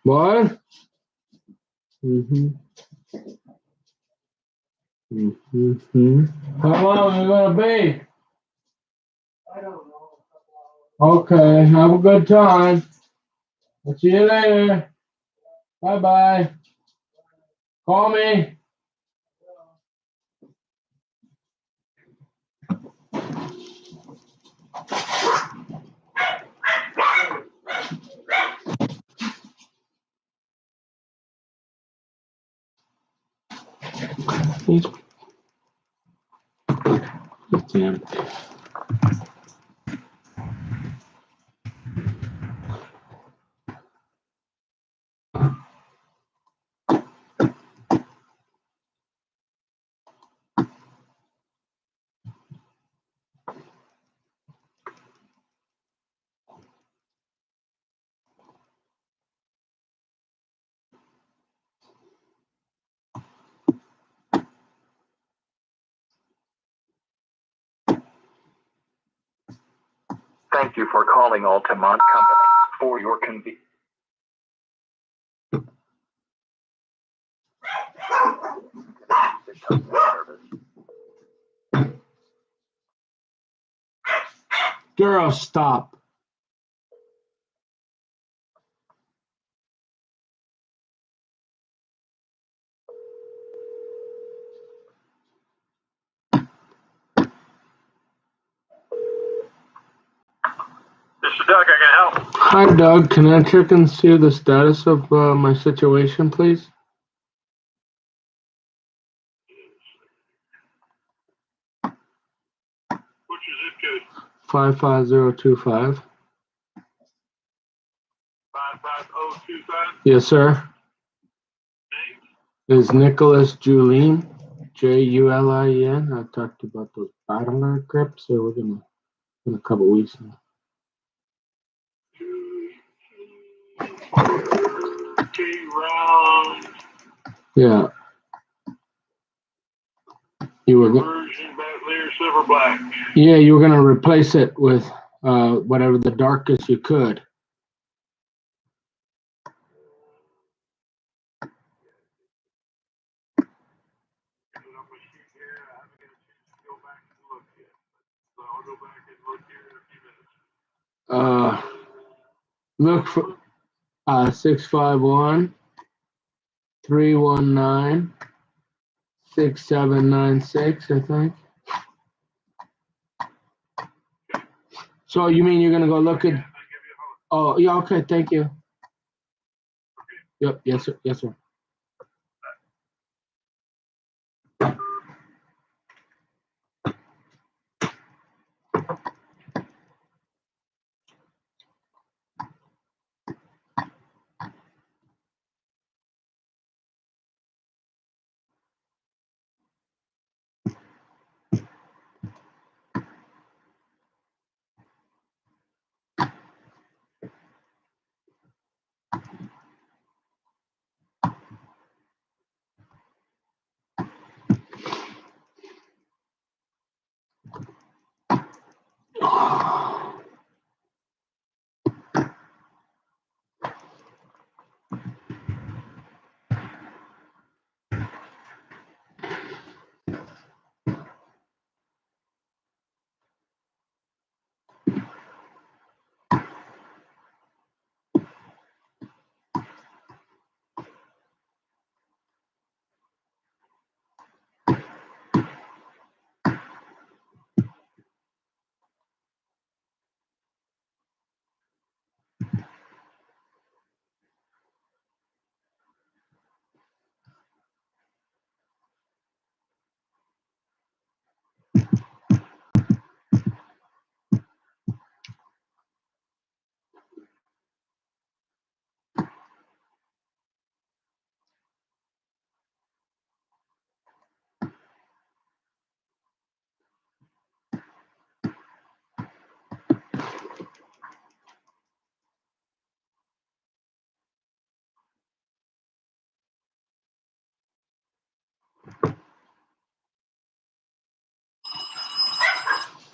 What? How long are you gonna be? Okay, have a good time. I'll see you later. Bye bye. Call me. Damn. Thank you for calling Altamont Company. For your convenience. Girl, stop. This is Doug. I can help. Hi, Doug. Can I check and see the status of my situation, please? What's your zip code? 55025. 55025. Yes, sir. Name? Is Nicholas Julien, Julien. I talked about those bottler grips, so we're gonna in a couple weeks now. Round. Yeah. You were Version clear silver black. Yeah, you were gonna replace it with whatever the darkest you could. Look for 651 319 6796, I think. So you mean you're gonna go look at? Oh, yeah. Okay. Thank you. Yep. Yes, sir. Yes, sir.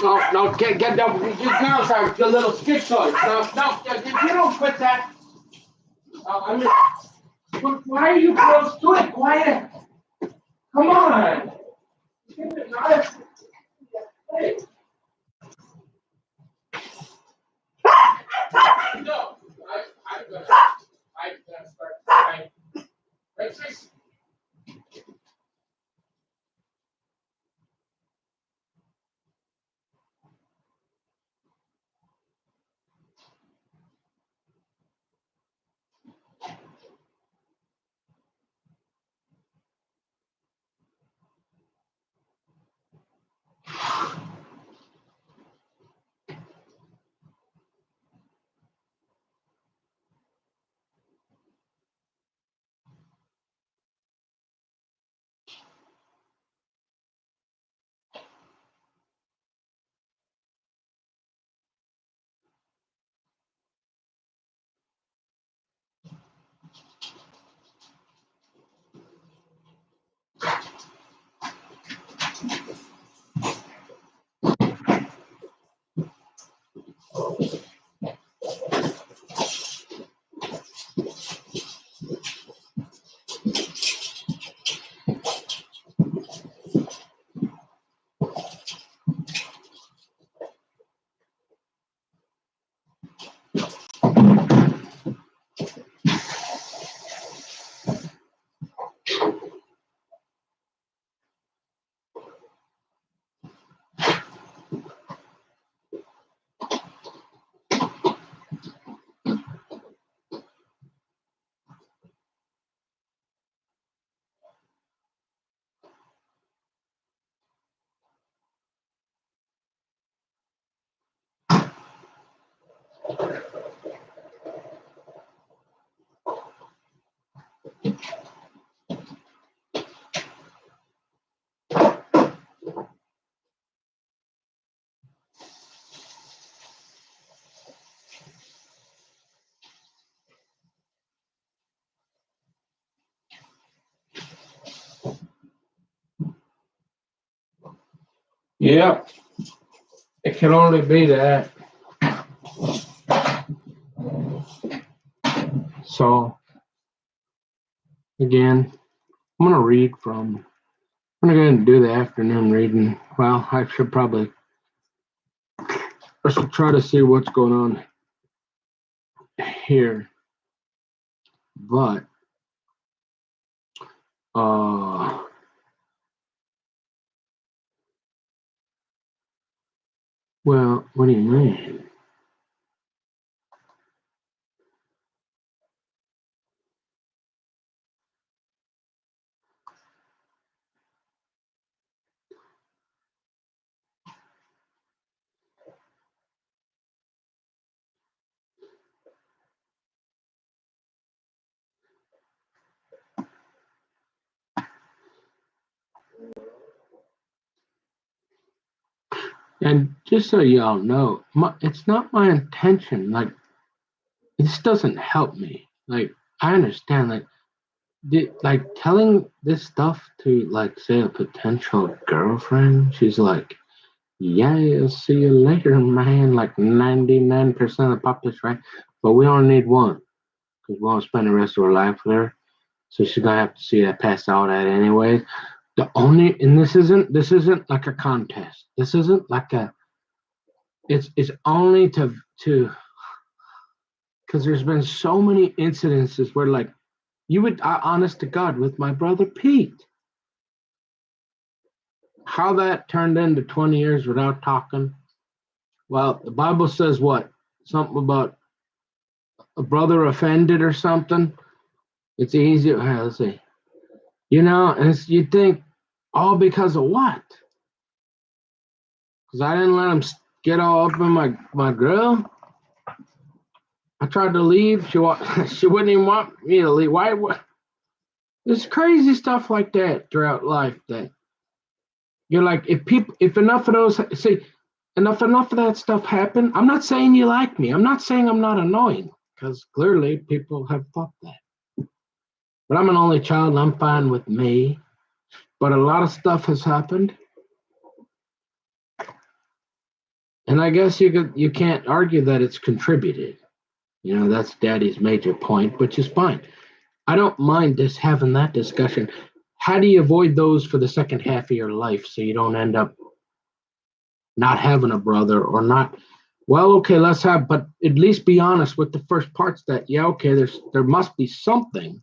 No, get up. You girls are your little schizoids. No, if you don't quit that, I mean, why are you girls doing it? Quiet. Come on. Hey. No, I'm gonna start crying. Let's just. Yeah, it can only be that. So again, I'm gonna read from. I'm gonna go ahead and do the afternoon reading. Well, I should try to see what's going on here. But uh well, what do you mean? And just so y'all know, it's not my intention. Like, this doesn't help me. Like, I understand. Like telling this stuff to, like, say, a potential girlfriend. She's like, "Yeah, I'll see you later, man." Like 99% of the population, right? But we only need one because we won't spend the rest of our life with her. So she's gonna have to see that pass out at anyway. The only and this isn't like a contest. This isn't like a it's only to because there's been so many incidences where, like, you would honest to God, with my brother Pete, how that turned into 20 years without talking. Well, the Bible says what? Something about a brother offended or something. It's easy. Let's see. And you think, all because of what? Because I didn't let him get all up in my grill. I tried to leave. She wouldn't even want me to leave. Why? There's crazy stuff like that throughout life that you're like, if enough of those, see, enough of that stuff happen. I'm not saying you like me. I'm not saying I'm not annoying, because clearly people have thought that. But I'm an only child and I'm fine with me. But a lot of stuff has happened. And I guess you can't argue that it's contributed. That's Daddy's major point, which is fine. I don't mind just having that discussion. How do you avoid those for the second half of your life so you don't end up not having a brother or not? Well, okay, but at least be honest with the first parts that, yeah, okay, there must be something.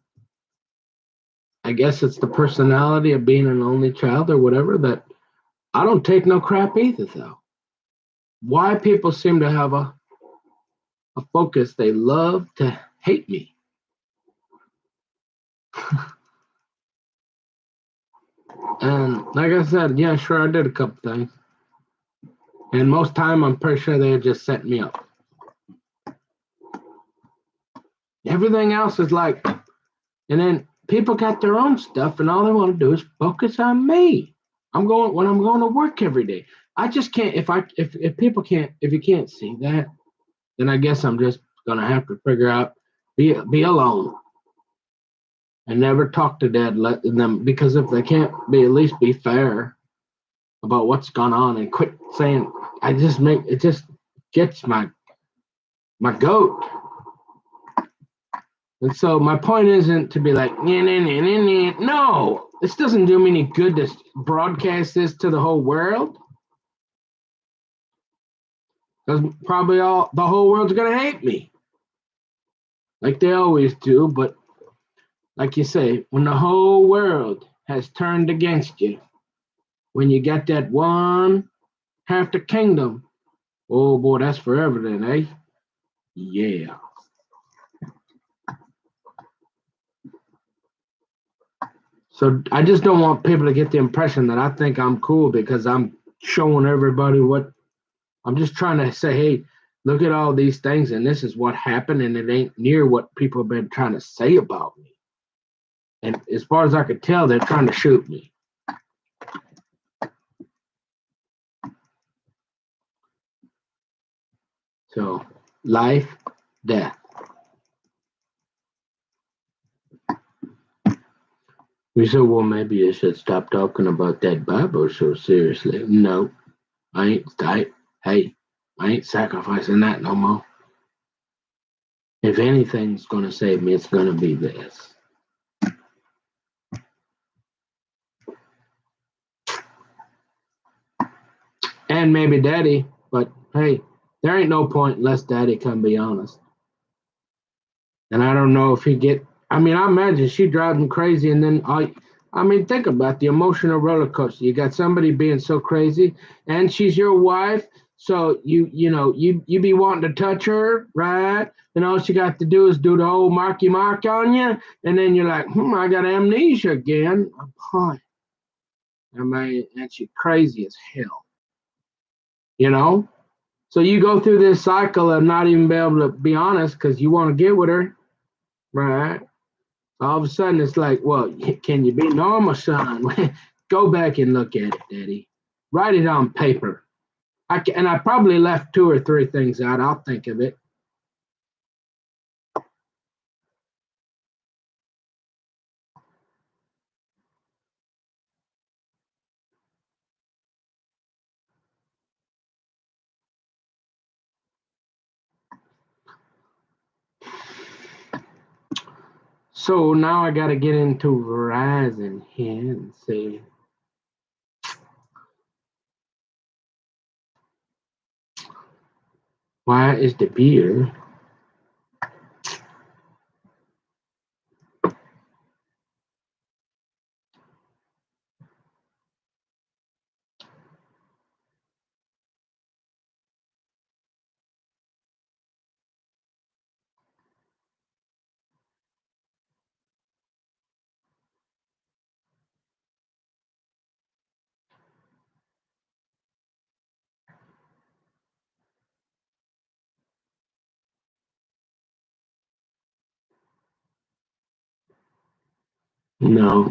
I guess it's the personality of being an only child or whatever that I don't take no crap either, though. Why people seem to have a focus, they love to hate me. And like I said, yeah, sure, I did a couple things. And most time, I'm pretty sure they just set me up. Everything else is like, and then people got their own stuff, and all they want to do is focus on me. I'm going to work every day. I just can't. If people can't, if you can't see that, then I guess I'm just gonna have to figure out be alone and never talk to Dad. Let them, because if they can't be at least be fair about what's gone on and quit saying. I just make it just gets my goat. And so my point isn't to be like, nah, nah, nah, nah, nah. No, this doesn't do me any good to broadcast this to the whole world. Because probably the whole world's gonna hate me, like they always do. But like you say, when the whole world has turned against you, when you got that one half the kingdom, oh boy, that's forever then, eh? Yeah. So I just don't want people to get the impression that I think I'm cool because I'm showing everybody what I'm just trying to say. Hey, look at all these things, and this is what happened, and it ain't near what people have been trying to say about me. And as far as I could tell, they're trying to shoot me. So, life, death. We said, well, maybe you should stop talking about that Bible so seriously. No, hey, I ain't sacrificing that no more. If anything's going to save me, it's going to be this. And maybe Daddy, but hey, there ain't no point unless Daddy can be honest. And I don't know if I imagine she drives him crazy, and then think about the emotional roller coaster. You got somebody being so crazy, and she's your wife, so you be wanting to touch her, right? And all she got to do is do the old marky mark on you, and then you're like, I got amnesia again. And she's crazy as hell, you know. So you go through this cycle of not even be able to be honest because you want to get with her, right? All of a sudden, it's like, well, can you be normal, son? Go back and look at it, Daddy. Write it on paper. And I probably left 2 or 3 things out. I'll think of it. So now I got to get into Verizon here and see. Why is the beer? No.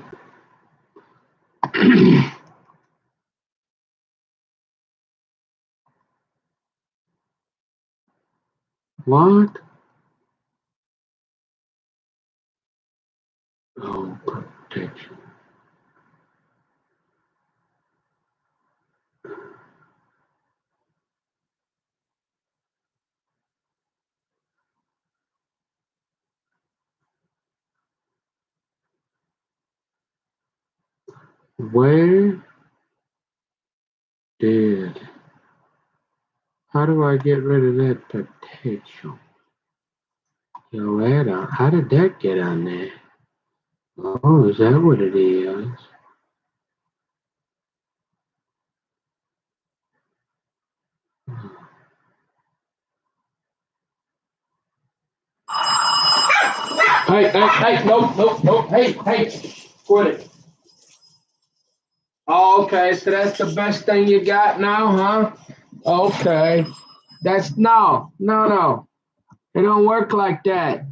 What? Oh, protection. Where did... How do I get rid of that potential? Yo, Adam, how did that get on there? Oh, is that what it is? Hey, no, hey, quit it. Oh, okay, so that's the best thing you got now, huh? Okay. No. It don't work like that.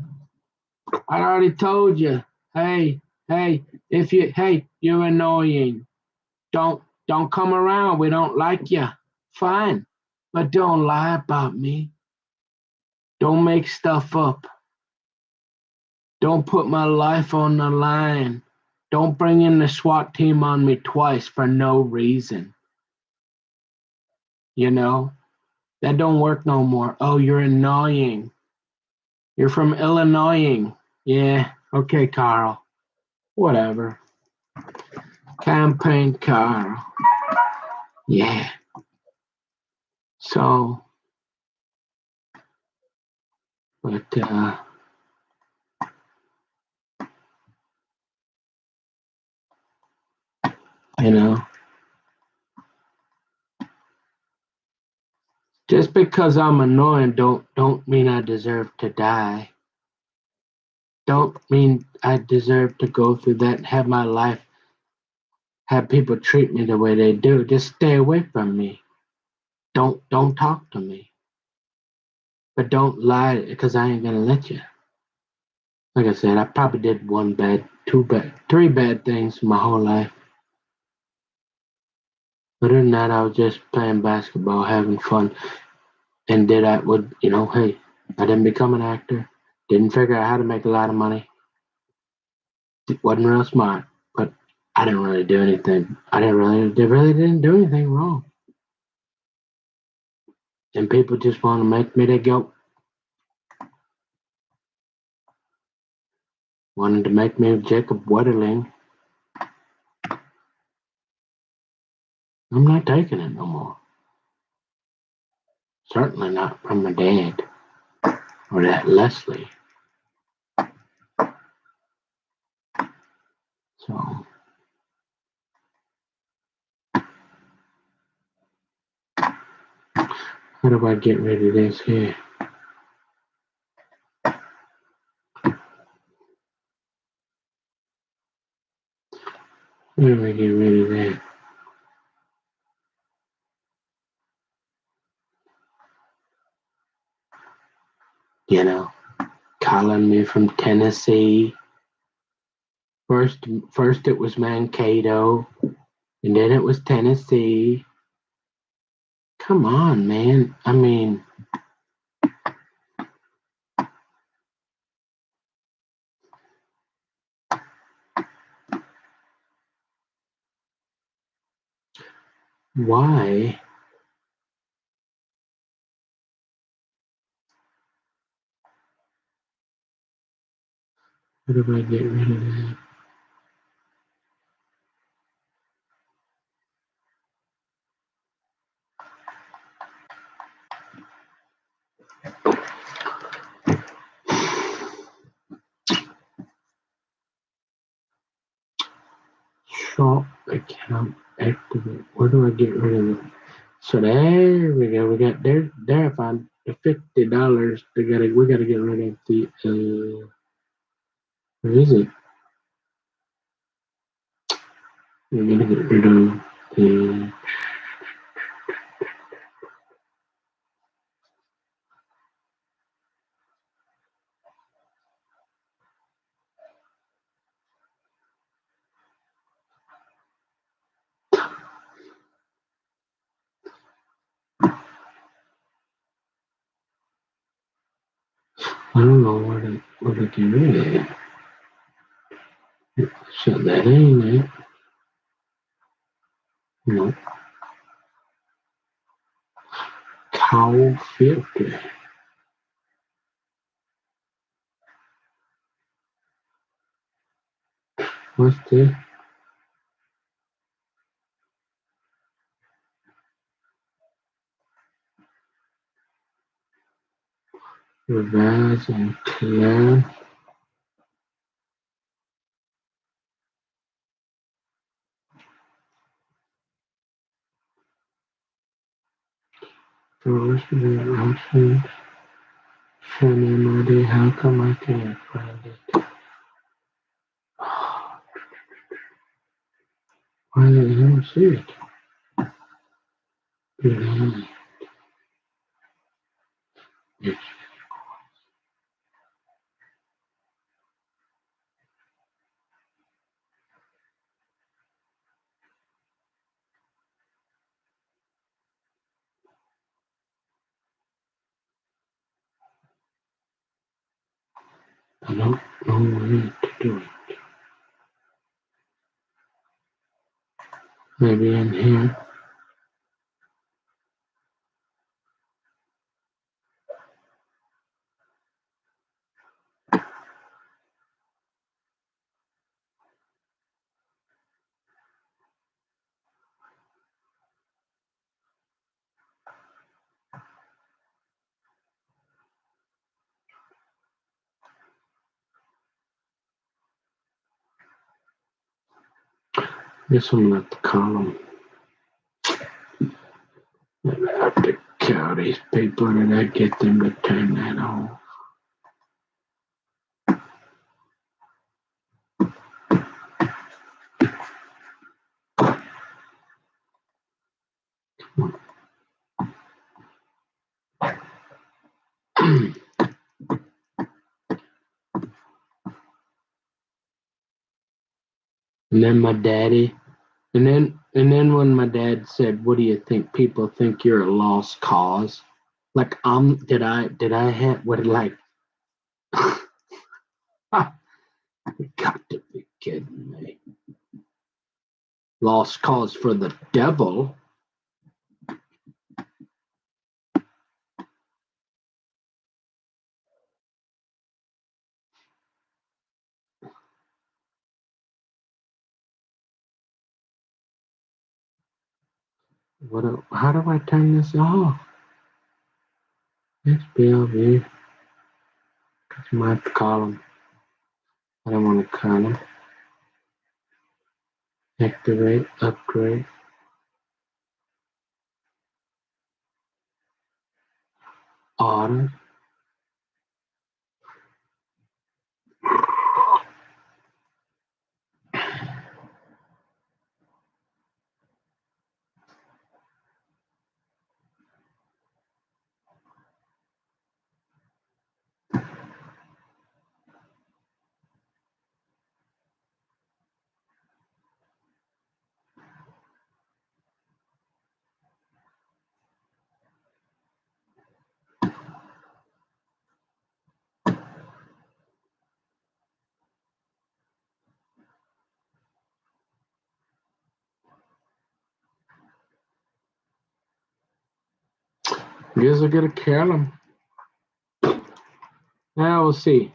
I already told you. Hey, you're annoying. Don't come around. We don't like you. Fine. But don't lie about me. Don't make stuff up. Don't put my life on the line. Don't bring in the SWAT team on me twice for no reason. You know? That don't work no more. Oh, you're annoying. You're from Illinois. Yeah, okay, Carl. Whatever. Campaign Carl. Yeah. So, but, you know, just because I'm annoying don't mean I deserve to die. Don't mean I deserve to go through that and have my life, have people treat me the way they do. Just stay away from me. Don't talk to me. But don't lie because I ain't gonna let you. Like I said, I probably did one bad, two bad, three bad things my whole life. Other than that, I was just playing basketball, having fun, and did I would hey, I didn't become an actor, didn't figure out how to make a lot of money, wasn't real smart, but I didn't really do anything. They really didn't do anything wrong. And people just want to make me their goat. Wanted to make me Jacob Wetterling. I'm not taking it no more. Certainly not from my dad or that Leslie. So how do I get rid of this here? How do I get rid of that? Calling me from Tennessee. First it was Mankato, and then it was Tennessee. Come on, man. I mean, why? How do I get rid of that? Shop account activate. Where do I get rid of it? So there we go. We got there. I found the $50. We gotta get rid of the. Where is it? We gotta get rid of the. I don't know where to get rid of it. So that ain't it. No. Cow filter. What's this? Ravaz and Clan. First, the options. Dahlheimer-Day. How come I can't find it? Why did I don't see it? Yeah, it's, I don't know where to do it. Maybe in here. Guess I'm gonna have to call them. I have to tell these people that I get them to turn that off. And then my daddy, and then when my dad said, "What do you think? People think you're a lost cause." Like did I have what like? You got to be kidding me! Lost cause for the devil? What? How do I turn this off? It's BLV. Cause I might have to call him. I don't want to call him. Activate, upgrade, order. Guess I gotta kill him. Now we'll see.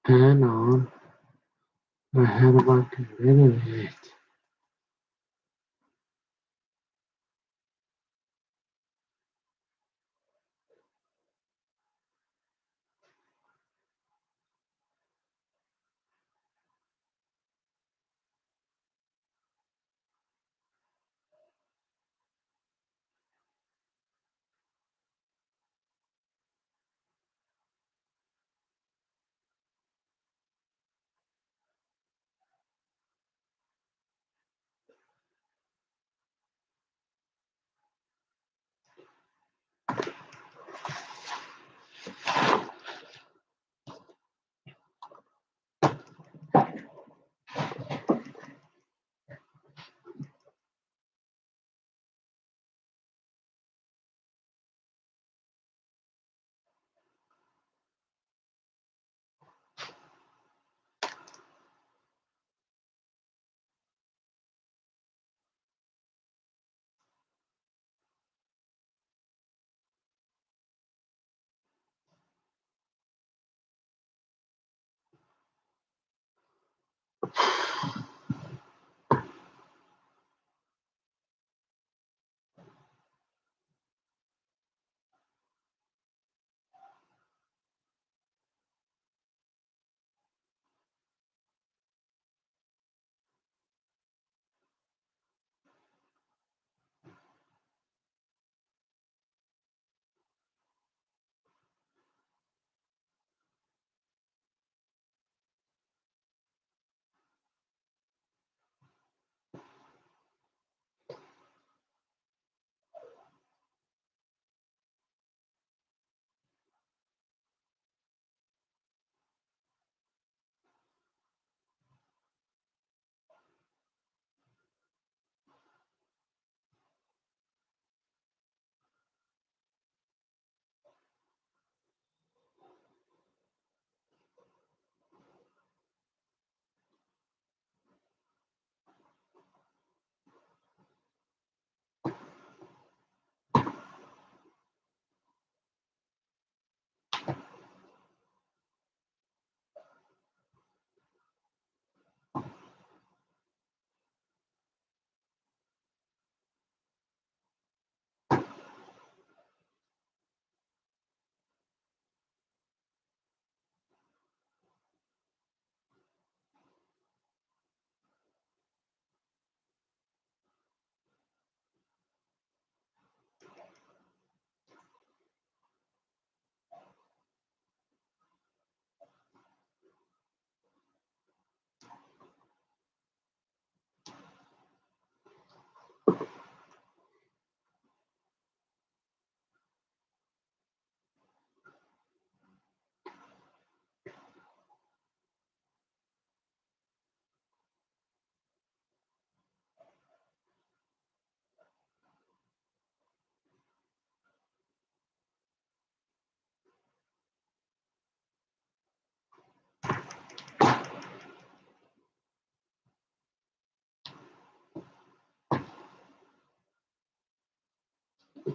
Hang on. I had about to get rid of it.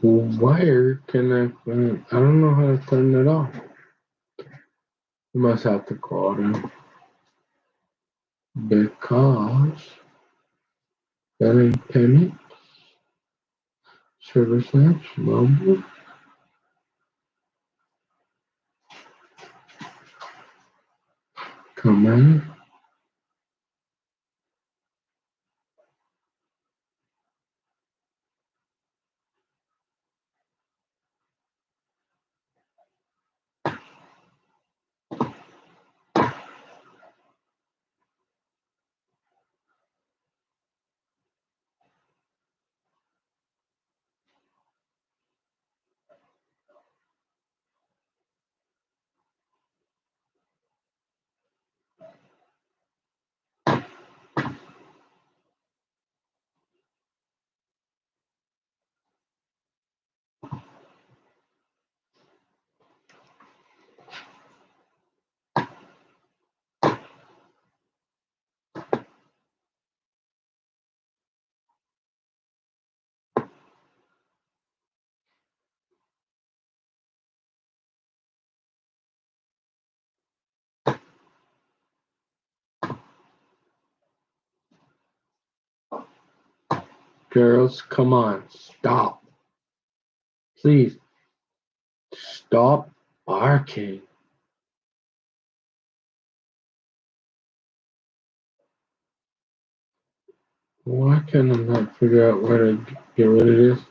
Where can I don't know how to turn it off. You must have to call them because billing payment, service apps, mobile, command. Girls, come on, stop. Please, stop barking. Why can I not figure out where to get rid of this?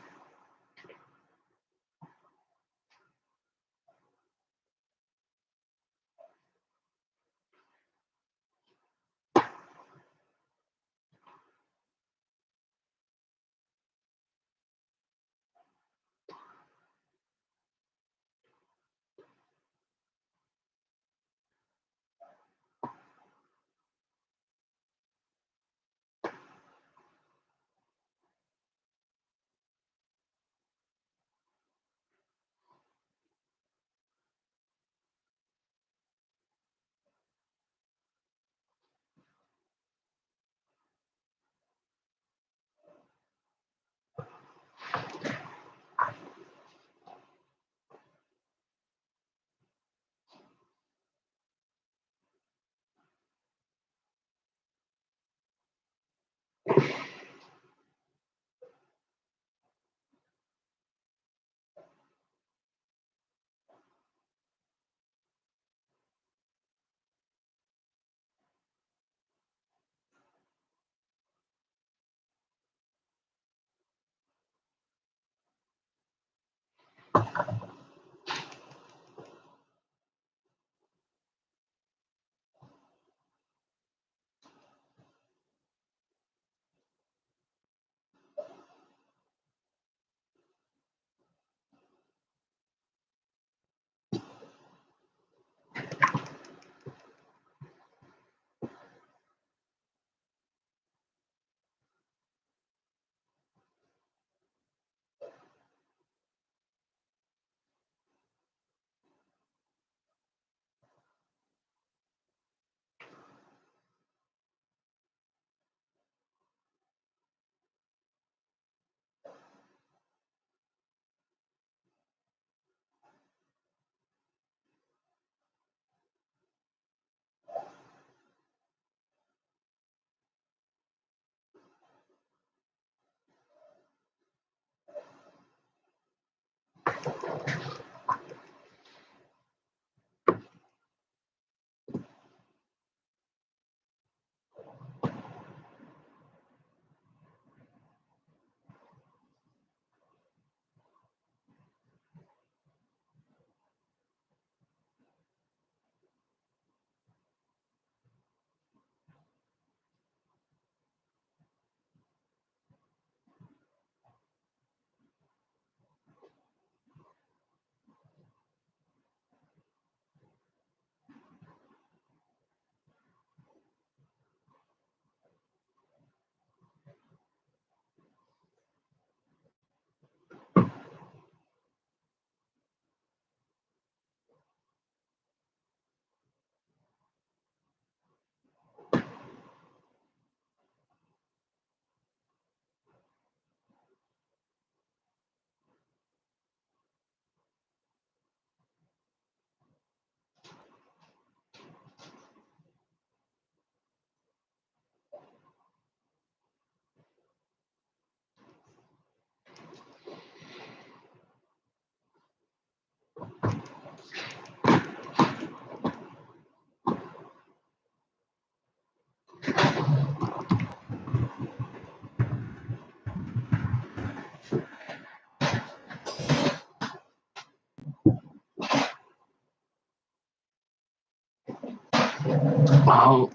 Oh,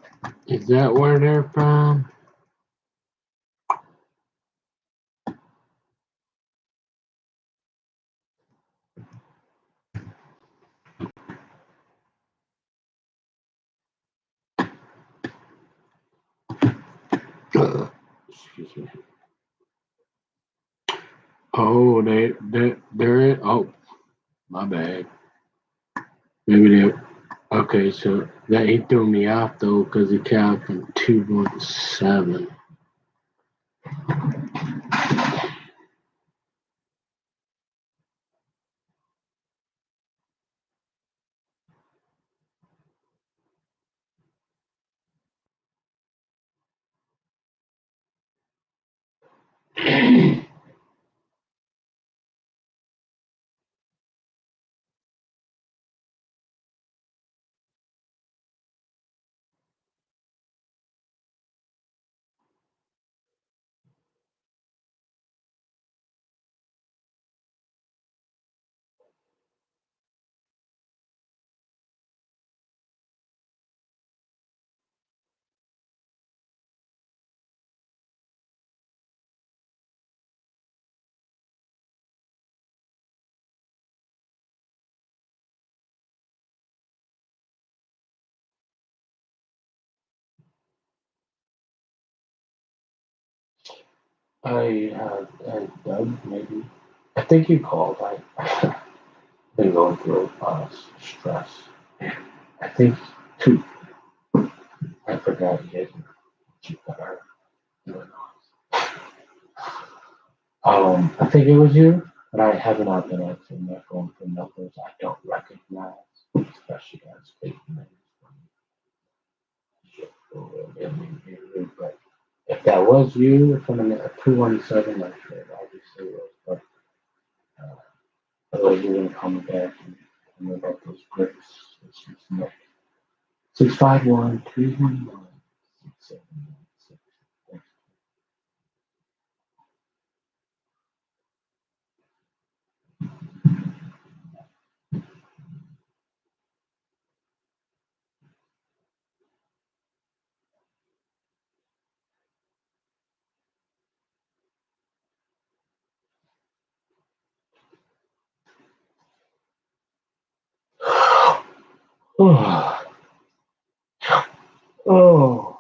is that where they're from? Excuse me. Oh, they're oh, my bad. Maybe they. Okay, so that he threw me off though because he counted from 2.7. And Doug, maybe. I think you called. I've been going through stress. I think, too, I forgot you got our I think it was you, but I have not been answering my phone for numbers I don't recognize, especially as fake names. But if that was you, from a 217, I'm sure it obviously was. But otherwise, you're going to call me back and tell me about those grips. 651 311 6796. Oh, oh.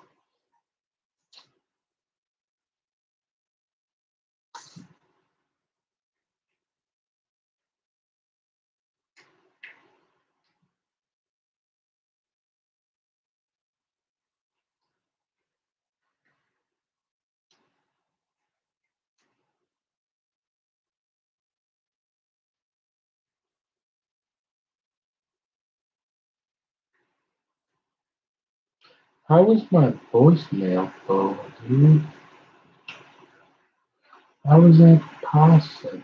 How was my voicemail, though, dude? How was that possible?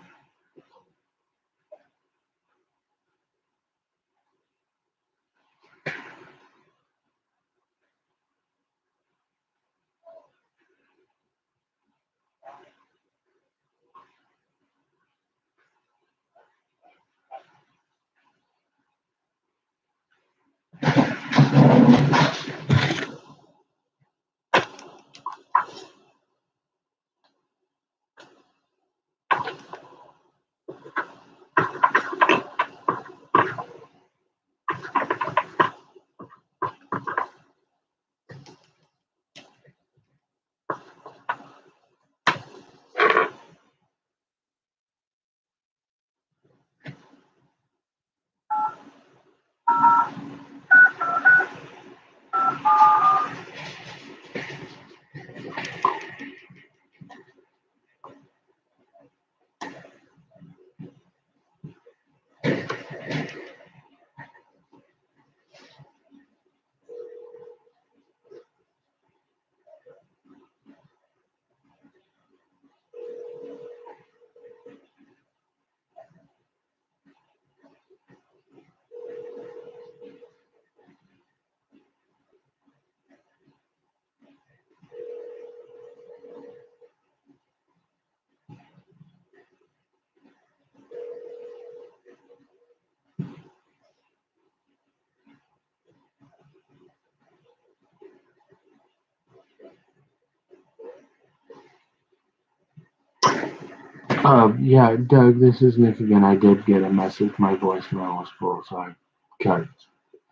Yeah, Doug, this is Nick again. I did get a message. My voicemail was full, so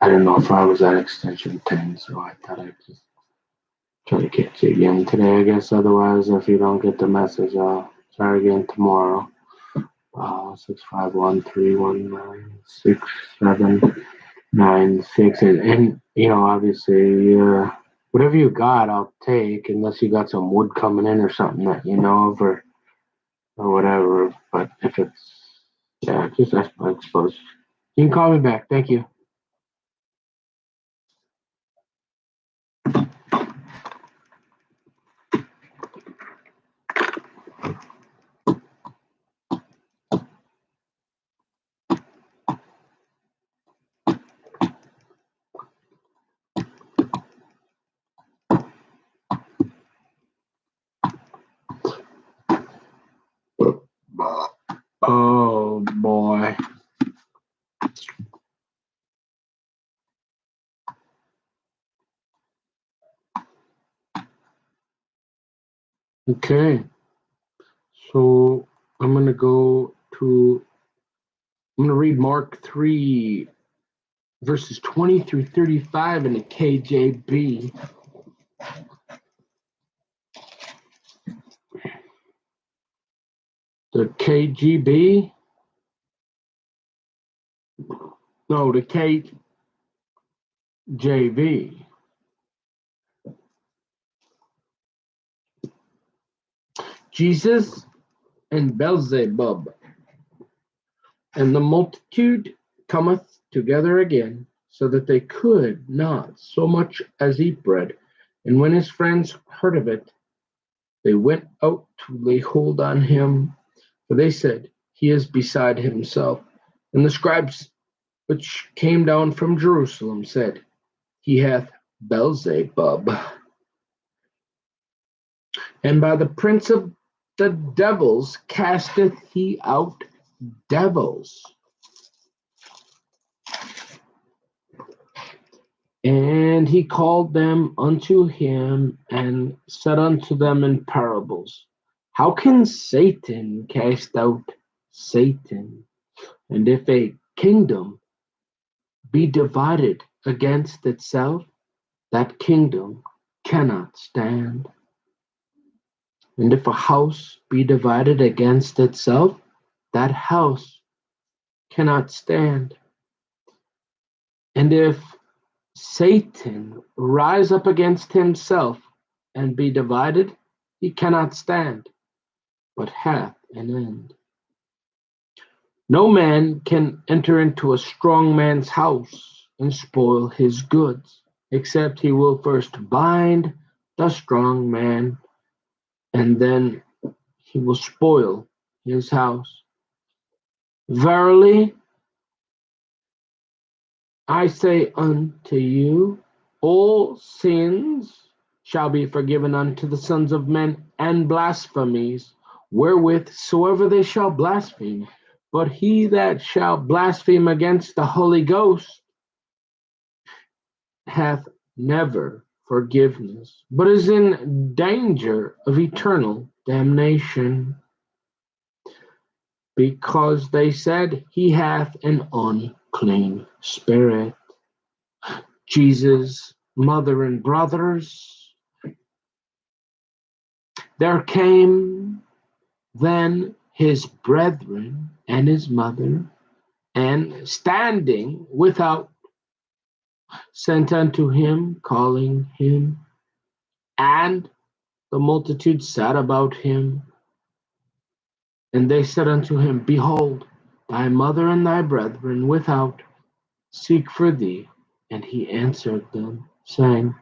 I didn't know if I was at extension 10, so I thought I'd just try to catch you again today, I guess. Otherwise, if you don't get the message, I'll try again tomorrow. 651 And, obviously, whatever you got, I'll take, unless you got some wood coming in or something that you know of, or whatever. But if it's, yeah, just I suppose. You can call me back. Thank you. Okay, so I'm gonna read Mark 3 verses 20 through 35 in the KJV. The KGB? No, the KJV. Jesus and Beelzebub, and the multitude cometh together again, so that they could not so much as eat bread. And when his friends heard of it, they went out to lay hold on him, for they said, He is beside himself. And the scribes which came down from Jerusalem said, He hath Beelzebub, and by the prince of the devils casteth he out devils. And he called them unto him, and said unto them in parables, How can Satan cast out Satan? And if a kingdom be divided against itself, that kingdom cannot stand. And if a house be divided against itself, that house cannot stand. And if Satan rise up against himself and be divided, he cannot stand, but hath an end. No man can enter into a strong man's house and spoil his goods, except he will first bind the strong man, and then he will spoil his house. Verily, I say unto you, all sins shall be forgiven unto the sons of men, and blasphemies, wherewith soever they shall blaspheme. But he that shall blaspheme against the Holy Ghost hath never forgiveness, but is in danger of eternal damnation, because they said, He hath an unclean spirit. Jesus' mother and brothers, there came then his brethren and his mother, and standing without, sent unto him, calling him. And the multitude sat about him, and they said unto him, Behold, thy mother and thy brethren without seek for thee. And he answered them, saying,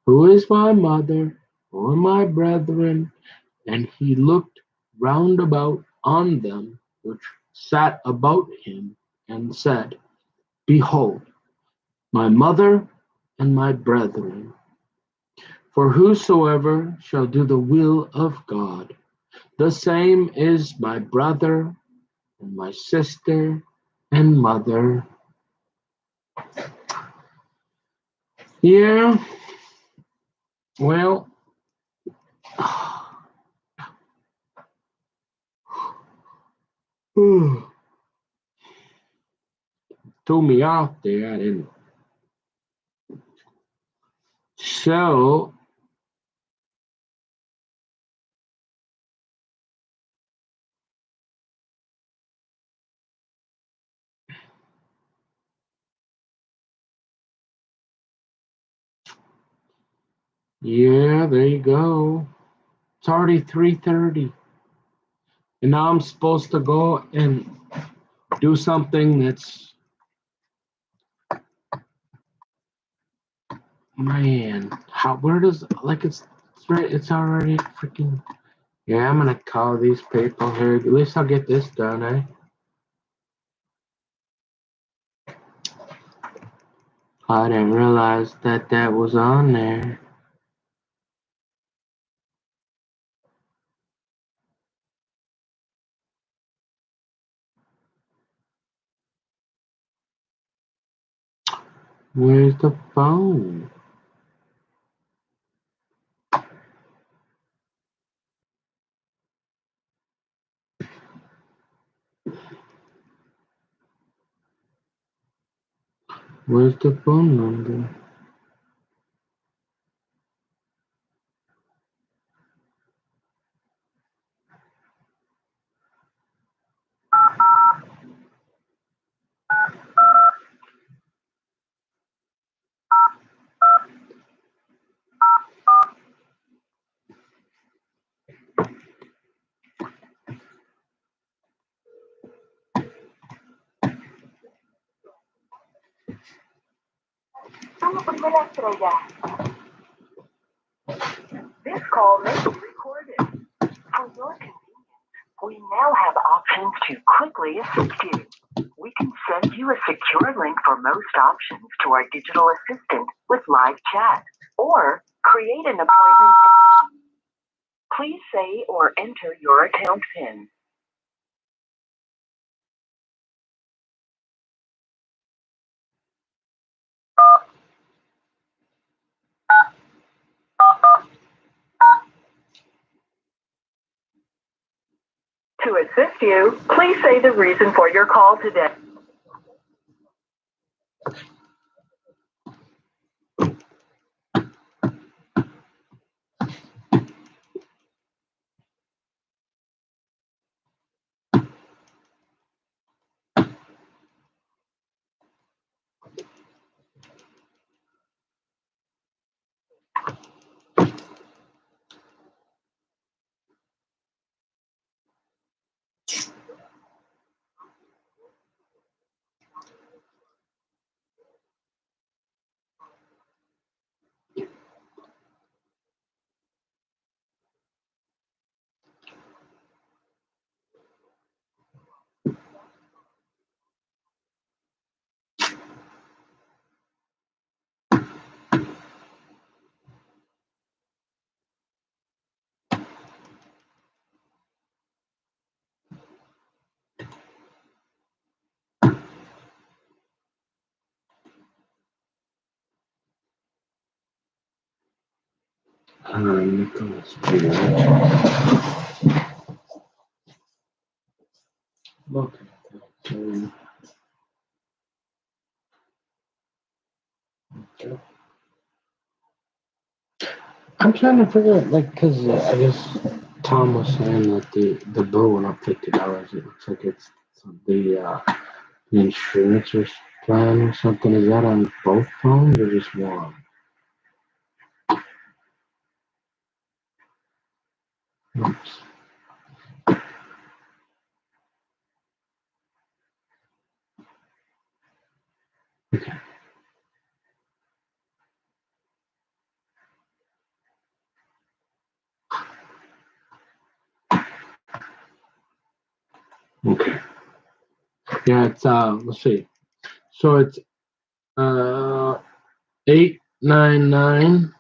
Who is my mother, or my brethren? And he looked round about on them which sat about him, and said, Behold, my mother and my brethren. For whosoever shall do the will of God, the same is my brother and my sister and mother. Yeah, well, threw me off there. I didn't. So, yeah, there you go. It's already 3:30. And now I'm supposed to go and do something that's, man, where does, like, it's right, it's already freaking, yeah, I'm gonna call these people here. At least I'll get this done, eh? I didn't realize that that was on there. Where's the phone? Where's the phone number? This call may be recorded. For your convenience, we now have options to quickly assist you. We can send you a secure link for most options to our digital assistant with live chat, or create an appointment. Please say or enter your account PIN. To assist you, please say the reason for your call today. Nicholas. Look at that. I'm trying to figure out, like, because I guess Tom was saying that the bill went up $50. It looks like it's the insurance or plan or something. Is that on both phones or just one? Oops. Okay. Okay. Yeah, it's let's see. So it's 899000.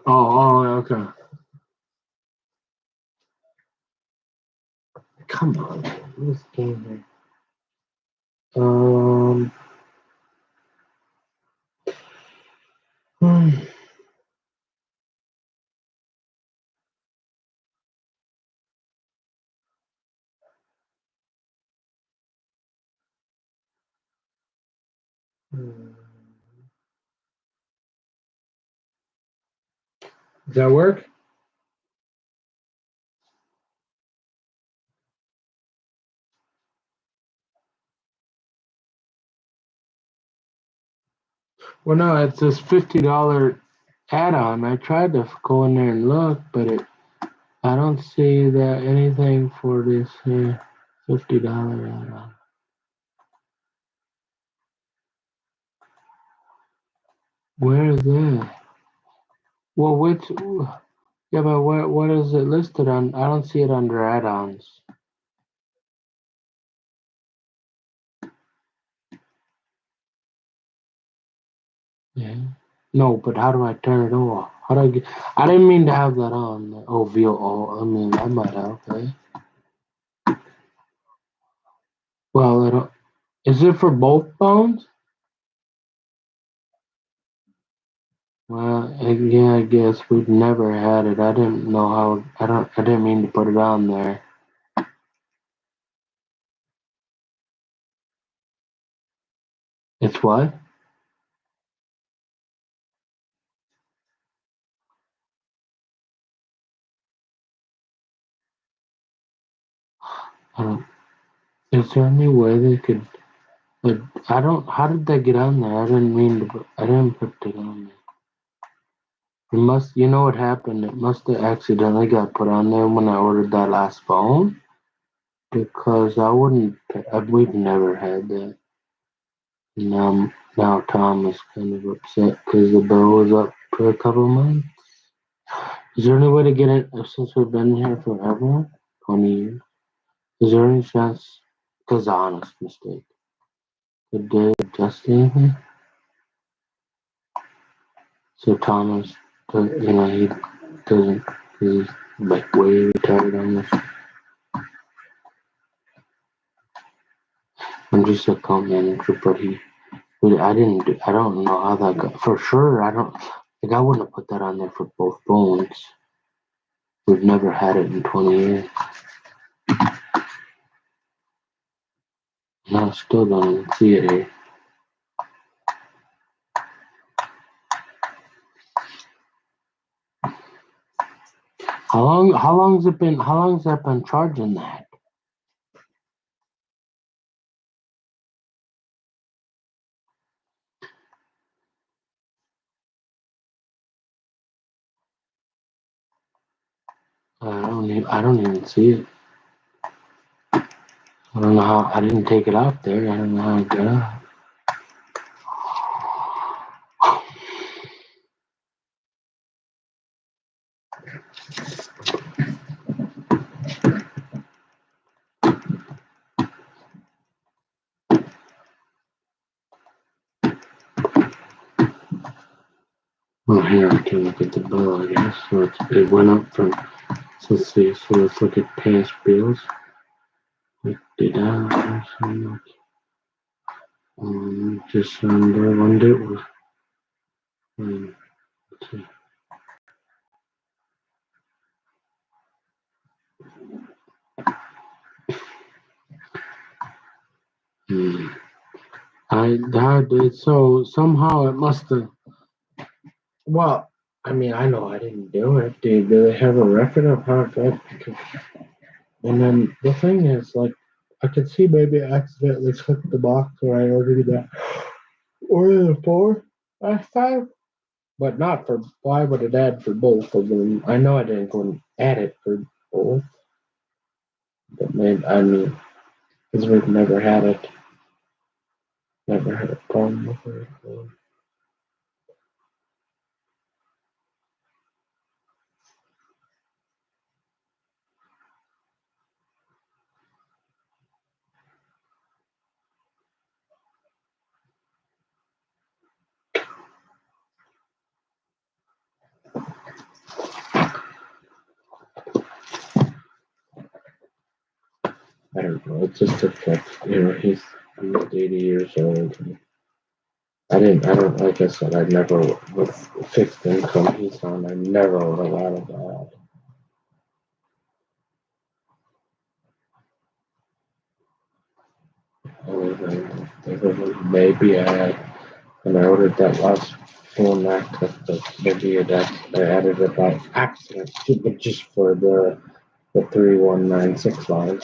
Oh, okay. Come on, this game here. Hmm. Does that work? Well, no, it's this $50 add-on. I tried to go in there and look, but I don't see that anything for this $50 add-on. Where is that? Well, yeah, but what is it listed on? I don't see it under add-ons. Yeah. No, but how do I turn it off? How do I get? I didn't mean to have that on. Oh, view all. I mean, that might help, eh? Well, is it for both phones? Well, yeah, I guess we've never had it. I didn't know how. I didn't mean to put it on there. It's what? I don't, is there any way they could? Like, I don't. How did that get on there? I didn't mean to. I didn't put it on there. It must. You know what happened? It must have accidentally got put on there when I ordered that last phone. Because I wouldn't. We've never had that. Now Tom is kind of upset because the bill was up for a couple of months. Is there any way to get it since we've been here forever? 20 years? Is there any chance? Because honest mistake. Could they adjust anything? So Thomas, he doesn't, he's like way retarded on this. I'm just a account manager, but I don't know how that got, for sure, I wouldn't have put that on there for both phones. We've never had it in 20 years. No, I still don't even see it here. How long's that been charging that? I don't even see it. I don't know how, I didn't take it out there. I don't know how it got out. Well, here I can look at the bill, I guess. So it went up from, so let's see, so let's look at past bills. $50, how much? Just under one day was, let's see. Hmm. I did, so somehow it must have, well, I mean, I know I didn't do it. Do they have a record of how it felt? And then the thing is, like, I could see maybe I accidentally clicked the box where I ordered that. Order the four last time, but not for. Why would it add for both of them? I know I didn't go and add it for both, but maybe I mean, because we've never had it, never had a problem with it. I don't know. It's just a trick. He's almost 80 years old. I don't, like I said, I never, with fixed income he's on, I never would have out of that. Maybe when I ordered that last phone that maybe I added it by accident, but just for the 3196 line.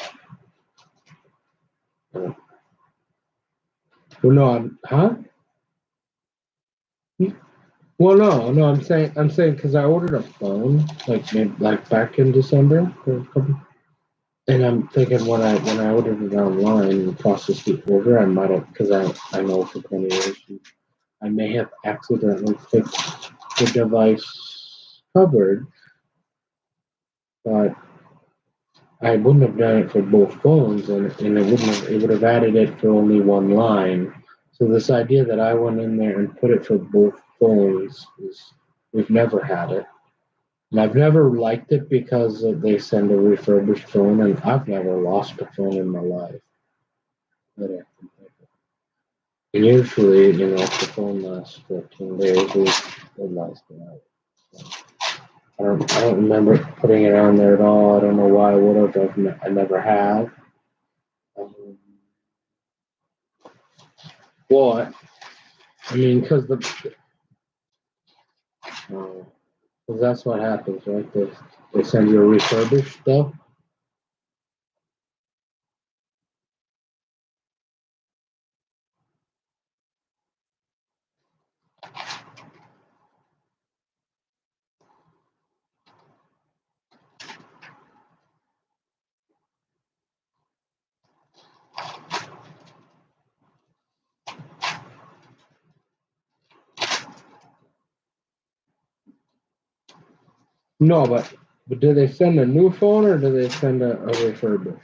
Well, no, huh? Well, no, I'm saying because I ordered a phone like back in December for a couple. And I'm thinking when I ordered it online and processed the order, I might have, because I know for 20 years I may have accidentally clicked the device covered, but I wouldn't have done it for both phones, and it would have added it for only one line. So this idea that I went in there and put it for both phones is, we've never had it. And I've never liked it because they send a refurbished phone, and I've never lost a phone in my life. And usually, if the phone lasts 14 days, it lasts out. I don't remember putting it on there at all. I don't know why I would have. I never have. What? I mean, because that's what happens, right? They send you a refurbished stuff. No, but do they send a new phone or do they send a refurbished?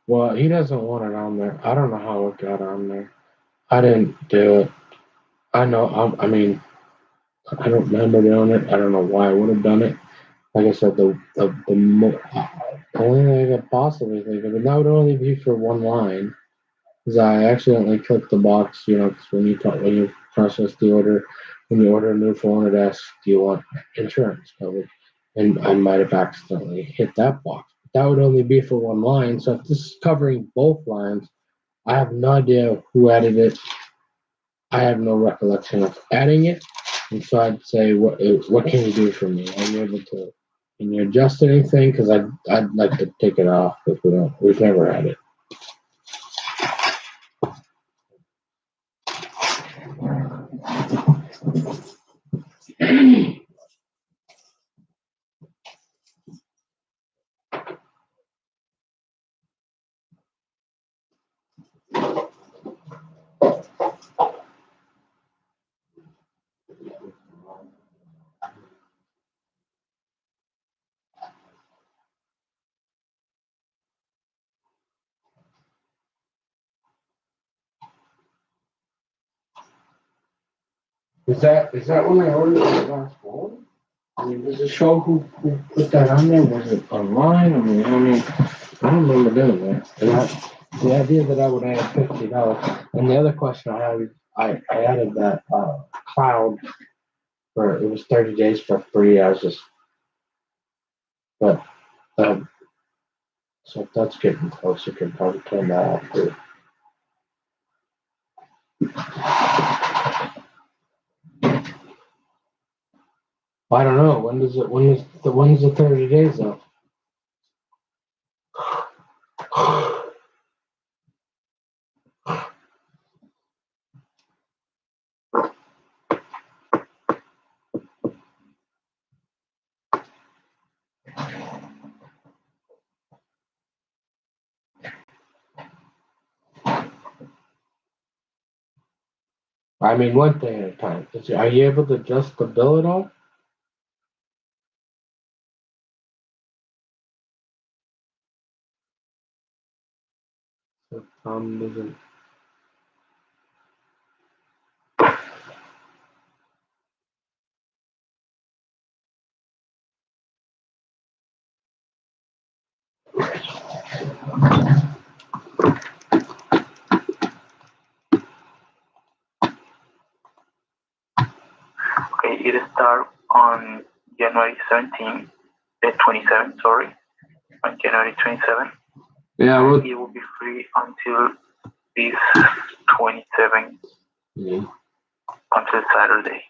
Well, he doesn't want it on there. I don't know how it got on there. I didn't do it. I know. I mean, I don't remember doing it. I don't know why I would have done it. Like I said, the only thing I could possibly think of, and that would only be for one line, is I accidentally clicked the box. Because when you process the order, when you order a new phone, it asks, "Do you want insurance coverage?" And I might have accidentally hit that box. That would only be for one line. So if this is covering both lines, I have no idea who added it. I have no recollection of adding it. And so I'd say, what can you do for me? Are you able to, can you adjust anything? Because I'd like to take it off because we've never had it. Is that when I ordered the last phone? I mean, does it show who put that on there? Was it online? I don't remember doing that. The idea that I would add $50. And the other question I had, I added that cloud for it was 30 days for free. I was just, but so if that's getting close, you can probably turn that off too. I don't know. When's the 30 days up? I mean, one thing at a time. Are you able to adjust the bill at all? So doesn't. Okay, it starts on January 27th, sorry, on January 27th. Yeah, well, it will be free until this 27th, until Saturday.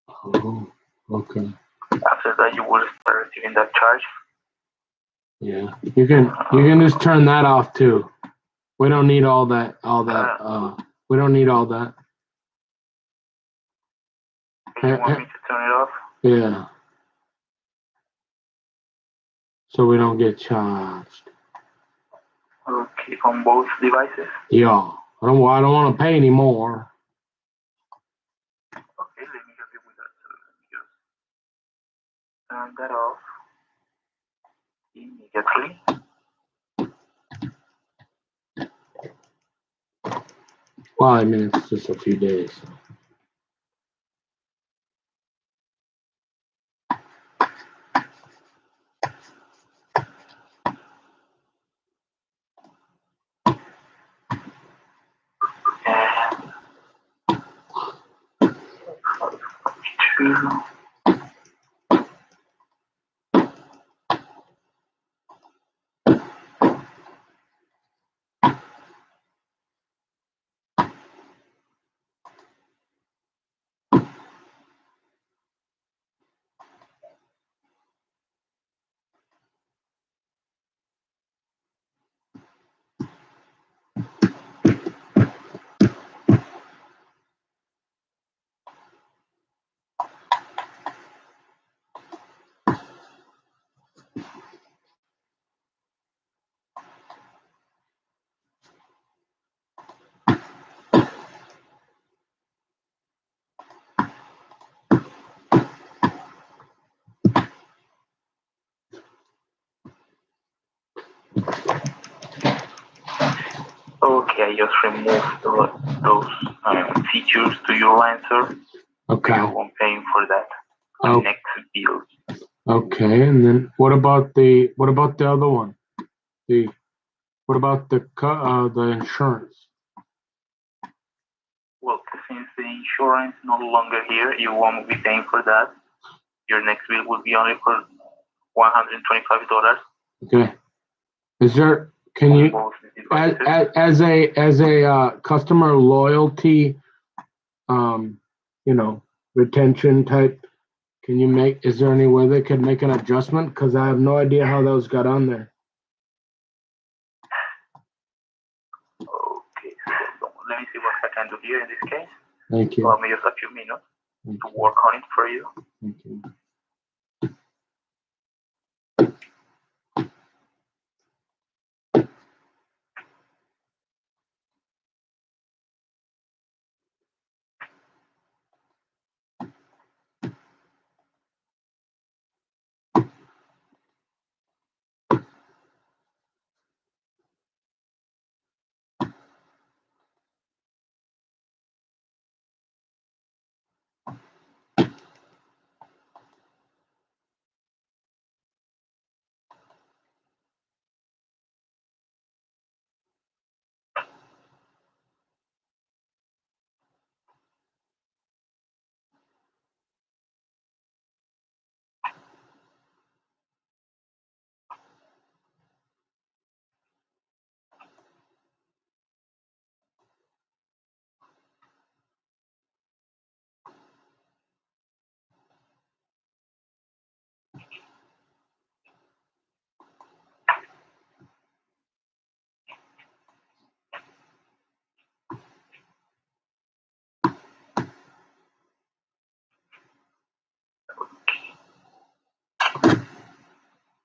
Oh, okay. After that, you will start receiving that charge. Yeah, you can just turn that off too. We don't need all that. We don't need all that. Okay, you want me to turn it off? Yeah. So we don't get charged. Okay, on both devices? Yeah. I don't want to pay anymore. Okay, let me help you with that. So let me just turn that off immediately. Well, I mean, it's just a few days. Two. Okay, I just removed those features to your answer. Okay. You won't pay for that. Oh. Next bill. Okay, and then what about the other one? What about the insurance? Well, since the insurance is no longer here, you won't be paying for that. Your next bill will be only for $125. Okay. Is there? Can you, as a customer loyalty, retention type? Can you make? Is there any way they could make an adjustment? Because I have no idea how those got on there. Okay, so let me see what I can do here in this case. Thank you. Allow me just a few minutes to work on it for you. Thank you.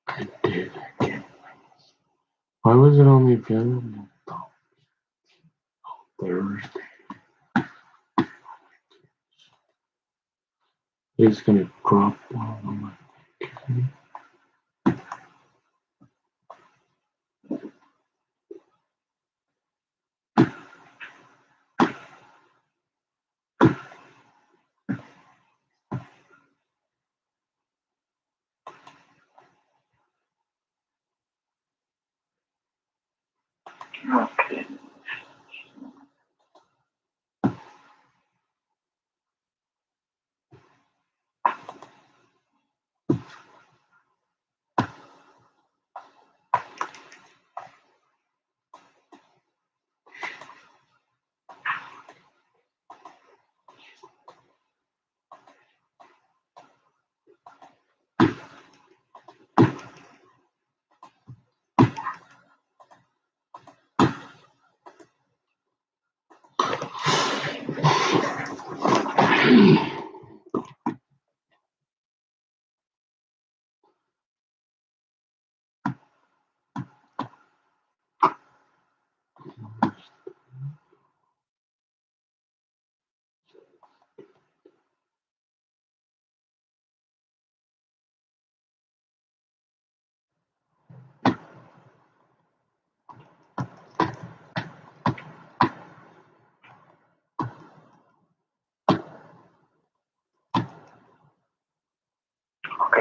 I did. I can't. Why was it only available Thursday? It's gonna crop all of my. Okay.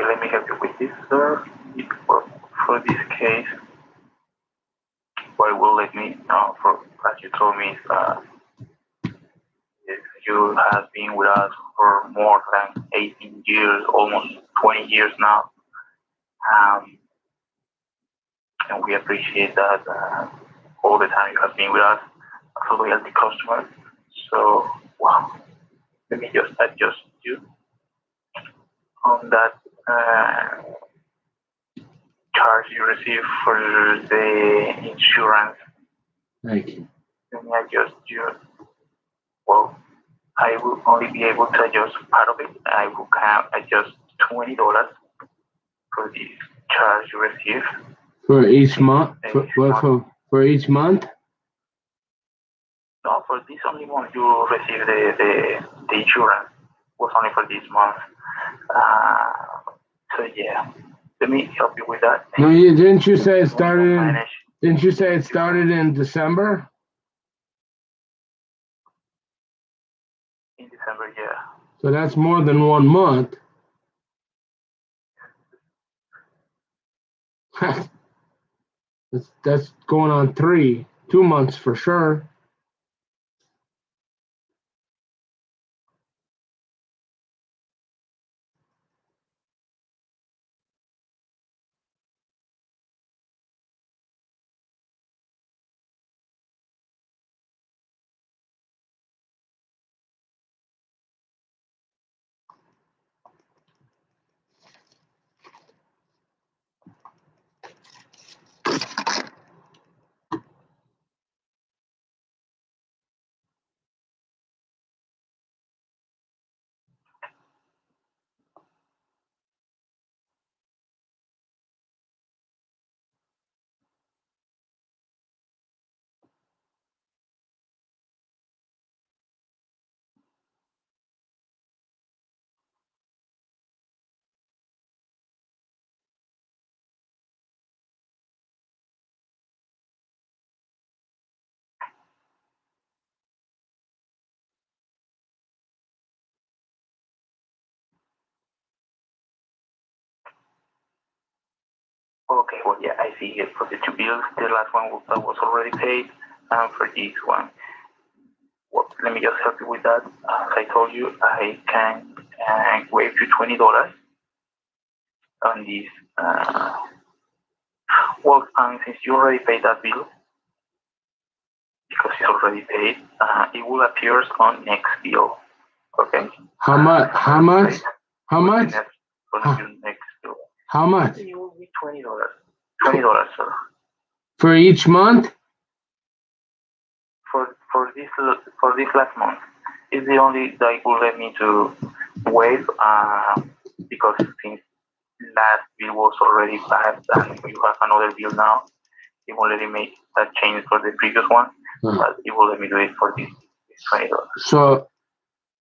Okay, let me help you with this, sir. For this case, what will let me know, for as you told me, you have been with us for more than 18 years, almost 20 years now. And we appreciate that all the time you have been with us as a loyalty customer. So, wow, let me just adjust you on that charge you receive for the insurance. Thank you. Let me adjust you. Well, I will only be able to adjust part of it. I will can adjust $20 for the charge you receive. For each month? For each month? No, for this only month you receive the insurance. Was only for this month. So yeah, let me help you with that. No, didn't you say it started? Didn't you say it started in December? In December, yeah. So that's more than 1 month. that's going on 2 months for sure. Okay, well, yeah, I see it for the 2 bills. The last one that was already paid, and for this one, well, let me just help you with that. As I told you, I can waive you $20 on this. Well, since you already paid that bill, because it's already paid, it will appear on next bill. Okay. How much? How much? How much? For your next bill. How much? It will be $20. $20, sir. For each month? For this last month, it's the only that will let me to waive because since last bill was already passed and you have another bill now, it won't let me make that change for the previous one, but it will let me do it for this $20.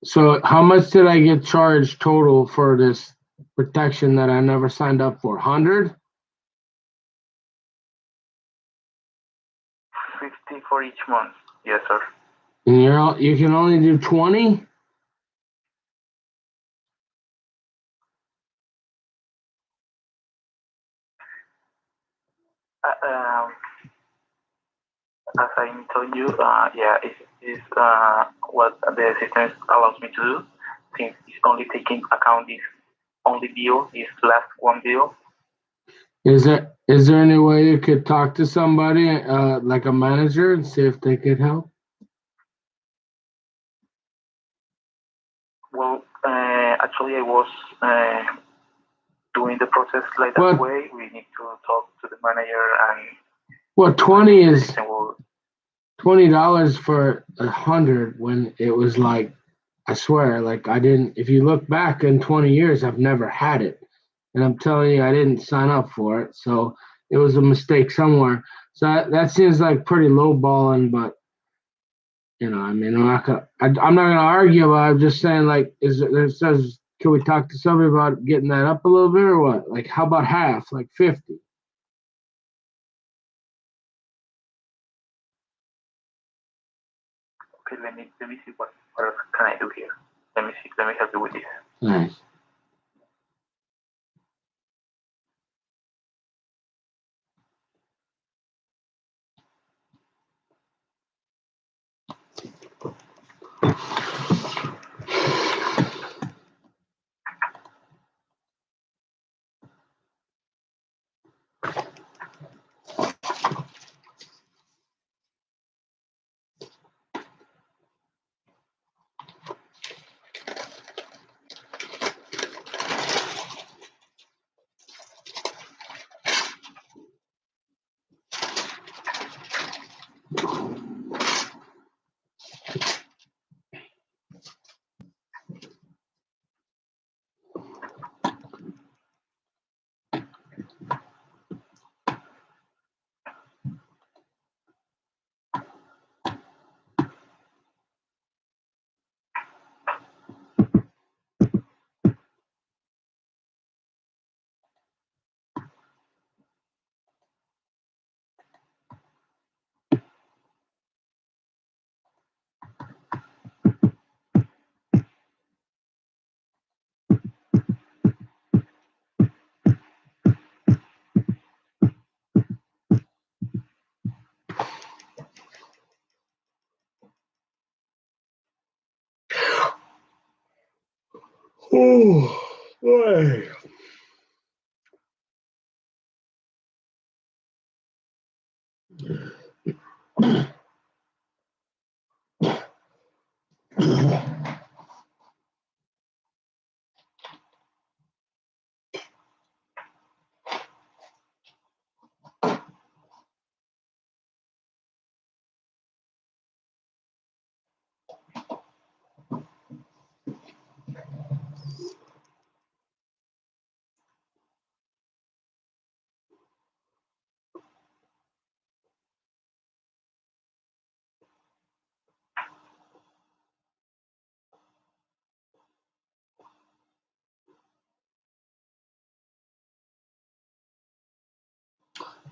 So how much did I get charged total for this protection that I never signed up for? 100? 50 for each month. Yes, sir. And you can only do 20? As I'm telling you, yeah, it's what the system allows me to do, since it's only taking account this only bill, this last one bill. Is there any way you could talk to somebody, like a manager, and see if they could help? Well, actually, I was doing the process like that way. We need to talk to the manager and. Well, 20 is $20 for 100 when it was like, I swear, like I didn't. If you look back in 20 years, I've never had it, and I'm telling you, I didn't sign up for it, so it was a mistake somewhere. So that seems like pretty low balling, but I mean, I'm not gonna argue about it. I'm just saying, like, can we talk to somebody about getting that up a little bit or what? Like, how about half, like 50? Okay, let me see what else can I do here. Let me help you with this. Nice. Oh, boy.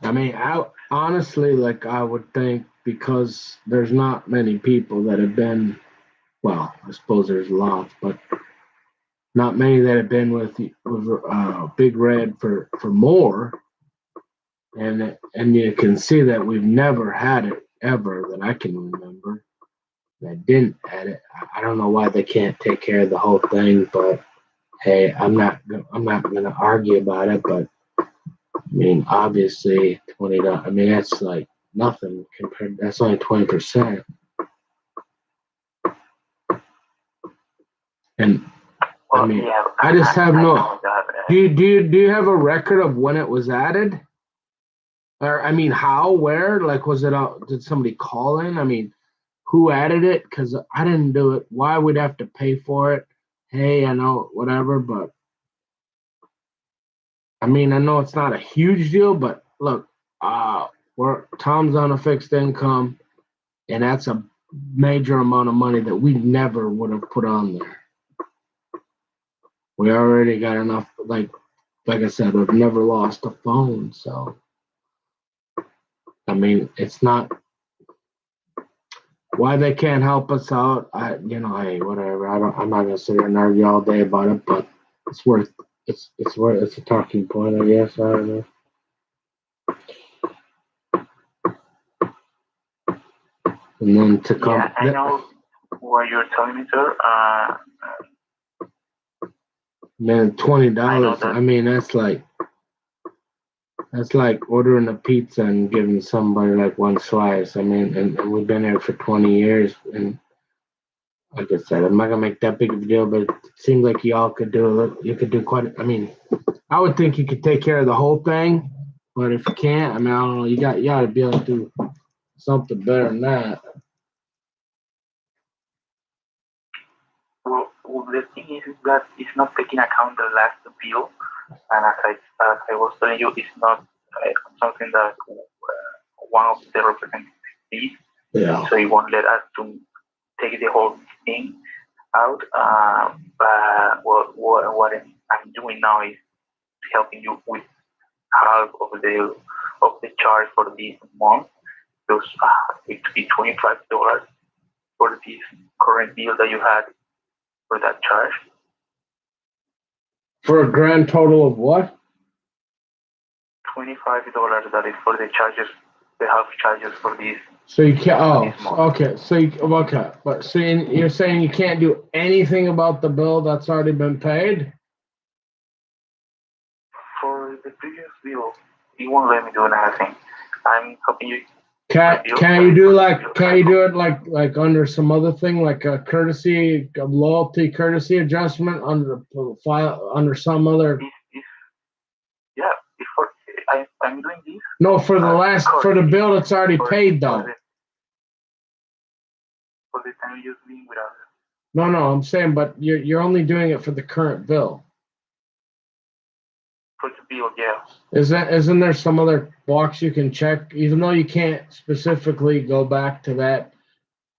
I mean, I honestly, like, I would think because there's not many people that have been, well, I suppose there's lots, but not many that have been with Big Red for more, and you can see that we've never had it ever that I can remember that didn't had it. I don't know why they can't take care of the whole thing, but hey, I'm not going to argue about it, but I mean, obviously, $20. I mean, that's like nothing compared. That's only 20%. And Well, I mean, yeah, I just have I no. know that. Do you have a record of when it was added? Or I mean, how, where? Like, was it? Did somebody call in? I mean, who added it? Because I didn't do it. Why would I have to pay for it? Hey, I know whatever, but I mean, I know it's not a huge deal, but look, Tom's on a fixed income, and that's a major amount of money that we never would have put on there. We already got enough. Like I said, we've never lost a phone, so I mean, it's not why they can't help us out. Hey, whatever. I'm not gonna sit here and argue all day about it, but it's worth. It's a talking point, I guess. I don't know. And then to come. Yeah, I know what you're telling me, sir. Man, $20. I mean, that's like ordering a pizza and giving somebody like one slice. I mean, and we've been here for 20 years, and like I said, I'm not gonna make that big of a deal, but it seems like y'all could do a little. You could do quite. I mean, I would think you could take care of the whole thing, but if you can't, I mean, I don't know. You got to be able to do something better than that. Well, the thing is that it's not taking account the last bill, and as I was telling you, it's not something that one of the representatives did. Yeah. So he won't let us to take the whole thing out. But what I'm doing now is helping you with half of the charge for this month. Those it would be $25 for this current bill that you had for that charge. For a grand total of what? $25. That is for the charges, the half charges for this. So you can't. Oh, okay. Okay. But so you're saying you can't do anything about the bill that's already been paid? For the previous bill, you won't let me do anything. I'm helping you. Can you do it like under some other thing, like a loyalty courtesy adjustment under some other? Yeah, I'm doing this. No, for the bill that's already paid though. for the time you've been with us. No, I'm saying, but you're only doing it for the current bill. For the bill, yeah. Isn't there some other box you can check, even though you can't specifically go back to that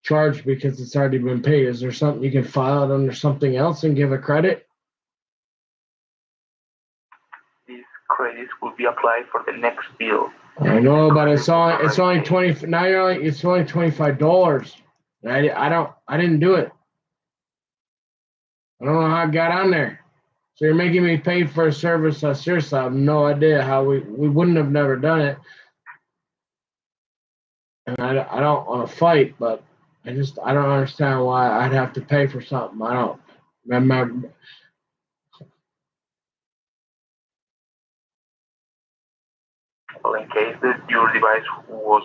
charge because it's already been paid? Is there something you can file it under something else and give a credit? These credits will be applied for the next bill. I know, but it's only 20 now. It's only $25. I didn't do it. I don't know how I got on there. So you're making me pay for a service. Seriously, I have no idea how we wouldn't have never done it. And I don't want to fight, but I don't understand why I'd have to pay for something. I don't remember. Well, in case that your device was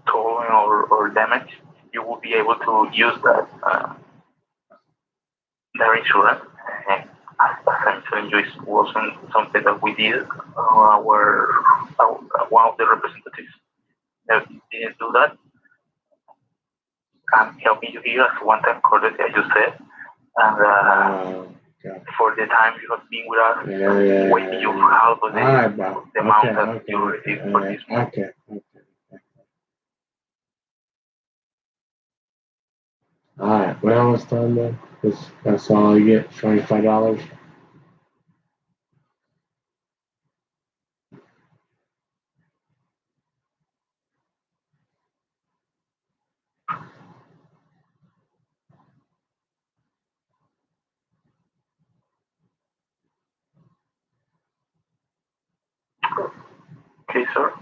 stolen or damaged, you will be able to use that insurance. And as I'm telling you, it wasn't something that we did. One of the representatives that didn't do that. I'm helping you here as one-time courtesy, as you said, and for the time you have been with us, waiting you for half of the amount that you received for this month. Okay. All right. Well, it's done then. That's all you get. $25. Okay, sir.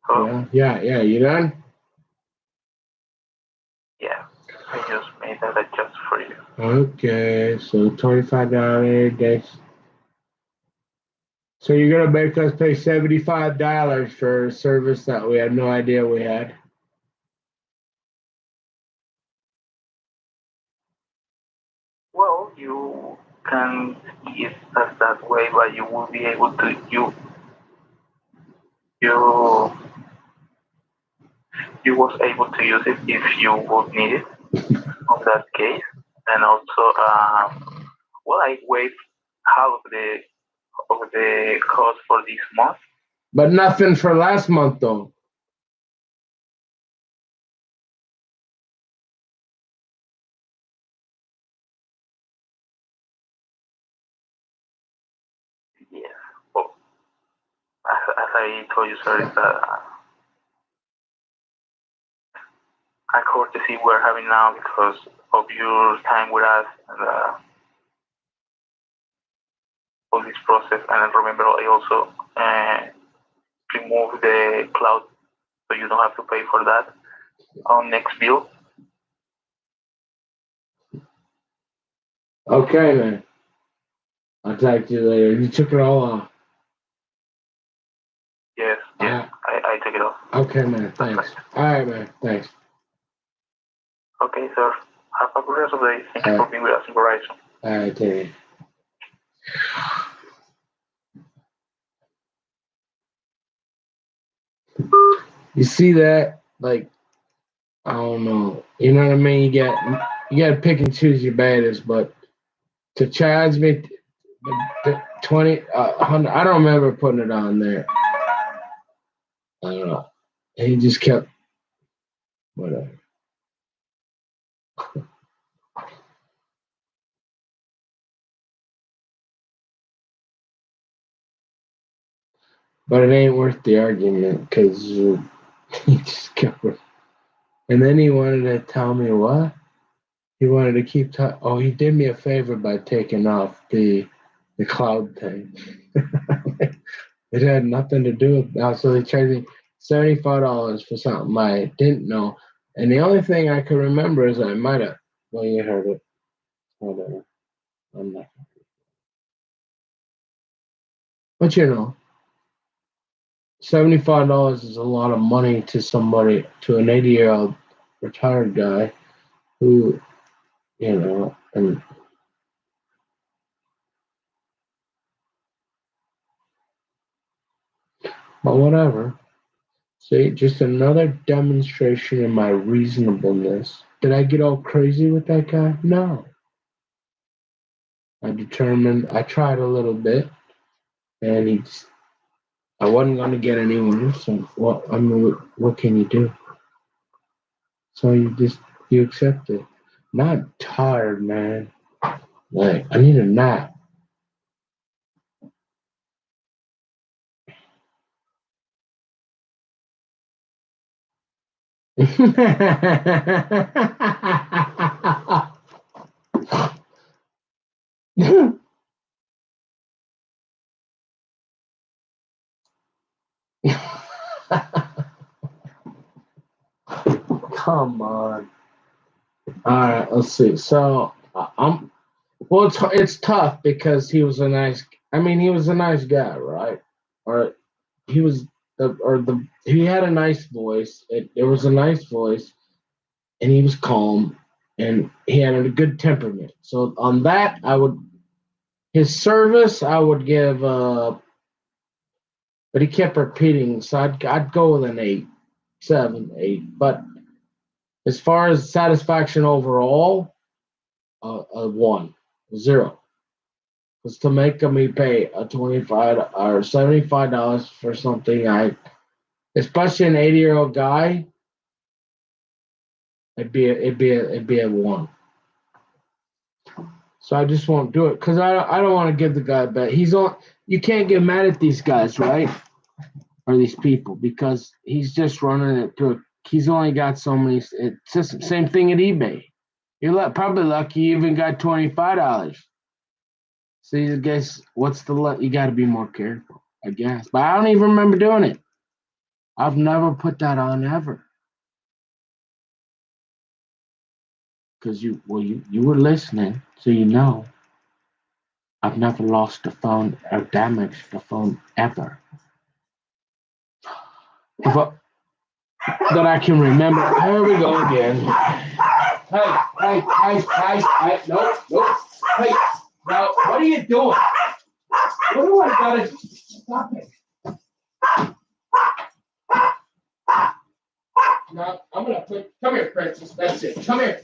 Hello? Yeah. You done? Yeah. I just made that adjust for you. Okay. So $25 days. So you're gonna make us pay $75 for a service that we had no idea we had. Well, you can see it as that way, but you will be able to you was able to use it if you would need it on that case, and also well, I waived half of the cost for this month. But nothing for last month though. Yes. Well, as I told you, sir, it's a courtesy we're having now because of your time with us and all this process. And remember, I also remove the cloud, so you don't have to pay for that on next bill. Okay, man. I'll talk to you later. You took it all off. Yes, I took it off. Okay, man. Thanks. All right, man. Thanks. Okay, sir. Have a good rest of the day. Thank you for being with us in Verizon. All right, Terry. You see that? Like, I don't know. You know what I mean? You got to pick and choose your battles, but to charge me the 20, 100, I don't remember putting it on there. I don't know. And he just kept, whatever. But it ain't worth the argument because he just kept. And then he wanted to tell me what? He wanted to keep talking. Oh, he did me a favor by taking off the cloud thing. It had nothing to do with that. So they charged me $75 for something I didn't know. And the only thing I could remember is I might have. Well, you heard it. Whatever. I'm not. But you know, $75 is a lot of money to somebody, to an 80-year-old retired guy who, you know, and but whatever. See, just another demonstration of my reasonableness. Did I get all crazy with that guy? No. I tried a little bit, and I wasn't going to get anywhere. So, well, I mean, what can you do? So you accept it. Now I'm tired, man. Like, I need a nap. Come on. All right, let's see. So I'm well. It's tough because he was a nice. I mean, he was a nice guy, right? Or he was he had a nice voice. It was a nice voice, and he was calm, and he had a good temperament. So on that, his service I would give. But he kept repeating, so I'd go with an 8, 7, 8. But as far as satisfaction overall, a 1, 0. Because to make me pay a 25 or $75 for something, especially an 80-year-old guy, it'd be a 1. So I just won't do it because I don't want to give the guy a bet. You can't get mad at these guys, right? Or these people because he's just running it through. He's only got so many. It's just the same thing at eBay. You're probably lucky you even got $25. So you guess what's the you got to be more careful, I guess. But I don't even remember doing it. I've never put that on ever because you were listening, so you know I've never lost a phone or damaged the phone ever. But that I can remember. Here we go again. Hey, nope. Hey, now, what are you doing? What do I gotta do? Stop it. No, I'm gonna come here, Princess. That's it. Come here.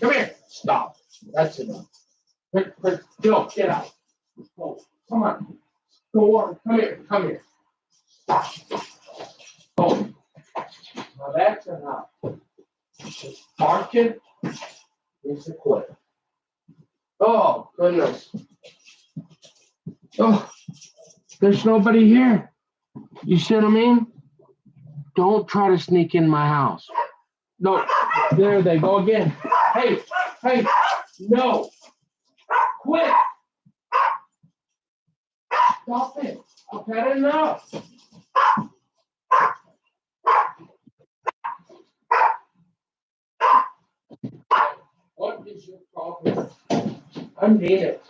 Stop. That's enough. Go, get out. Go, come on. Go on. Come here. Stop. Oh, now that's enough. Just barking is a quit. Oh, goodness. Oh, there's nobody here. You see what I mean? Don't try to sneak in my house. No, there they go again. Hey, no. Quit. Stop it. I've had enough. What is your problem? I mean it.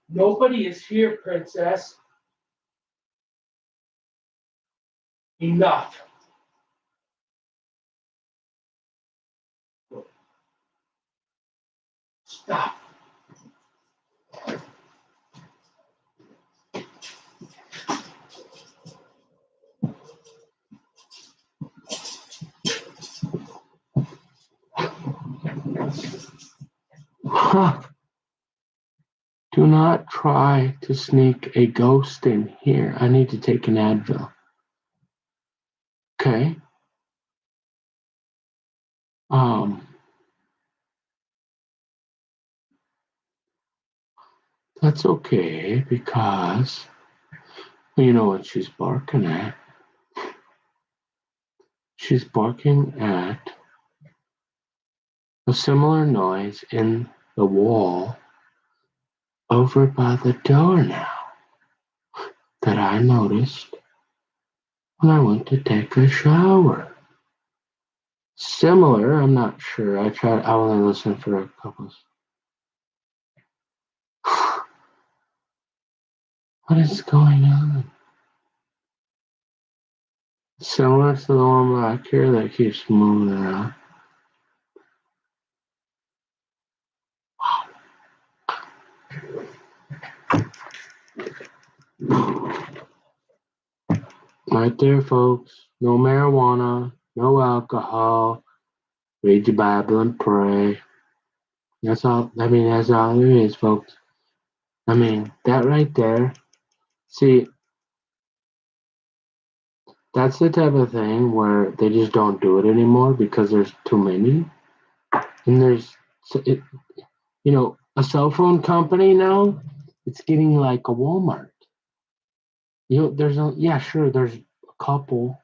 Nobody is here, Princess. Enough. Stop. Huh. Do not try to sneak a ghost in here. I need to take an Advil. Okay. That's okay because you know what she's barking at. She's barking at a similar noise in the wall over by the door now that I noticed when I went to take a shower. Similar, I'm not sure. I only listened for a couple. What is going on? Similar to the one back here that keeps moving around. Right there, folks. No marijuana. no alcohol, read your Bible and pray. That's all. I mean, that's all there is, folks. I mean, that right there. See, that's the type of thing where they just don't do it anymore because there's too many. And a cell phone company now, it's getting like a Walmart. Yeah, sure, there's a couple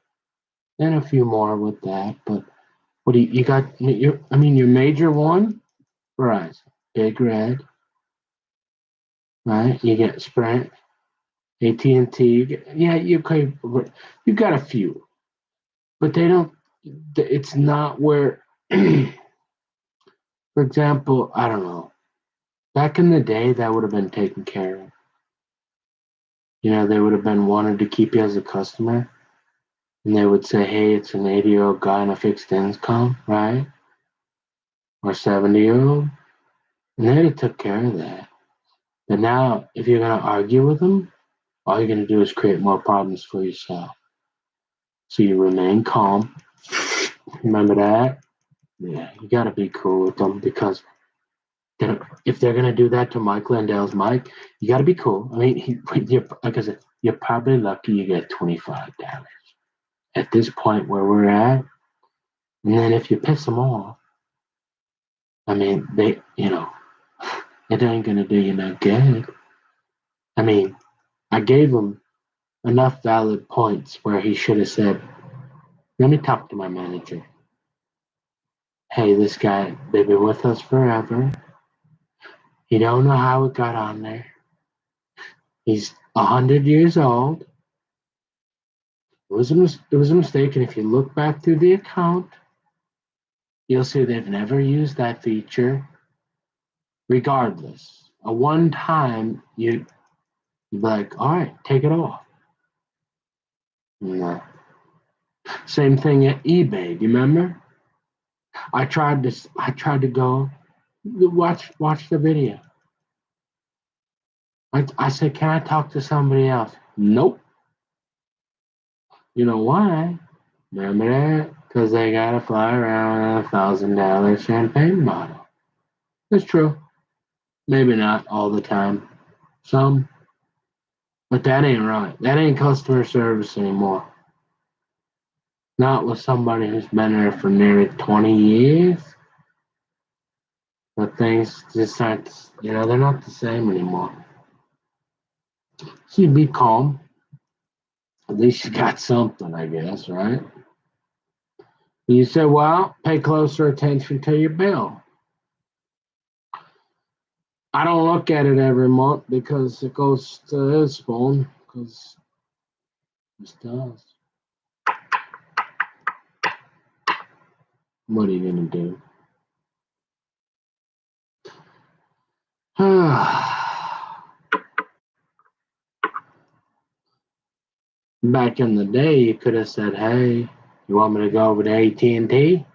and a few more with that, but what do you got? Your major one, Verizon, Big Red, right? You get Sprint, AT&T. Yeah, you got a few, but they don't. It's not where, for example, I don't know. Back in the day, that would have been taken care of. They would have been wanted to keep you as a customer, and they would say, "Hey, it's an 80-year-old guy on a fixed income, right? Or 70-year-old," and they'd have took care of that. But now, if you're gonna argue with them, all you're gonna do is create more problems for yourself. So you remain calm. Remember that? Yeah, you gotta be cool with them because if they're gonna do that to Mike Landell's Mike, you gotta be cool. I mean, like I said, you're probably lucky you get $25 at this point where we're at. And then if you piss them off, I mean, it ain't gonna do you no good. I mean, I gave him enough valid points where he should have said, "Let me talk to my manager. Hey, this guy, they've been with us forever. You don't know how it got on there. He's 100 years old. It was a mistake, and if you look back through the account, you'll see they've never used that feature. Regardless, a one time you'd be like, all right, take it off. No. Same thing at eBay. Do you remember? I tried to go watch the video. I said, can I talk to somebody else? Nope. You know why? Remember that? Because they gotta fly around in $1,000 champagne bottle. It's true. Maybe not all the time. Some, but that ain't right. That ain't customer service anymore. Not with somebody who's been there for nearly 20 years. But things just aren't, they're not the same anymore. So you be calm. At least you got something, I guess, right? You say, well, pay closer attention to your bill. I don't look at it every month because it goes to his phone because it does. What are you gonna do? Back in the day, you could have said, "Hey, you want me to go over to AT&T?"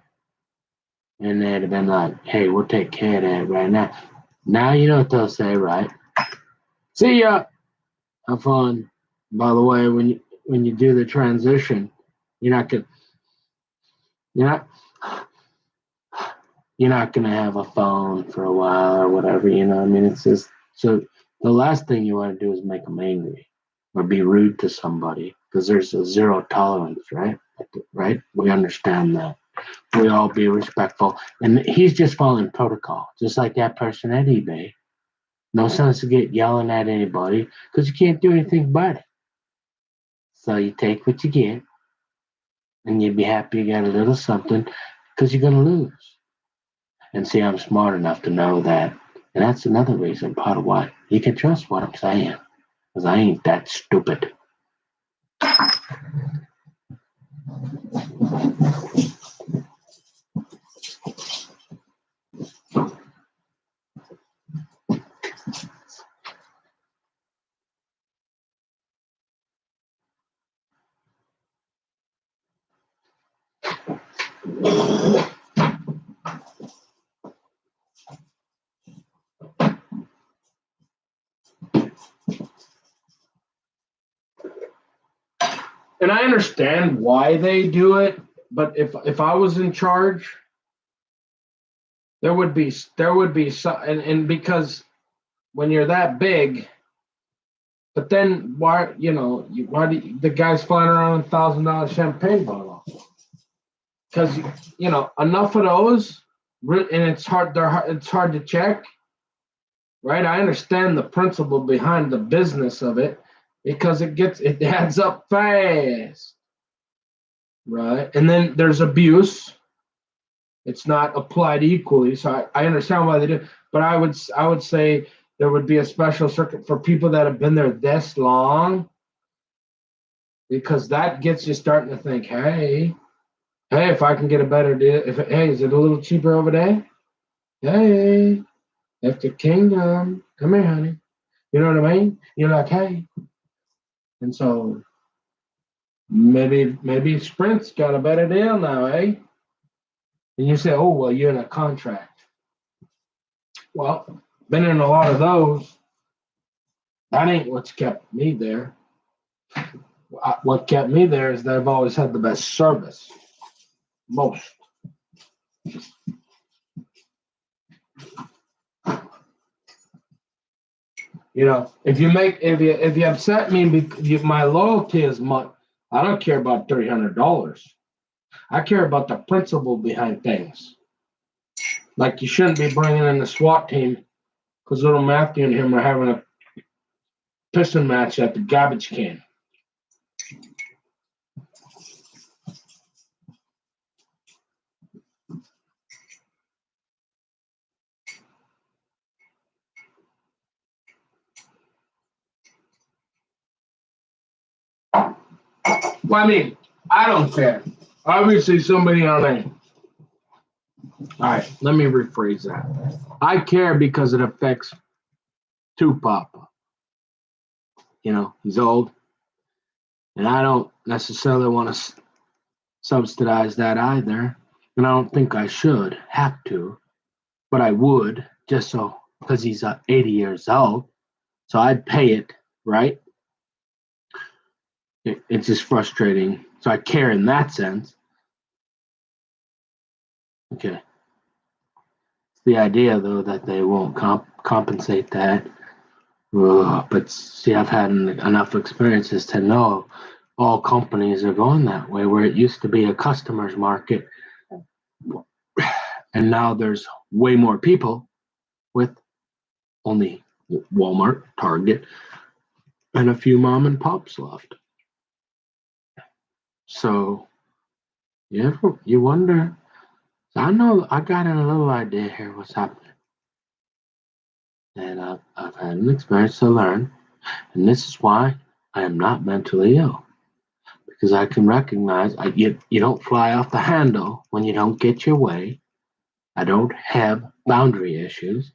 And they'd have been like, "Hey, we'll take care of that right now." Now you know what they'll say, right? See ya. Have fun. By the way, when you do the transition, you're not gonna you're not you're not gonna have a phone for a while or whatever. I mean, it's just so the last thing you want to do is make them angry or be rude to somebody because there's a zero tolerance, right? Right? We understand that. We all be respectful, and he's just following protocol, just like that person at eBay. No sense to get yelling at anybody because you can't do anything about it. So you take what you get, and you'd be happy you got a little something because you're going to lose. And see, I'm smart enough to know that. And that's another reason, part of why you can trust what I'm saying because I ain't that stupid. And I understand why they do it but if I was in charge, there would be some, and because when you're that big, but then why why do the guys flying around $1,000 champagne bottle? Because enough of those, and it's hard. It's hard to check, right? I understand the principle behind the business of it because it adds up fast, right? And then there's abuse. It's not applied equally, so I understand why they do. But I would say there would be a special circuit for people that have been there this long, because that gets you starting to think, hey, if I can get a better deal, hey, is it a little cheaper over there? Hey, if the kingdom, come here, honey. You know what I mean? You're like, hey, and so maybe Sprint's got a better deal now, eh? And you say, oh well, you're in a contract. Well, been in a lot of those. That ain't what's kept me there. What kept me there is that I've always had the best service. Most. If you upset me, because my loyalty is much. I don't care about $300. I care about the principle behind things. Like you shouldn't be bringing in the SWAT team because little Matthew and him are having a piston match at the garbage can. Well, I mean, I don't care. Obviously, somebody on a. All right, let me rephrase that. I care because it affects Papa. He's old, and I don't necessarily want to subsidize that either. And I don't think I should have to, but I would just so because he's 80 years old. So I'd pay it, right? It's just frustrating. So I care in that sense. Okay. It's the idea, though, that they won't compensate that. But see, I've had enough experiences to know all companies are going that way, where it used to be a customer's market. And now there's way more people with only Walmart, Target, and a few mom and pops left. So, yeah, you wonder. I know I got a little idea here what's happening. And I've had an experience to learn. And this is why I am not mentally ill. Because I can recognize you don't fly off the handle when you don't get your way. I don't have boundary issues.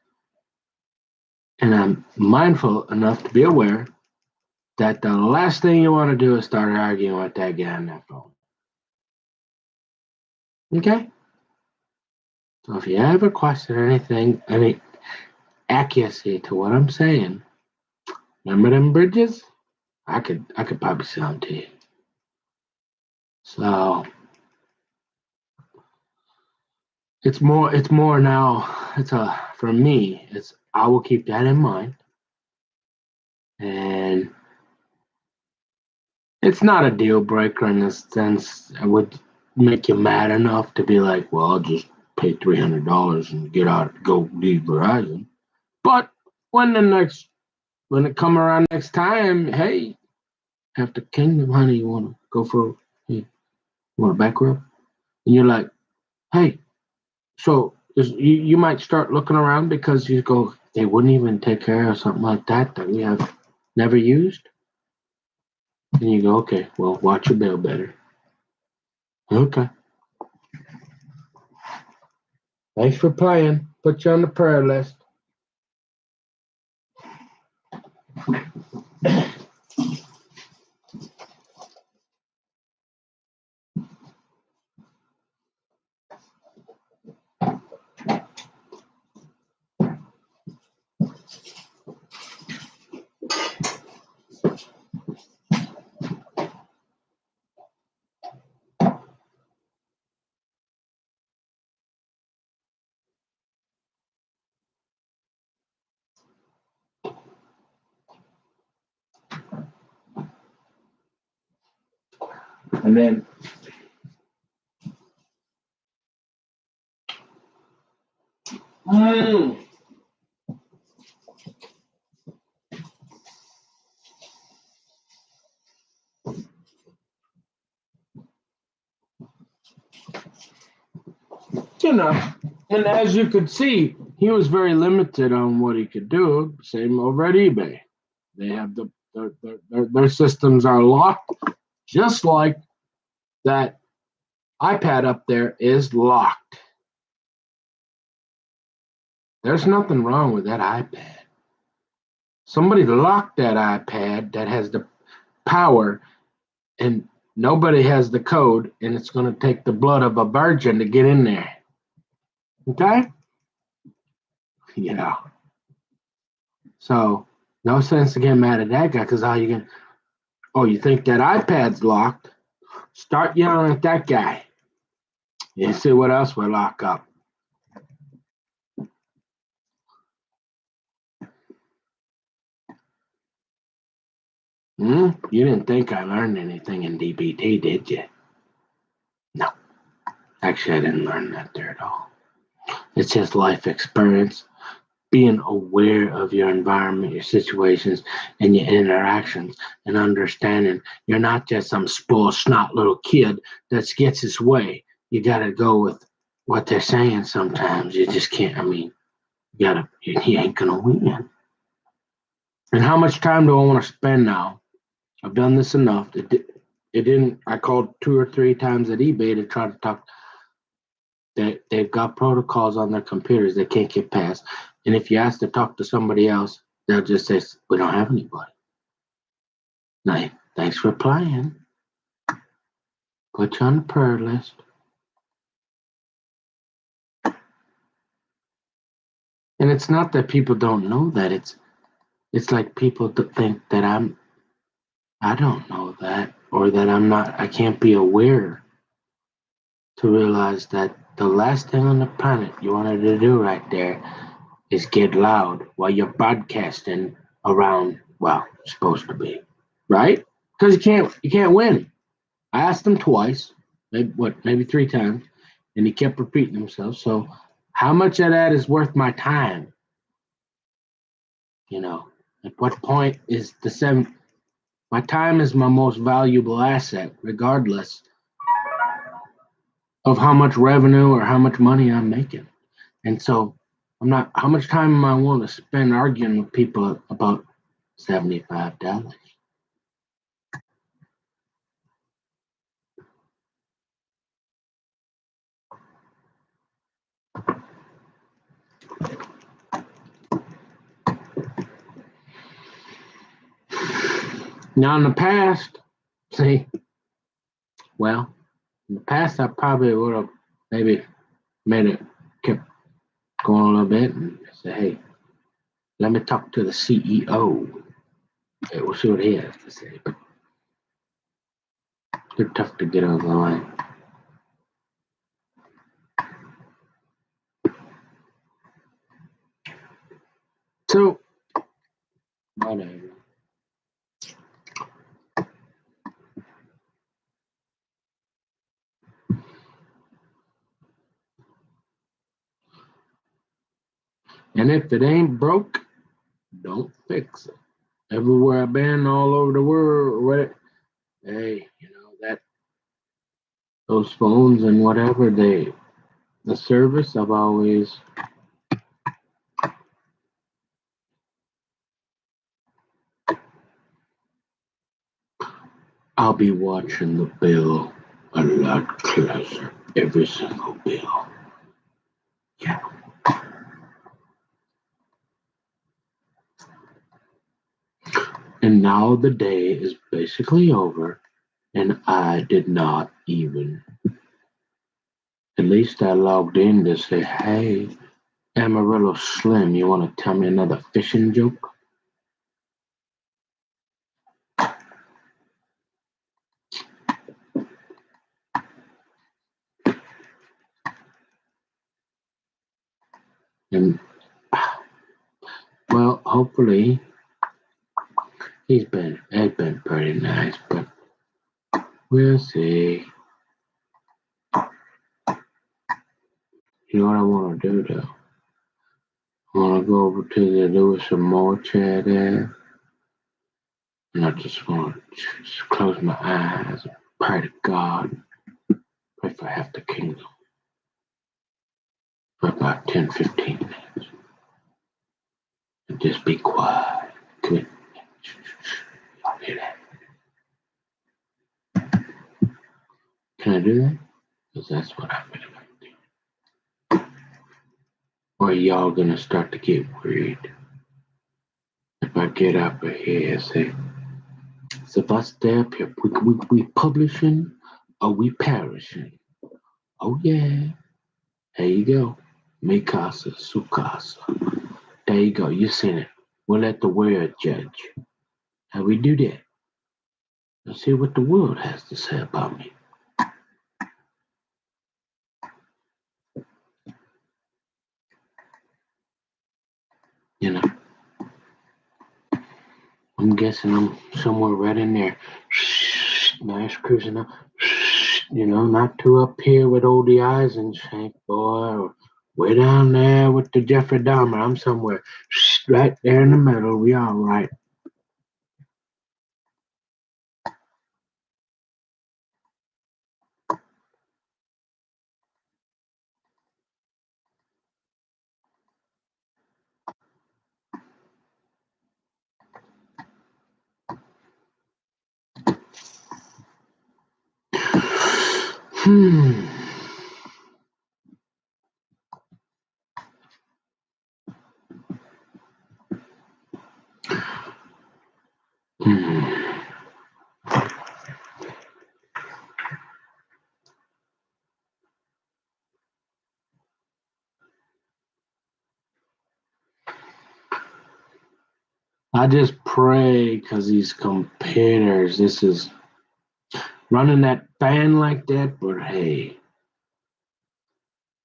And I'm mindful enough to be aware that the last thing you want to do is start arguing with that guy on that phone. Okay? So if you ever question anything, any accuracy to what I'm saying, remember them bridges? I could probably sell them to you. So it's more now. For me, I will keep that in mind. And it's not a deal breaker in the sense it would make you mad enough to be like, well, I'll just pay $300 and go leave Verizon. But when it come around next time, hey, after Kingdom, honey, you want to go you want a back rub? And you're like, hey, so you might start looking around because you go, they wouldn't even take care of something like that we have never used. And you go, okay, well, watch your bill better. Okay. Thanks for playing. Put you on the prayer list. And then you know, and as you could see, he was very limited on what he could do. Same over at eBay. They have their systems are locked, just like that iPad up there is locked. There's nothing wrong with that iPad. Somebody locked that iPad that has the power, and nobody has the code, and it's going to take the blood of a virgin to get in there. Okay? Yeah. So, no sense to get mad at that guy because all you can, oh, you think that iPad's locked? Start yelling at that guy. You see what else will lock up. You didn't think I learned anything in DBT, did you? No. Actually, I didn't learn that there at all. It's just life experience, being aware of your environment, your situations, and your interactions, and understanding you're not just some spoiled snot little kid that gets his way. You got to go with what they're saying sometimes. You just can't, he ain't going to win. And how much time do I want to spend now? I've done this enough. I called 2 or 3 times at eBay to try to talk. They've got protocols on their computers they can't get past. And if you ask to talk to somebody else, they'll just say, we don't have anybody. Now, thanks for playing. Put you on the prayer list. And it's not that people don't know that. It's like people think that I don't know that, or that I can't be aware to realize that the last thing on the planet you wanted to do right there is get loud while you're broadcasting around, well, supposed to be, right? Because you can't win. I asked him twice, maybe 3 times, and he kept repeating himself. So how much of that is worth my time? At what point is my time is my most valuable asset, regardless of how much revenue or how much money I'm making. And so how much time am I willing to spend arguing with people about $75? Now in the past, in the past I probably would have maybe kept going a little bit and say, hey, let me talk to the CEO. Okay, we'll see what he has to say. But they're tough to get over the line. So, whatever. And if it ain't broke, don't fix it. Everywhere I've been, all over the world, hey, that those phones and whatever the service, I'll be watching the bill a lot closer. Every single bill. Yeah. And now the day is basically over, and I did not even. At least I logged in to say, hey, Amarillo Slim, you want to tell me another fishing joke? And, well, hopefully, it's been pretty nice, but We'll see. You know what I want to do though? I want to go over to the Lewis and Moore chair there, and I just want to just close my eyes and pray to God, pray for half the kingdom for about 10, 15 minutes, and just be quiet. Good. Y'all hear that? Can I do that? Because that's what I'm really going to do. Or y'all gonna start to get worried if I get up here and say, so if I stay up here, we publishing or we perishing? Oh yeah, there you go. Mi casa, su casa. There you go, you seen it. We'll let the world judge. How we do that? Let's see what the world has to say about me. You know, I'm guessing I'm somewhere right in there. Nice cruising up. You know, not too up here with Oldie Eisenschenk, boy, or way down there with the Jeffrey Dahmer. I'm somewhere right there in the middle. We all right. Hmm. Hmm. I just pray because these computers, this is running that fan like that, but hey,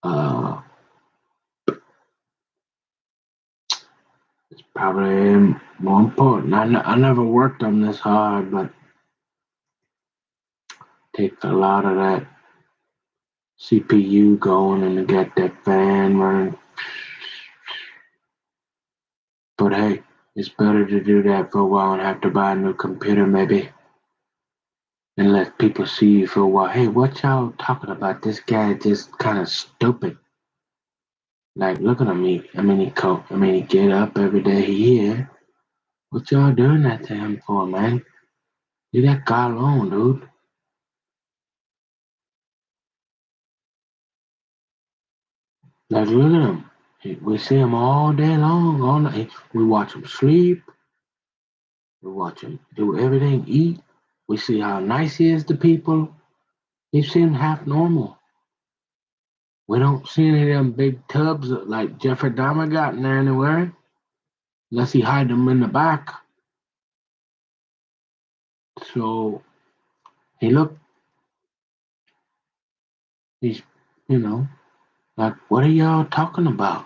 uh, it's probably more important. I never worked on this hard, but take a lot of that CPU going and to get that fan running. But hey, it's better to do that for a while and have to buy a new computer maybe and let people see you for a while. Hey, what y'all talking about? This guy just kind of stupid. Like, look at him. He get up every day here. What y'all doing that to him for, man? Leave that guy alone, dude. Like, look at him. We see him all day long, all night. We watch him sleep. We watch him do everything, eat. We see how nice he is to people. He seems half normal. We don't see any of them big tubs like Jeffrey Dahmer got in there anywhere, unless he hide them in the back. So he look, he's, you know, like, what are y'all talking about?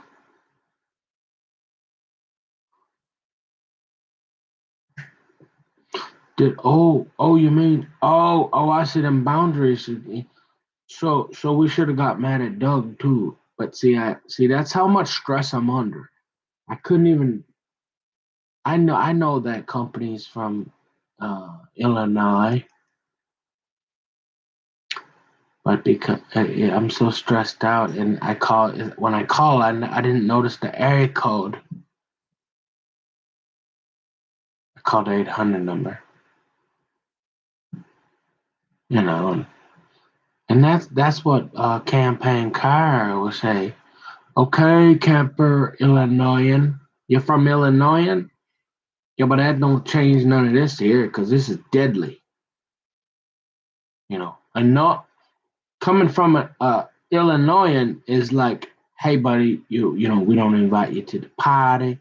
You mean, I see them boundaries. So we should have got mad at Doug too. But see that's how much stress I'm under. I couldn't even. I know that company's from Illinois, but because yeah, I'm so stressed out, and when I call, I didn't notice the area code. I called the 800 number, you know, and that's what campaign car would say. Okay, camper Illinoisan, you're from Illinoisan? Yeah, but that don't change none of this here because this is deadly. And not coming from a Illinoisan is like, hey, buddy, we don't invite you to the party,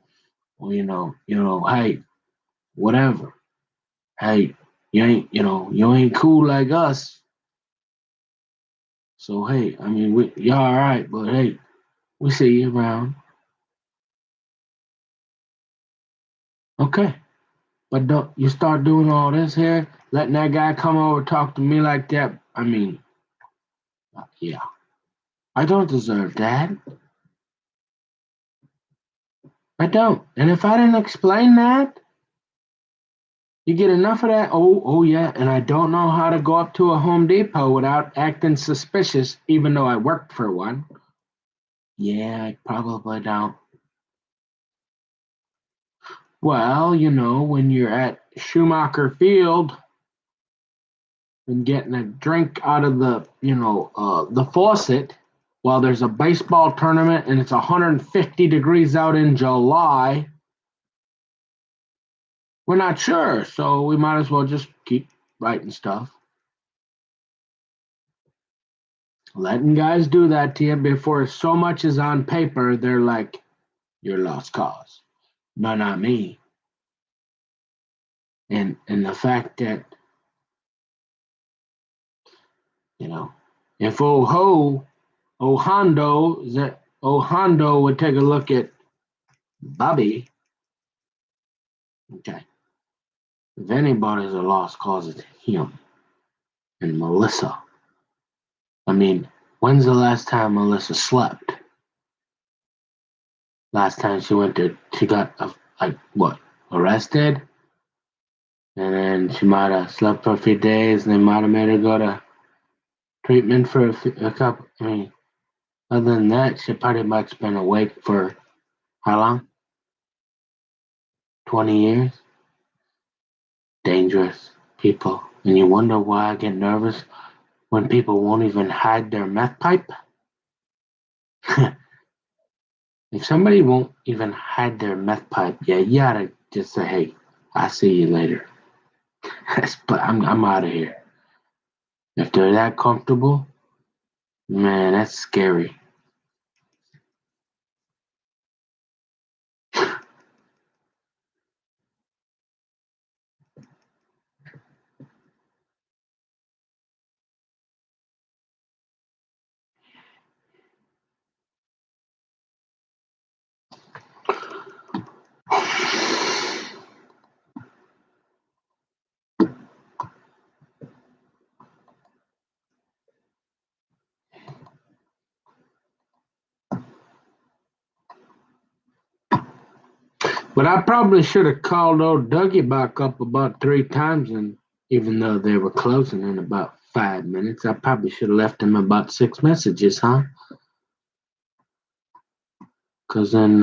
or hey, whatever. Hey, you ain't cool like us. So hey, I mean, you're all right, but hey, we see you around. Okay, But don't you start doing all this here, letting that guy come over talk to me like that. I mean, yeah, I don't deserve that. I don't. And if I didn't explain that, you get enough of that. Oh yeah. And I don't know how to go up to a Home Depot without acting suspicious, even though I worked for one. Yeah, I probably don't. Well, when you're at Schumacher Field and getting a drink out of the faucet while there's a baseball tournament and it's 150 degrees out in July, we're not sure, so we might as well just keep writing stuff. Letting guys do that to you before so much is on paper, they're like, you're lost cause. No, not me. And the fact that, if Hondo would take a look at Bobby, okay, if anybody's a lost cause, it's him and Melissa. I mean, when's the last time Melissa slept? Last time she got, arrested? And then she might have slept for a few days, and they might have made her go to treatment for a couple. I mean, other than that, she pretty much been awake for how long? 20 years? Dangerous people. And you wonder why I get nervous when people won't even hide their meth pipe? If somebody won't even hide their meth pipe, yeah, you gotta just say, hey, I'll see you later. But I'm out of here. If they're that comfortable, man, that's scary. But I probably should have called old Dougie back up about 3 times, and even though they were closing in about 5 minutes, I probably should have left him about 6 messages, huh? Because then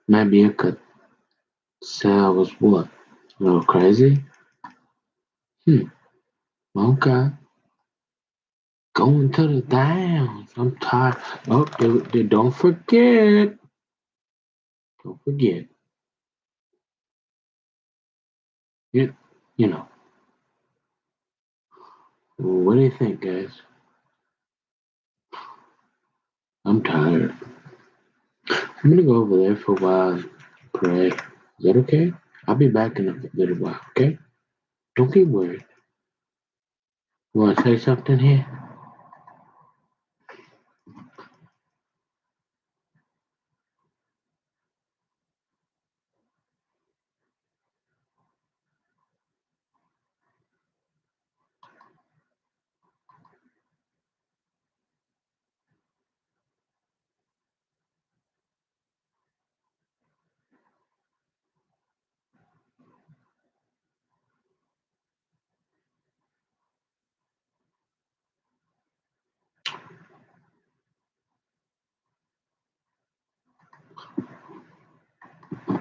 maybe you could say I was what? A little crazy? Okay. Going to the downs. I'm tired. Oh, don't forget. Don't forget. You, you know. What do you think, guys? I'm tired. I'm gonna go over there for a while and pray. Is that okay? I'll be back in a little while, okay? Don't get worried. You wanna say something here?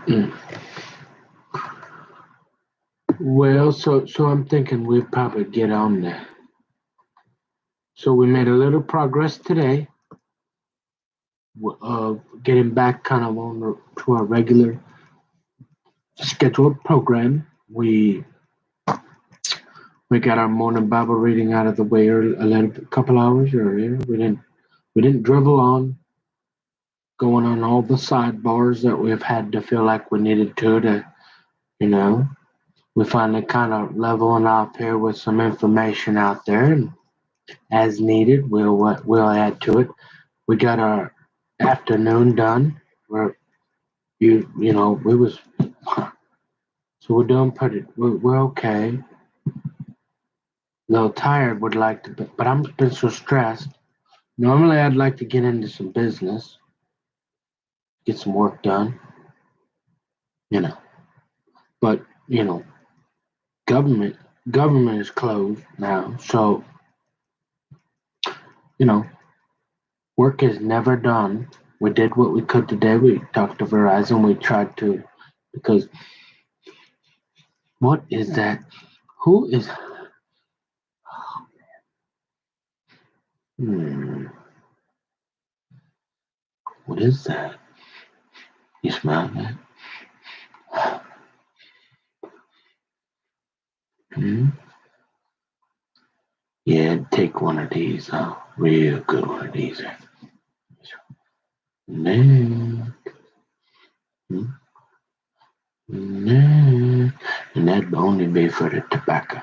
Mm. Well, so I'm thinking we'll probably get on there. So we made a little progress today. Getting back kind of to our regular scheduled program. We got our morning Bible reading out of the way a couple hours earlier. We didn't dribble on, going on all the sidebars that we've had to feel like we needed to, you know. We finally kind of leveling off here with some information out there, and as needed, we'll add to it. We got our afternoon done. Where we was So we're doing pretty. We're okay. A little tired. Would like to, but I'm been so stressed. Normally, I'd like to get into some business, get some work done. You know, but you know, government government is closed now, so you know, work is never done. We did what we could today. We talked to Verizon. We tried to, because what is that? Who is? Hmm, what is that? You smell that? Hmm? Yeah, take one of these. Real good one of these. Man, hmm? Man, and that only be for the tobacco.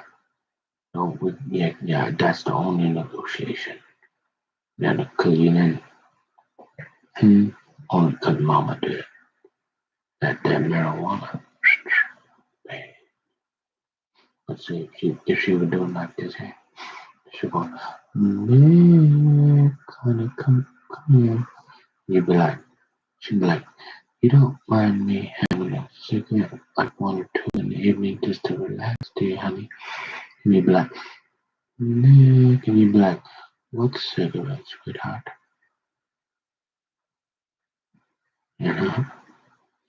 No, yeah, that's the only negotiation. Then the cleaning, hmm, only 'cause Mama did that marijuana. Man, let's see if she was doing like this here. She go, man, come here. You'd be like, she'd be like, you don't mind me having a cigarette like 1 or 2 in the evening just to relax, do you, honey? And you'd be like, Nick, and you'd be like, what cigarette, sweetheart? You know?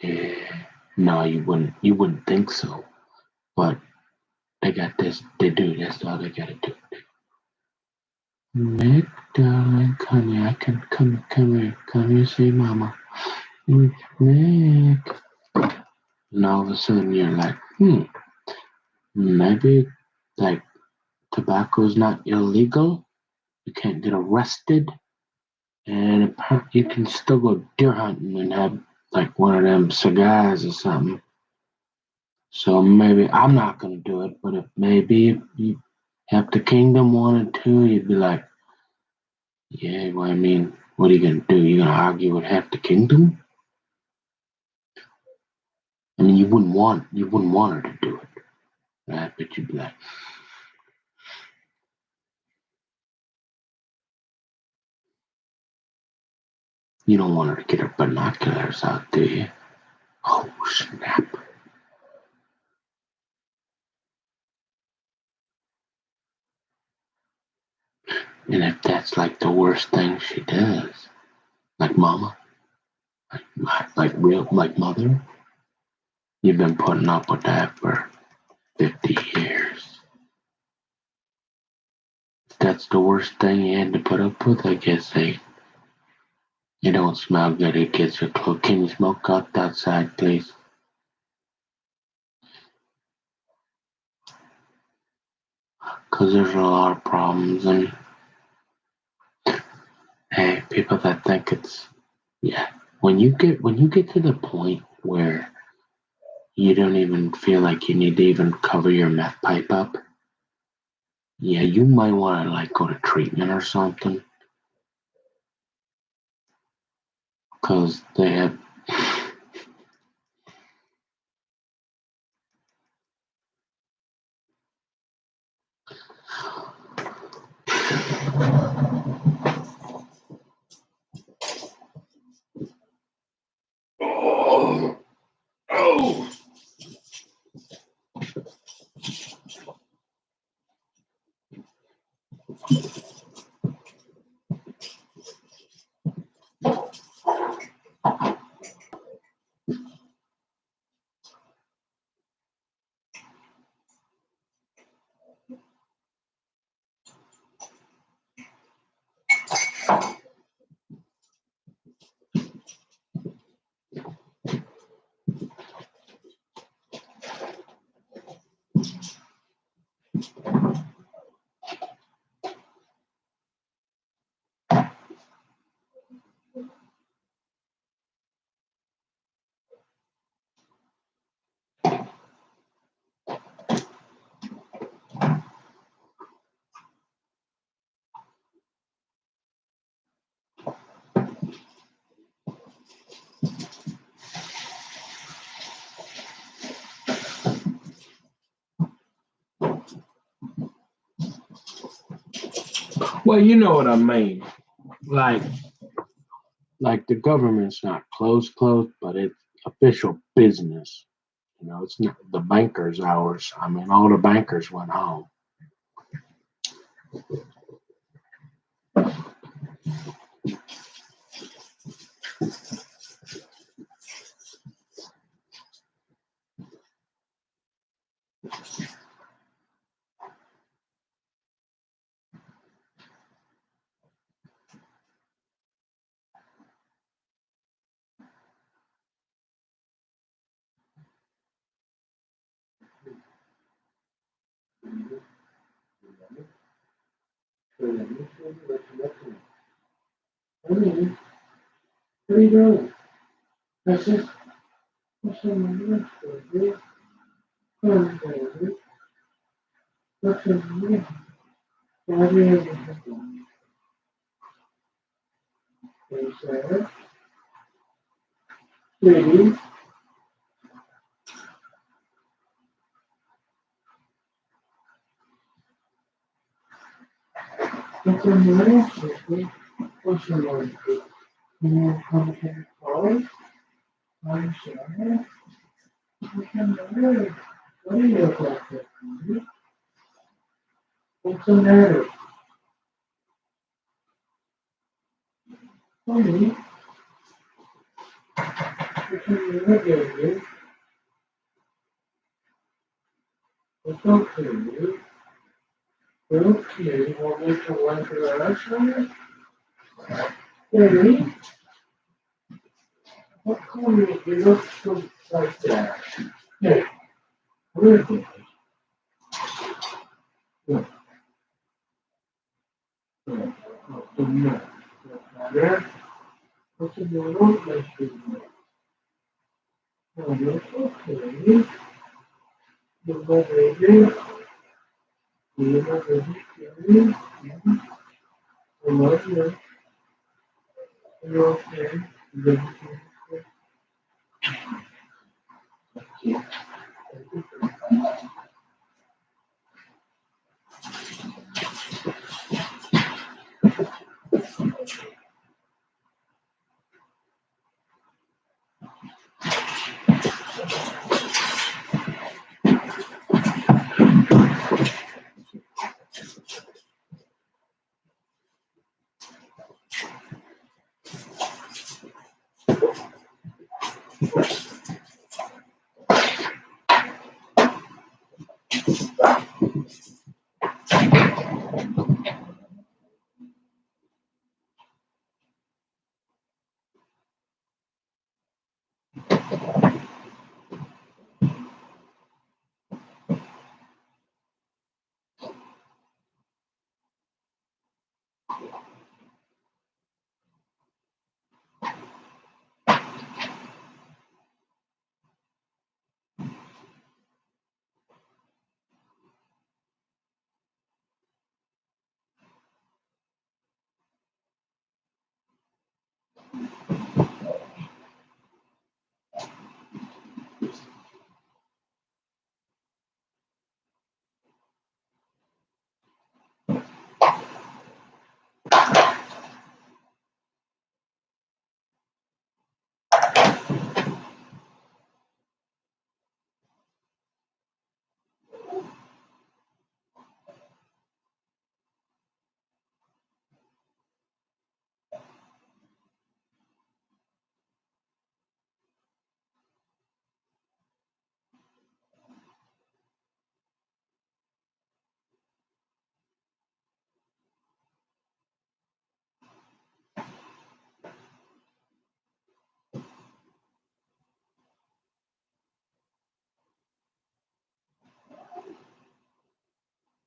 Yeah. No, you wouldn't. You wouldn't think so, but they got this. They do. That's all they gotta do. Nick, darling, come here. I can come here. Come here, say, Mama. Nick. And all of a sudden, you're like, maybe like tobacco's not illegal. You can't get arrested, and you can still go deer hunting and have like one of them cigars or something. So maybe I'm not gonna do it, but if maybe you have the kingdom wanted to, you'd be like, yeah. Well, I mean, what are you gonna do? You gonna argue with half the kingdom? I mean, you wouldn't want her to do it, right? But you'd be like, you don't want her to get her binoculars out, do you? Oh snap! And if that's like the worst thing she does, like Mama, like Mother, you've been putting up with that for 50 years. If that's the worst thing you had to put up with, I guess you don't smell good. It gets your clothes. Can you smoke outside, please? Because there's a lot of problems, and hey, people that think it's, yeah. When you get to the point where you don't even feel like you need to even cover your meth pipe up, yeah, you might want to like go to treatment or something, because they have. Oh, oh. Well, you know what I mean. Like, like the government's not closed, but it's official business. You know, it's not the bankers' hours. I mean, all the bankers went home. Honey, what are you doing? That's just what's on my list, baby. Come, baby. What's on my list? Why do you have to Hey, Sarah. Sweetie. What's on my list, baby? What's on my list? You want to come to the car? I'm Sarah. What's on my list? What do you look like that, baby? What's the matter? Honey, what's on your head, baby? It's okay, baby. Okay, you want me to wipe your ass on it? Baby, how come you look so like that? Hey, really? Look, look, what's the matter? Matter? What's the matter with my baby? Oh, that's okay. You're my baby. You're my baby, baby. I love you. You're okay. You're okay.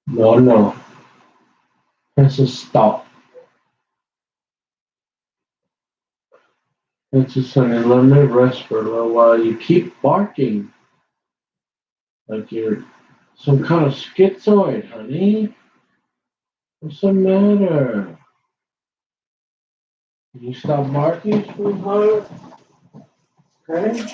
No, no. That's a stop. That's just saying, let me rest for a little while. You keep barking like you're some kind of schizoid, honey. What's the matter? Can you stop barking, sweetheart? Okay?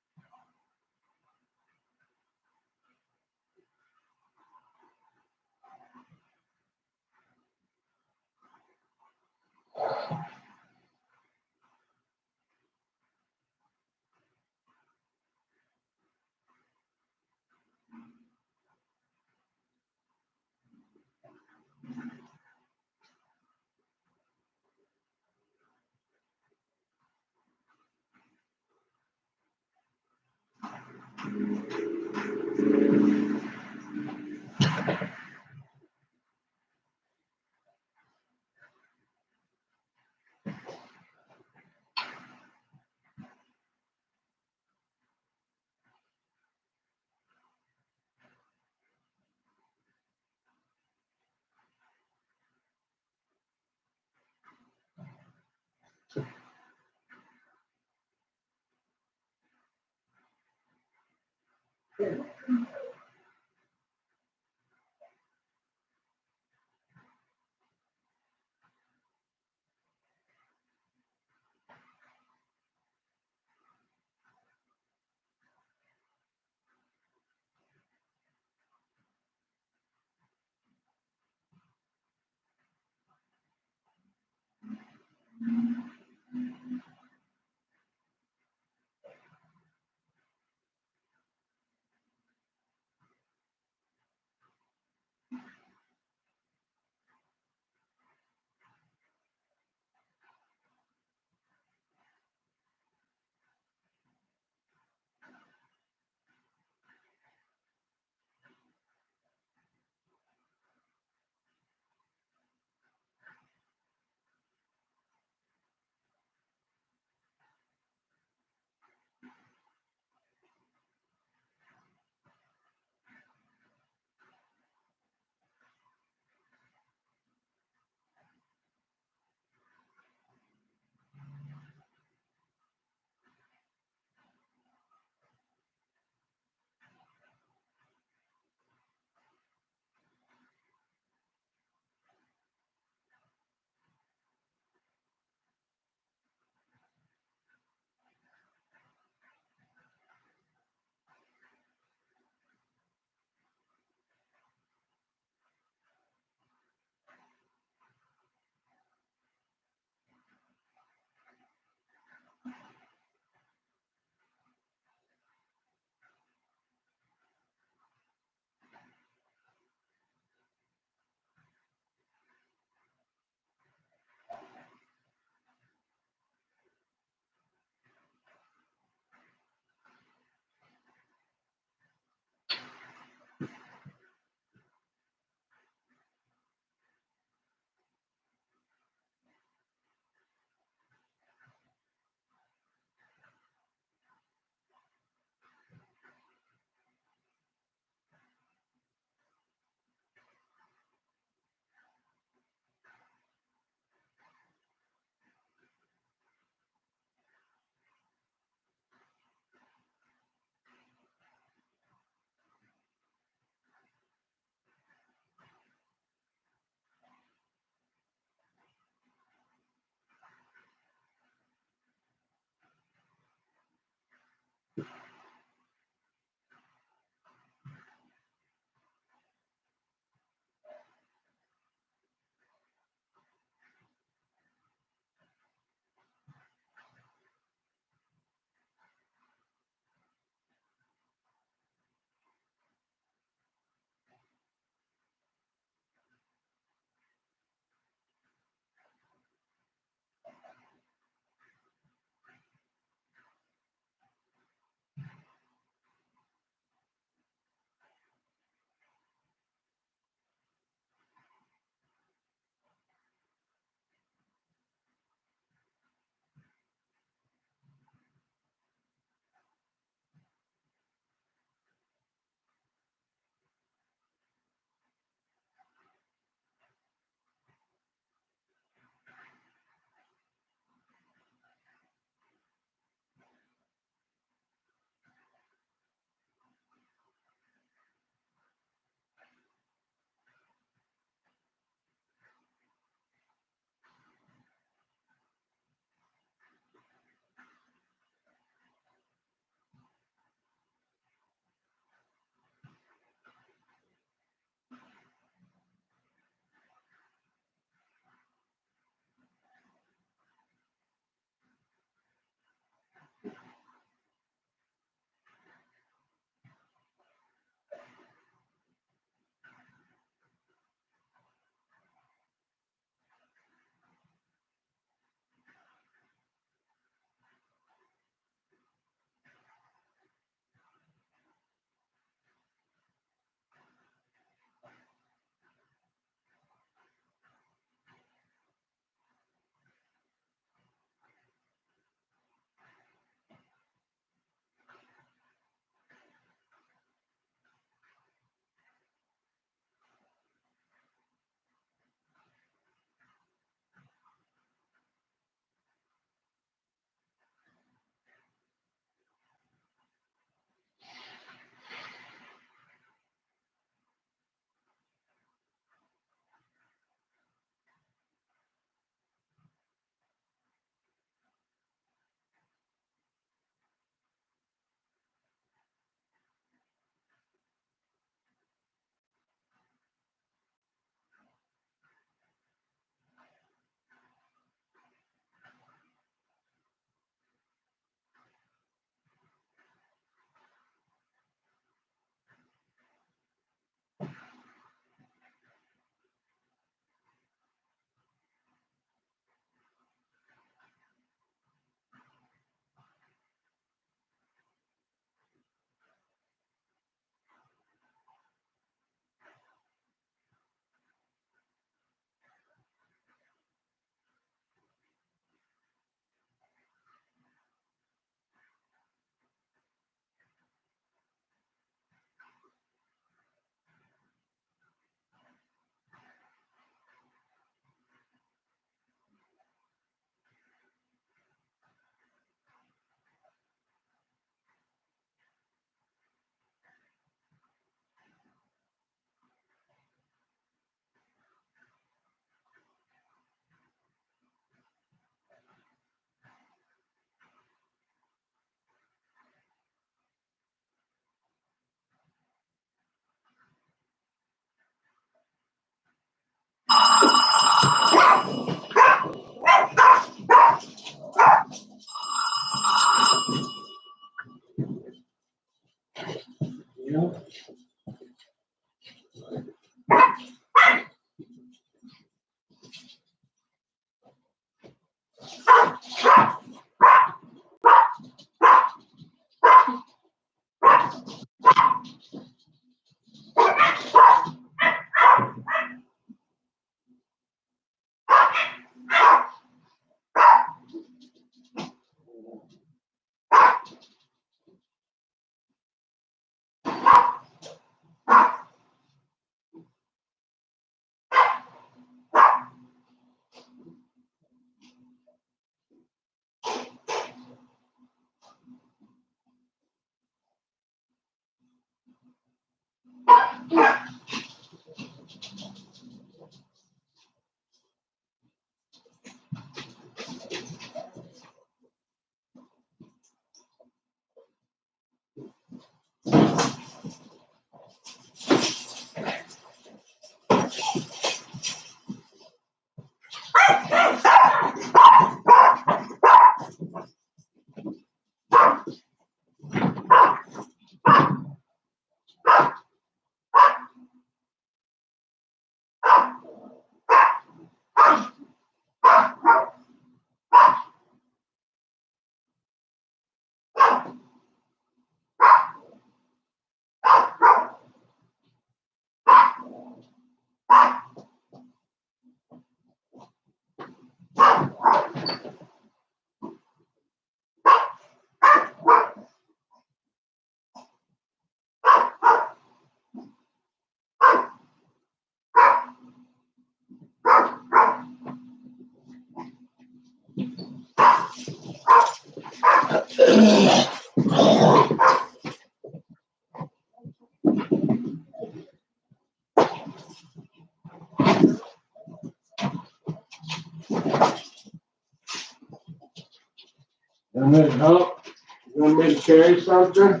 You need help? You want me to carry something?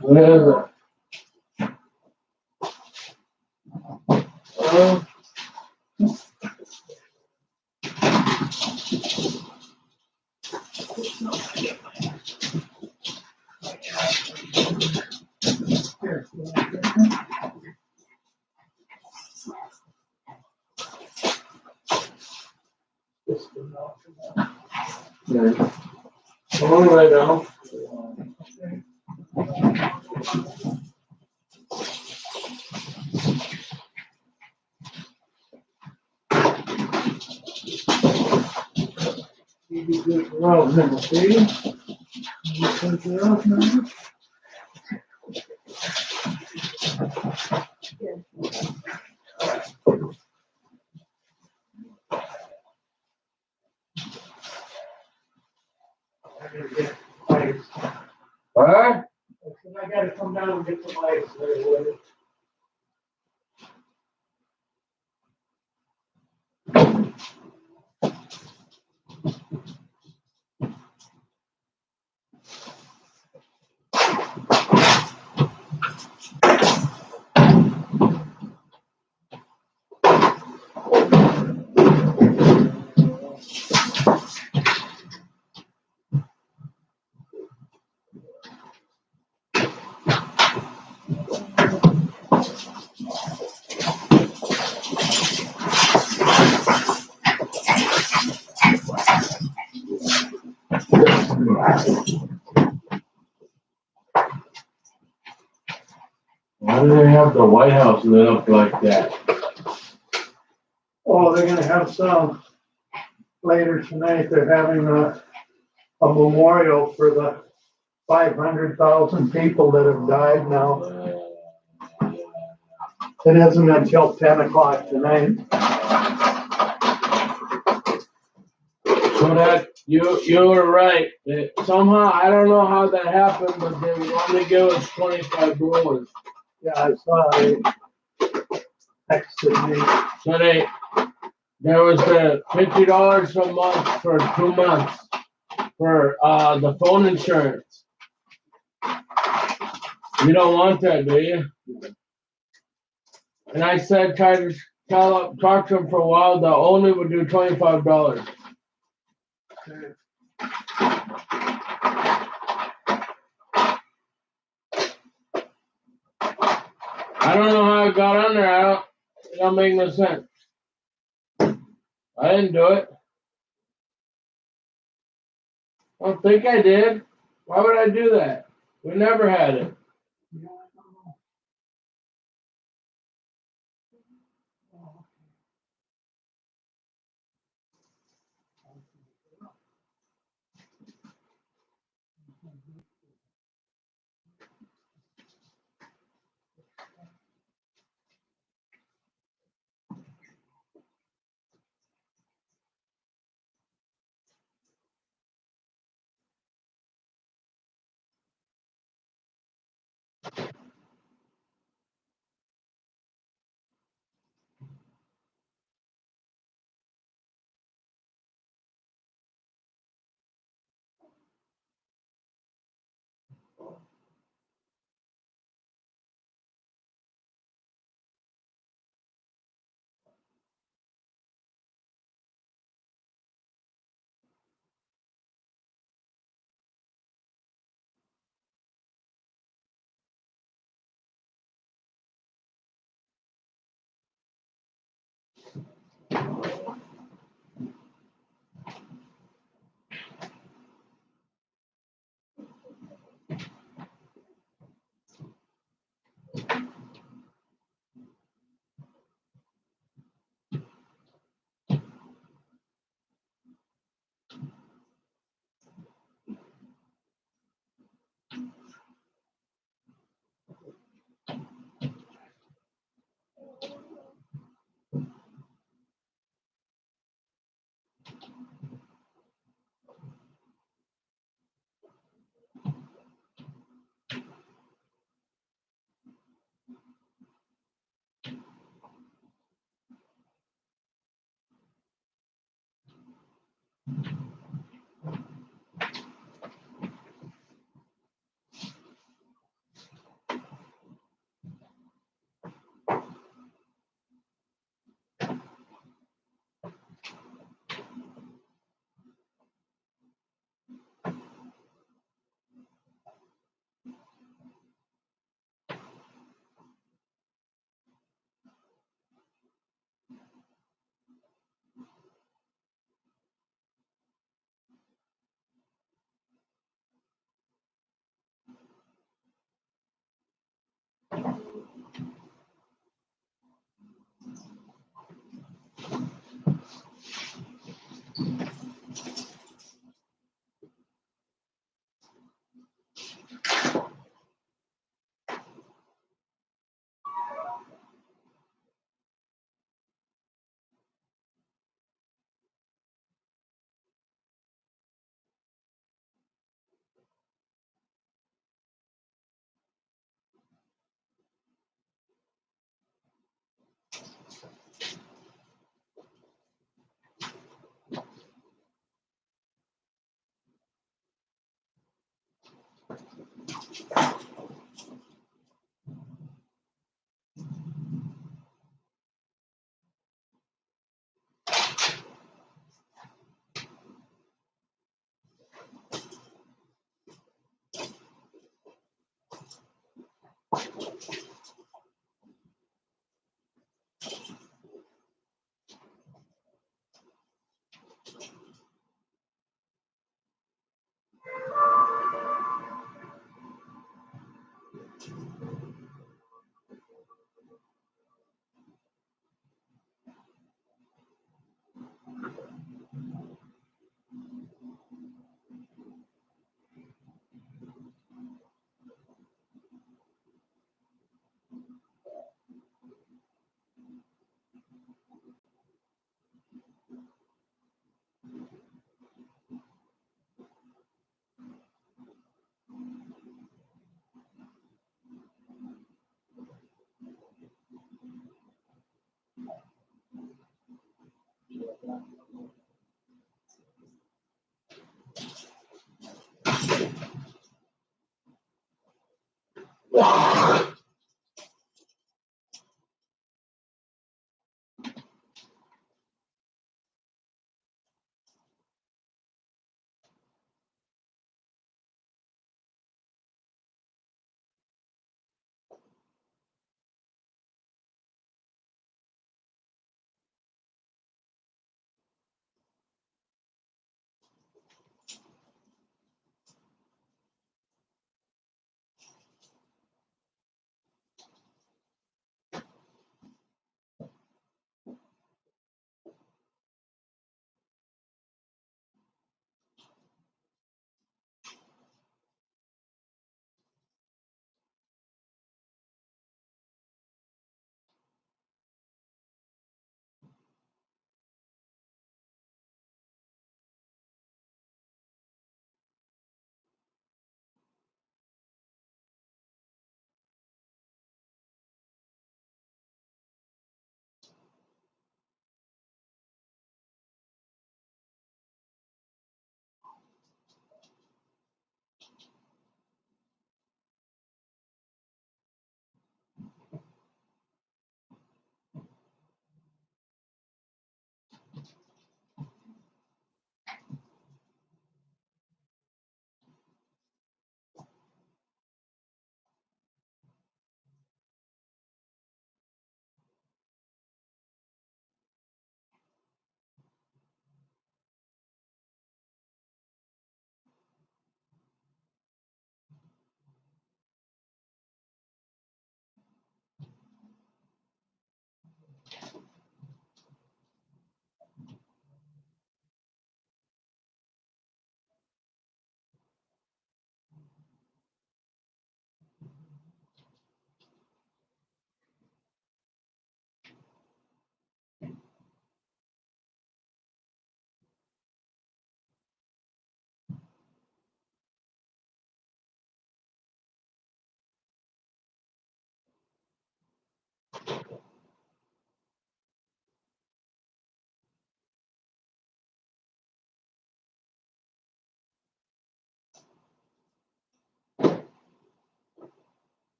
What is it? Yeah. Come on, lay down. You just roll him, see? You take it off now. I gotta get ice. What? I said I gotta come down and get some ice there with it. Why do they have the White House lit up like that? Oh, they're gonna have some later tonight. They're having a memorial for the 500,000 people that have died now. It isn't until 10 o'clock tonight. So that you were right. Somehow I don't know how that happened, but they would only give us $25. Yeah, I saw it. Texted me. So there was the $50 a month for 2 months for the phone insurance. You don't want that, do you? And I said try to talk to him for a while. The owner would do $25. I don't know how it got on there. It don't make no sense. I didn't do it. I don't think I did. Why would I do that? We never had it.